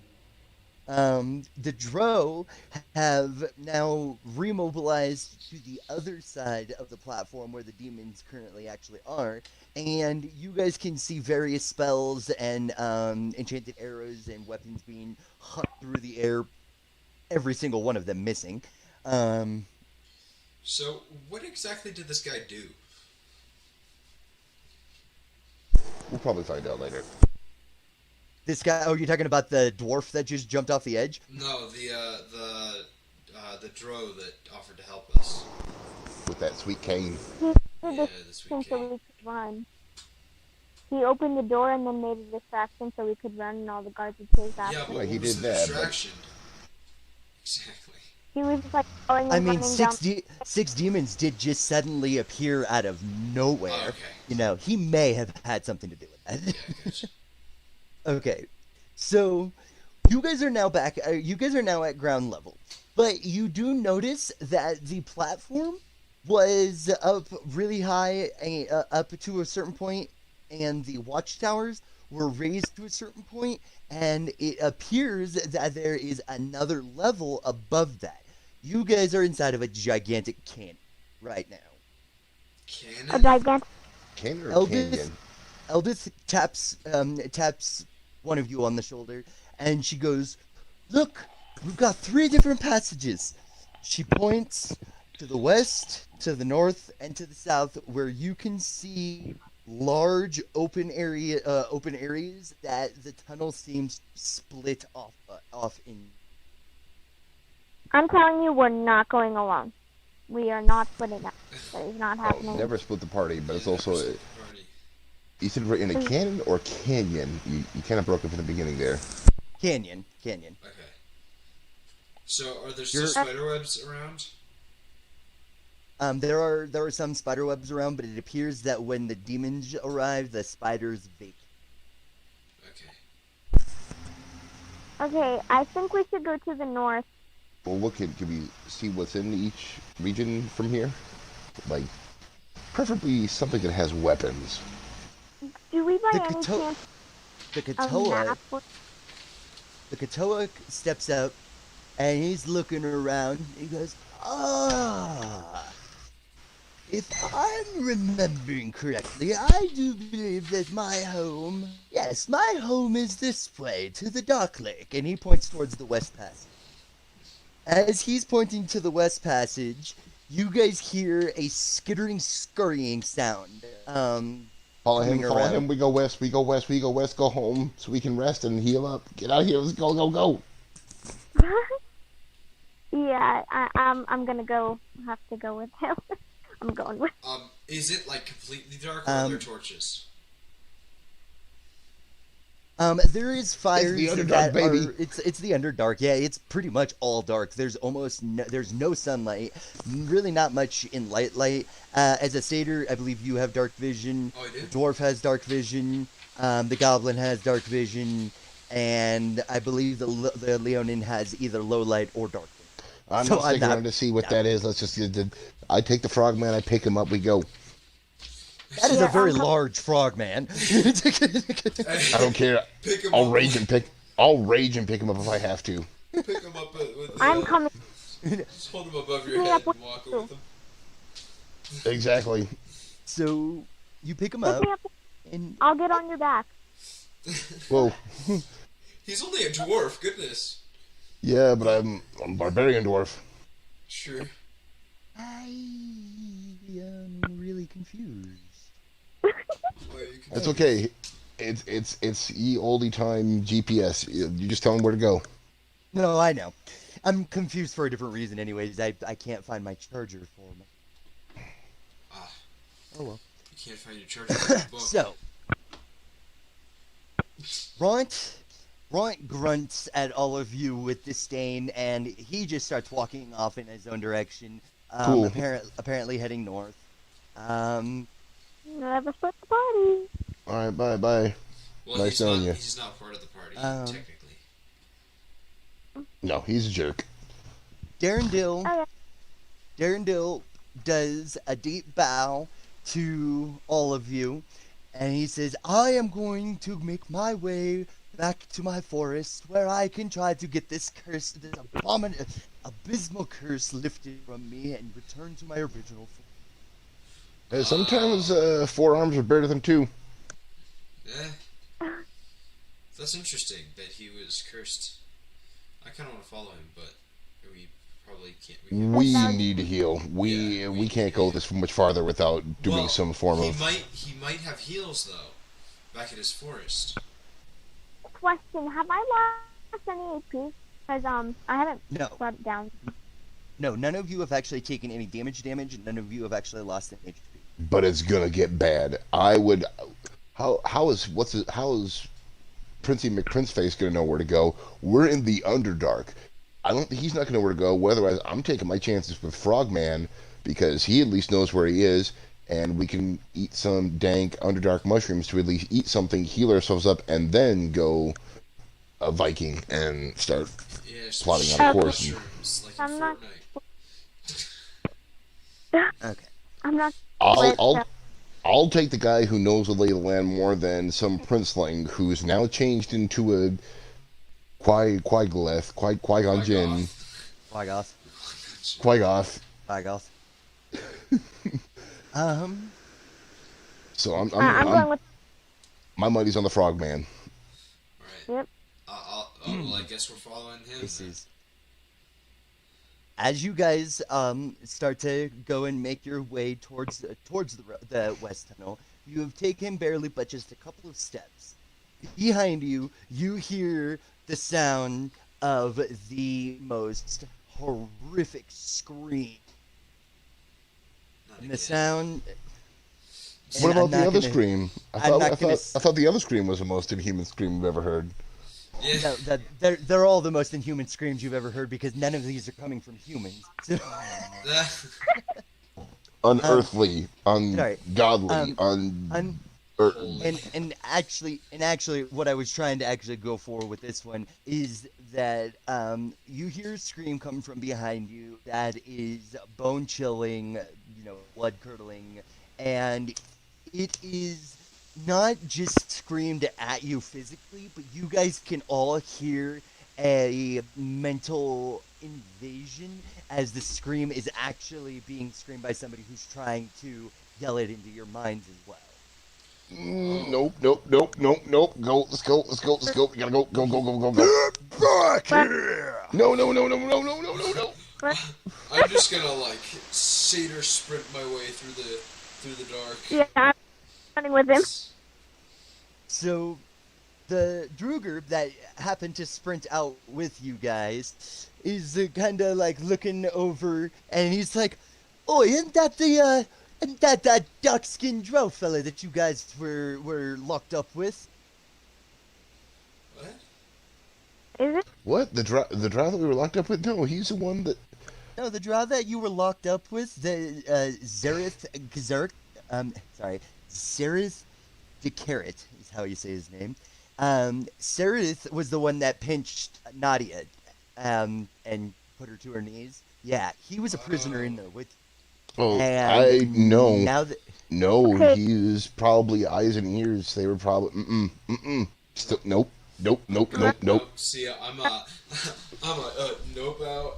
The Drow have now remobilized to the other side of the platform where the demons currently actually are, and you guys can see various spells and enchanted arrows and weapons being hucked through the air, every single one of them missing. So, what exactly did this guy do? We'll probably find out later. This guy, oh, you're talking about the dwarf that just jumped off the edge? No, the drow that offered to help us. With that sweet cane. He Yeah, did the this sweet so cane. we could run. He opened the door and then made a distraction so we could run and all the guards would chase after. Yeah, but Well, he what was did the that, but- distraction? Exactly. He was just like going and I mean, running down. six demons did just suddenly appear out of nowhere. Oh, okay. You know, he may have had something to do with that. Yeah, gotcha. Okay, so you guys are now back. You guys are now at ground level, but you do notice that the platform was up really high, up to a certain point, and the watchtowers were raised to a certain point, and it appears that there is another level above that. You guys are inside of a gigantic canyon right now. A Cannon? gigantic. Cane or Eldest- canyon? Eldith taps one of you on the shoulder, and she goes, "Look, we've got 3 different passages." She points to the west, to the north, and to the south, where you can see large open areas that the tunnel seems split off in. I'm telling you, we're not going alone. We are not splitting up. That is not Oh, happening. never split the party, but it's also... Party. You said we're in a canyon or canyon? You kind of broke up in the beginning there. Canyon. Okay. So, are there still You're- spiderwebs around? There are some spider webs around, but it appears that when the demons arrive, the spiders vacate. Okay. Okay, I think we should go to the north. Well, what can we see what's in each region from here? Like, preferably something that has weapons. Do we by The any Kato- chance The a Katoa map? The Katoa steps up, and he's looking around. He goes, "Ah, if I'm remembering correctly, I do believe that my home, yes, my home is this way, to the Dark Lake." And he points towards the West Passage. As he's pointing to the West Passage, you guys hear a skittering, scurrying sound. Follow him, Coming follow around. him. We go west, we go west, we go west, go home so we can rest and heal up. Get out of here. Let's go, go, go. Yeah, I'm gonna go. Have to go with him. I'm going with. Is it like completely dark, or are there Um, torches? There is fires the Underdark, that baby. are. It's the Underdark. Yeah, it's pretty much all dark. There's there's no sunlight. Really, not much in light. As a satyr, I believe you have dark vision. Oh, I do? The dwarf has dark vision. The goblin has dark vision, and I believe the Leonin has either low light or dark vision. I'm So not I'm sticking not- around to see what yeah. that is. Let's just I take the frogman, I pick him up, we go. That is a Yeah, very large frog, man. I don't care. Pick him I'll up. rage and pick. I'll rage and pick him up if I have to. Pick him up with. I'm coming. Just hold him above your Pick me head up with and walk you. with him. Exactly. So you pick him Pick up, me up. and I'll get on your back. Whoa. He's only a dwarf. Goodness. Yeah, but I'm barbarian dwarf. Sure. I am really confused. Why are you That's okay. It's ye olde time GPS. You just tell him where to go. No, I know. I'm confused for a different reason. Anyways, I can't find my charger for me. Ah, Oh well. you can't find your charger in the book. So, Ront grunts at all of you with disdain, and he just starts walking off in his own direction. Cool. Apparently heading north. Never split the party. All right, bye. Well, Nice knowing you. he's not part of the party, technically. No, he's a jerk. Darendil Okay. Darendil does a deep bow to all of you, and he says, I am going to make my way back to my forest where I can try to get this curse, this abysmal curse lifted from me and return to my original form. Sometimes 4 arms are better than 2. Yeah. That's interesting that he was cursed. I kind of want to follow him, but we probably can't. We need to heal. We can't go this much farther without doing some form of. He might have heals though, back in his forest. Question: have I lost any AP? Because I haven't No. brought it down. No, none of you have actually taken any damage, and none of you have actually lost any HP. But it's gonna get bad. I would. How is Princey McPrinceface gonna know where to go? We're in the Underdark. I don't think he's not gonna know where to go. Otherwise, I'm taking my chances with Frogman because he at least knows where he is, and we can eat some dank Underdark mushrooms to at least eat something, heal ourselves up, and then go a Viking and start plotting on a course. Mushrooms, like I'm in not- Fortnite. Okay. I'm not. I'll take the guy who knows the lay of the land more than some princeling who's now changed into a Qui-Gon Jinn. Quaggoth. Qui-Goth. Quaggoth. So I'm going with. my money's on the Frogman. Right. Yep. Well, I guess we're following him. This then. is as you guys start to go and make your way towards the west tunnel. You have taken barely but just a couple of steps. Behind you, you hear the sound of the most horrific scream. Not And the again. sound. What and about I'm the not other gonna- scream? I I'm not gonna thought the other scream was the most inhuman scream we've ever heard. Yeah. No, they're all the most inhuman screams you've ever heard because none of these are coming from humans. So, Unearthly, sorry. ungodly, and actually, what I was trying to actually go for with this one is that you hear a scream coming from behind you that is bone chilling, blood curdling, and it is not just screamed at you physically, but you guys can all hear a mental invasion as the scream is actually being screamed by somebody who's trying to yell it into your minds as well. Nope. Go, let's go. We gotta go. Fuck yeah! No. I'm just gonna like satyr sprint my way through the dark. Yeah, I'm running with him. So, the Druger that happened to sprint out with you guys is kind of like looking over, and he's like, "Oh, isn't that that duck-skinned drow fella that you guys were locked up with?" What? Is it? What? The drow that we were locked up with? No, he's the one that. No, the drow that you were locked up with, the Zareth the Carrot is how you say his name. Sereth was the one that pinched Nadia and put her to her knees. Yeah, he was a prisoner in there with. Oh, I And know. now that No, Okay. he was probably eyes and ears. They were probably Still, nope, nope, nope, nope, nope. Nope. See, I'm a, I'm a nope out.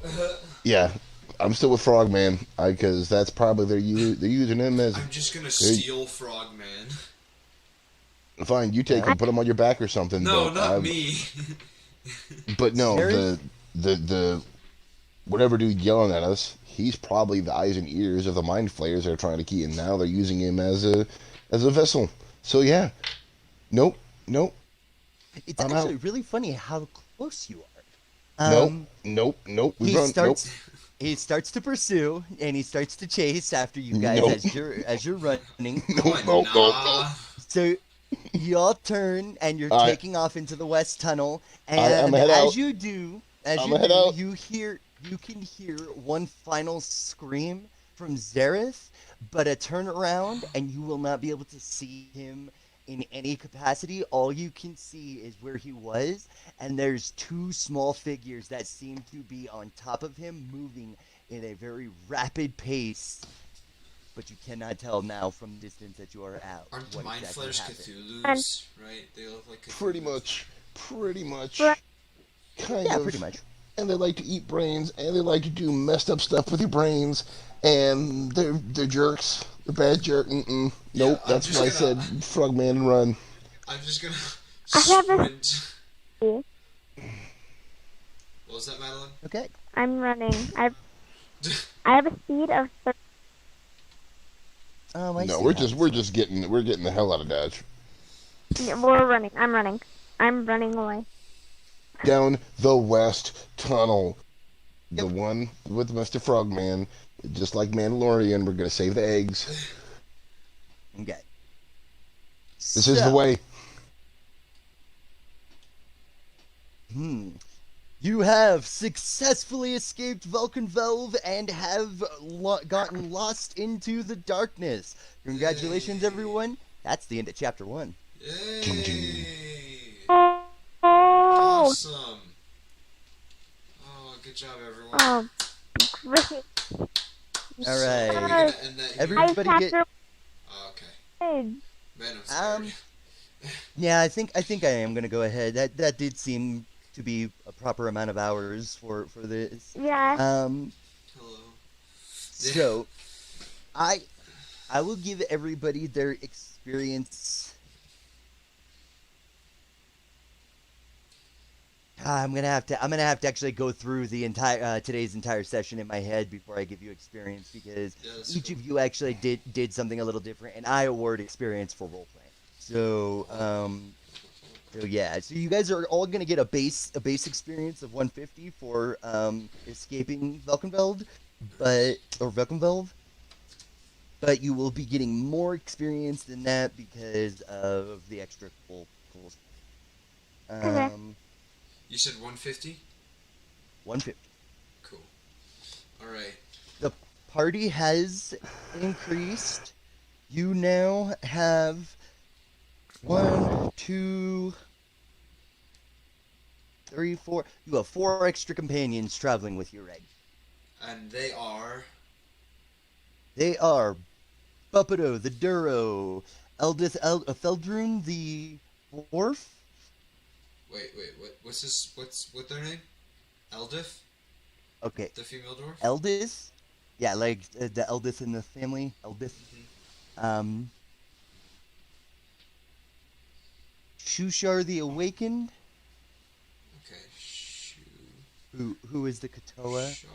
Yeah, I'm still with Frogman. Because that's probably they're using him as. I'm just gonna They're, steal Frogman. fine, you take okay. him, put him on your back or something. No, But not me. no, Zareth? the whatever dude yelling at us, he's probably the eyes and ears of the mind flayers they're trying to keep, and now they're using him as a vessel. So yeah, nope, nope, It's I'm out. actually really funny how close you are. Nope, nope, nope. We He run. Nope, starts to pursue and he starts to chase after you guys nope, as you're running. nope, nope, nope, nope. So you all turn and you're I taking off into the west tunnel, I'm and head out. I'm head out. you can hear one final scream from Zareth, but a turnaround and you will not be able to see him in any capacity. All you can see is where he was, and there's two small figures that seem to be on top of him, moving in a very rapid pace. But you cannot tell now from the distance that you are out Aren't what mind exactly flayers happened. Cthulhu's, right? They look like Cthulhu's. Pretty much, Right. kind Yeah, of. pretty much. And they like to eat brains, and they like to do messed up stuff with your brains, and they're jerks. They're bad jerk. Nope, I'm that's just why I gonna- said Frogman and run. I'm just gonna I have a- sprint. Yeah. What was that, Madeline? Okay. I'm running. I have a speed of 30. I No, see we're how just this we're works. just getting we're getting the hell out of Dodge. We're running. I'm running. I'm running away. Down the west tunnel, the one with Mr. Frogman. Just like Mandalorian, we're gonna save the eggs. Okay. This is the way. You have successfully escaped Vulcanvelve and have gotten lost into the darkness. Congratulations, everyone. That's the end of chapter 1. Yay! Oh. Awesome. Oh, good job, everyone. Oh. Great. All So, right. are we gonna end that here? Everybody get. Oh, okay. Good. Man, I'm sorry. Yeah, I think I am gonna go ahead. That did seem to be a proper amount of hours for this. Yeah. Hello. So, I will give everybody their experience. I'm gonna have to actually go through the entire today's entire session in my head before I give you experience, because Yeah, that's each cool. of you actually did something a little different, and I award experience for role playing. So yeah, so you guys are all gonna get a base experience of 150 for escaping Vulcanvelve, Vulcanvelve, but you will be getting more experience than that because of the extra cool. Okay. You said 150? 150. Cool. Alright. The party has increased. You now have 1, 2, 3, 4. You have 4 extra companions traveling with you, Reg. And they are... They are Buppido the Duro, Feldrun the Dwarf. Wait, what's their name? Eldith? Okay, The female dwarf? Eldith. Yeah, like the eldest in the family, Eldith. Shushar the Awakened, Okay, who is the Katoa. Shar.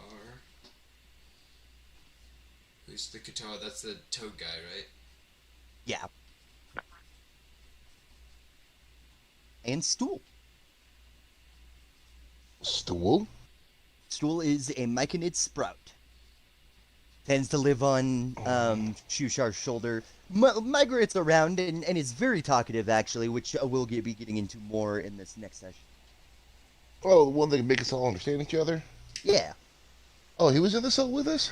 Who's the Katoa? That's the toad guy, right? Yeah. And Stool. Stool? Stool is a myconid sprout. Tends to live on Shushar's shoulder. Migrates around and is very talkative, actually, which we'll be getting into more in this next session. Oh, the one that can make us all understand each other? Yeah. Oh, he was in the cell with us?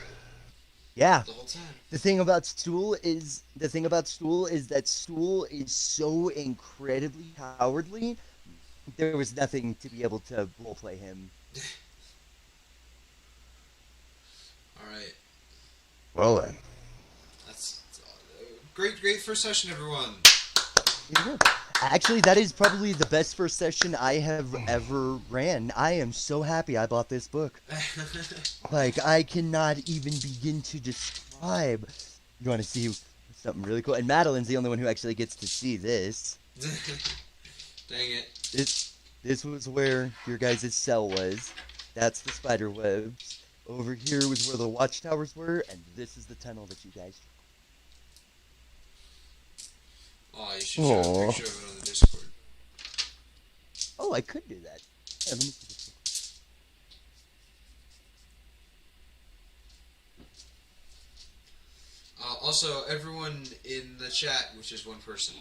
Yeah. The whole time. The thing about Stool is that Stool is so incredibly cowardly. There was nothing to be able to roleplay him. Alright. Well then. That's great first session, everyone. Yeah. Actually, that is probably the best first session I have ever ran. I am so happy I bought this book. Like, I cannot even begin to describe. You want to see something really cool? And Madeline's the only one who actually gets to see this. Dang it. This was where your guys' cell was. That's the spider webs. Over here was where the watchtowers were, and this is the tunnel that you guys. Oh, you should show a Aw. picture of it on the Discord. Oh, I could do that. Yeah, let me see this. Also, everyone in the chat, which is one person,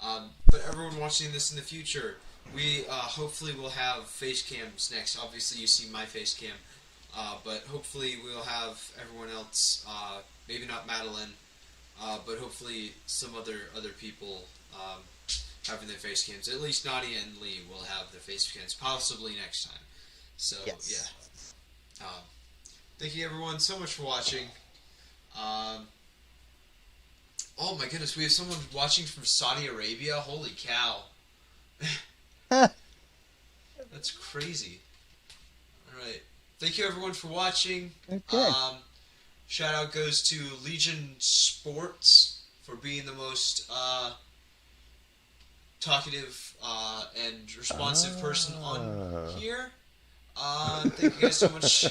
but everyone watching this in the future, we hopefully will have face cams next. Obviously, you see my face cam, but hopefully we'll have everyone else. Maybe not Madeline, but hopefully some other people having their face cams. At least Nadia and Lee will have their face cams, possibly next time. So Yes. yeah. Thank you everyone so much for watching. Oh my goodness, we have someone watching from Saudi Arabia. Holy cow! That's crazy. All right, thank you everyone for watching. Okay. Shout out goes to Legion Sports for being the most talkative and responsive person on here. Thank you guys so much.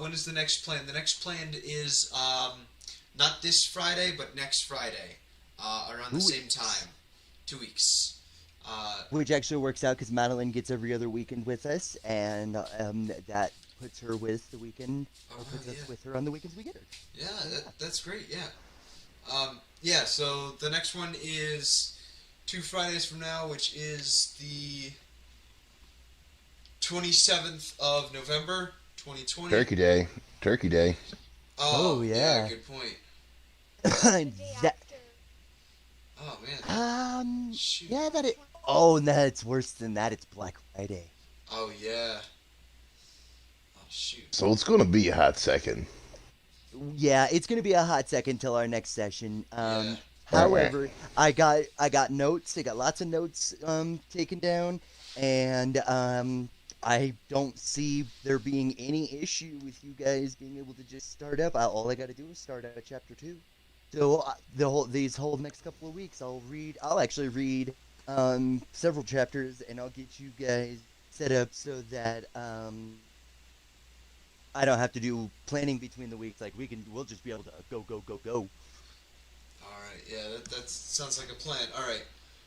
When is the next plan? The next plan is not this Friday, but next Friday, around the same time. 2 weeks. Which actually works out because Madeline gets every other weekend with us, and that puts her with the weekend. Puts us with her on the weekends we get her. Yeah, that's great. Yeah. Yeah. So the next one is 2 Fridays from now, which is the 27th of November, 2020. Turkey Day. Oh, yeah. Good point. that, Oh man. Shoot. yeah, that it. Oh, no, it's worse than that. It's Black Friday. Oh yeah. Oh shoot. So it's gonna be a hot second. Yeah, it's gonna be a hot second till our next session. Yeah. However, I got notes. I got lots of notes taken down, and I don't see there being any issue with you guys being able to just start up. All I got to do is start at chapter 2. So these whole next couple of weeks, I'll actually read several chapters, and I'll get you guys set up so that I don't have to do planning between the weeks. Like we'll just be able to go. All right. Yeah, that sounds like a plan. All right.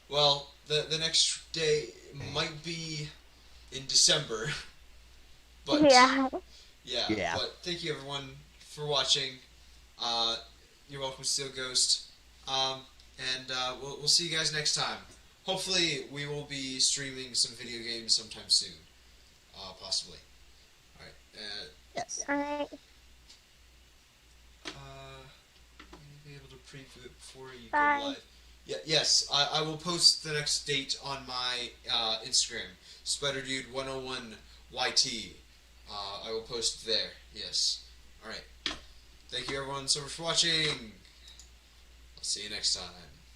Well, the next day might be in December. But Yeah. Yeah. But thank you everyone for watching. You're welcome, Steel Ghost. And we'll see you guys next time. Hopefully, we will be streaming some video games sometime soon. Possibly. All right. Yes. Alright. Be able to preview it before you Bye. go live. Yes, I will post the next date on my Instagram, SpiderDude101YT. I will post there. Yes. All right. Thank you everyone so much for watching. I'll see you next time.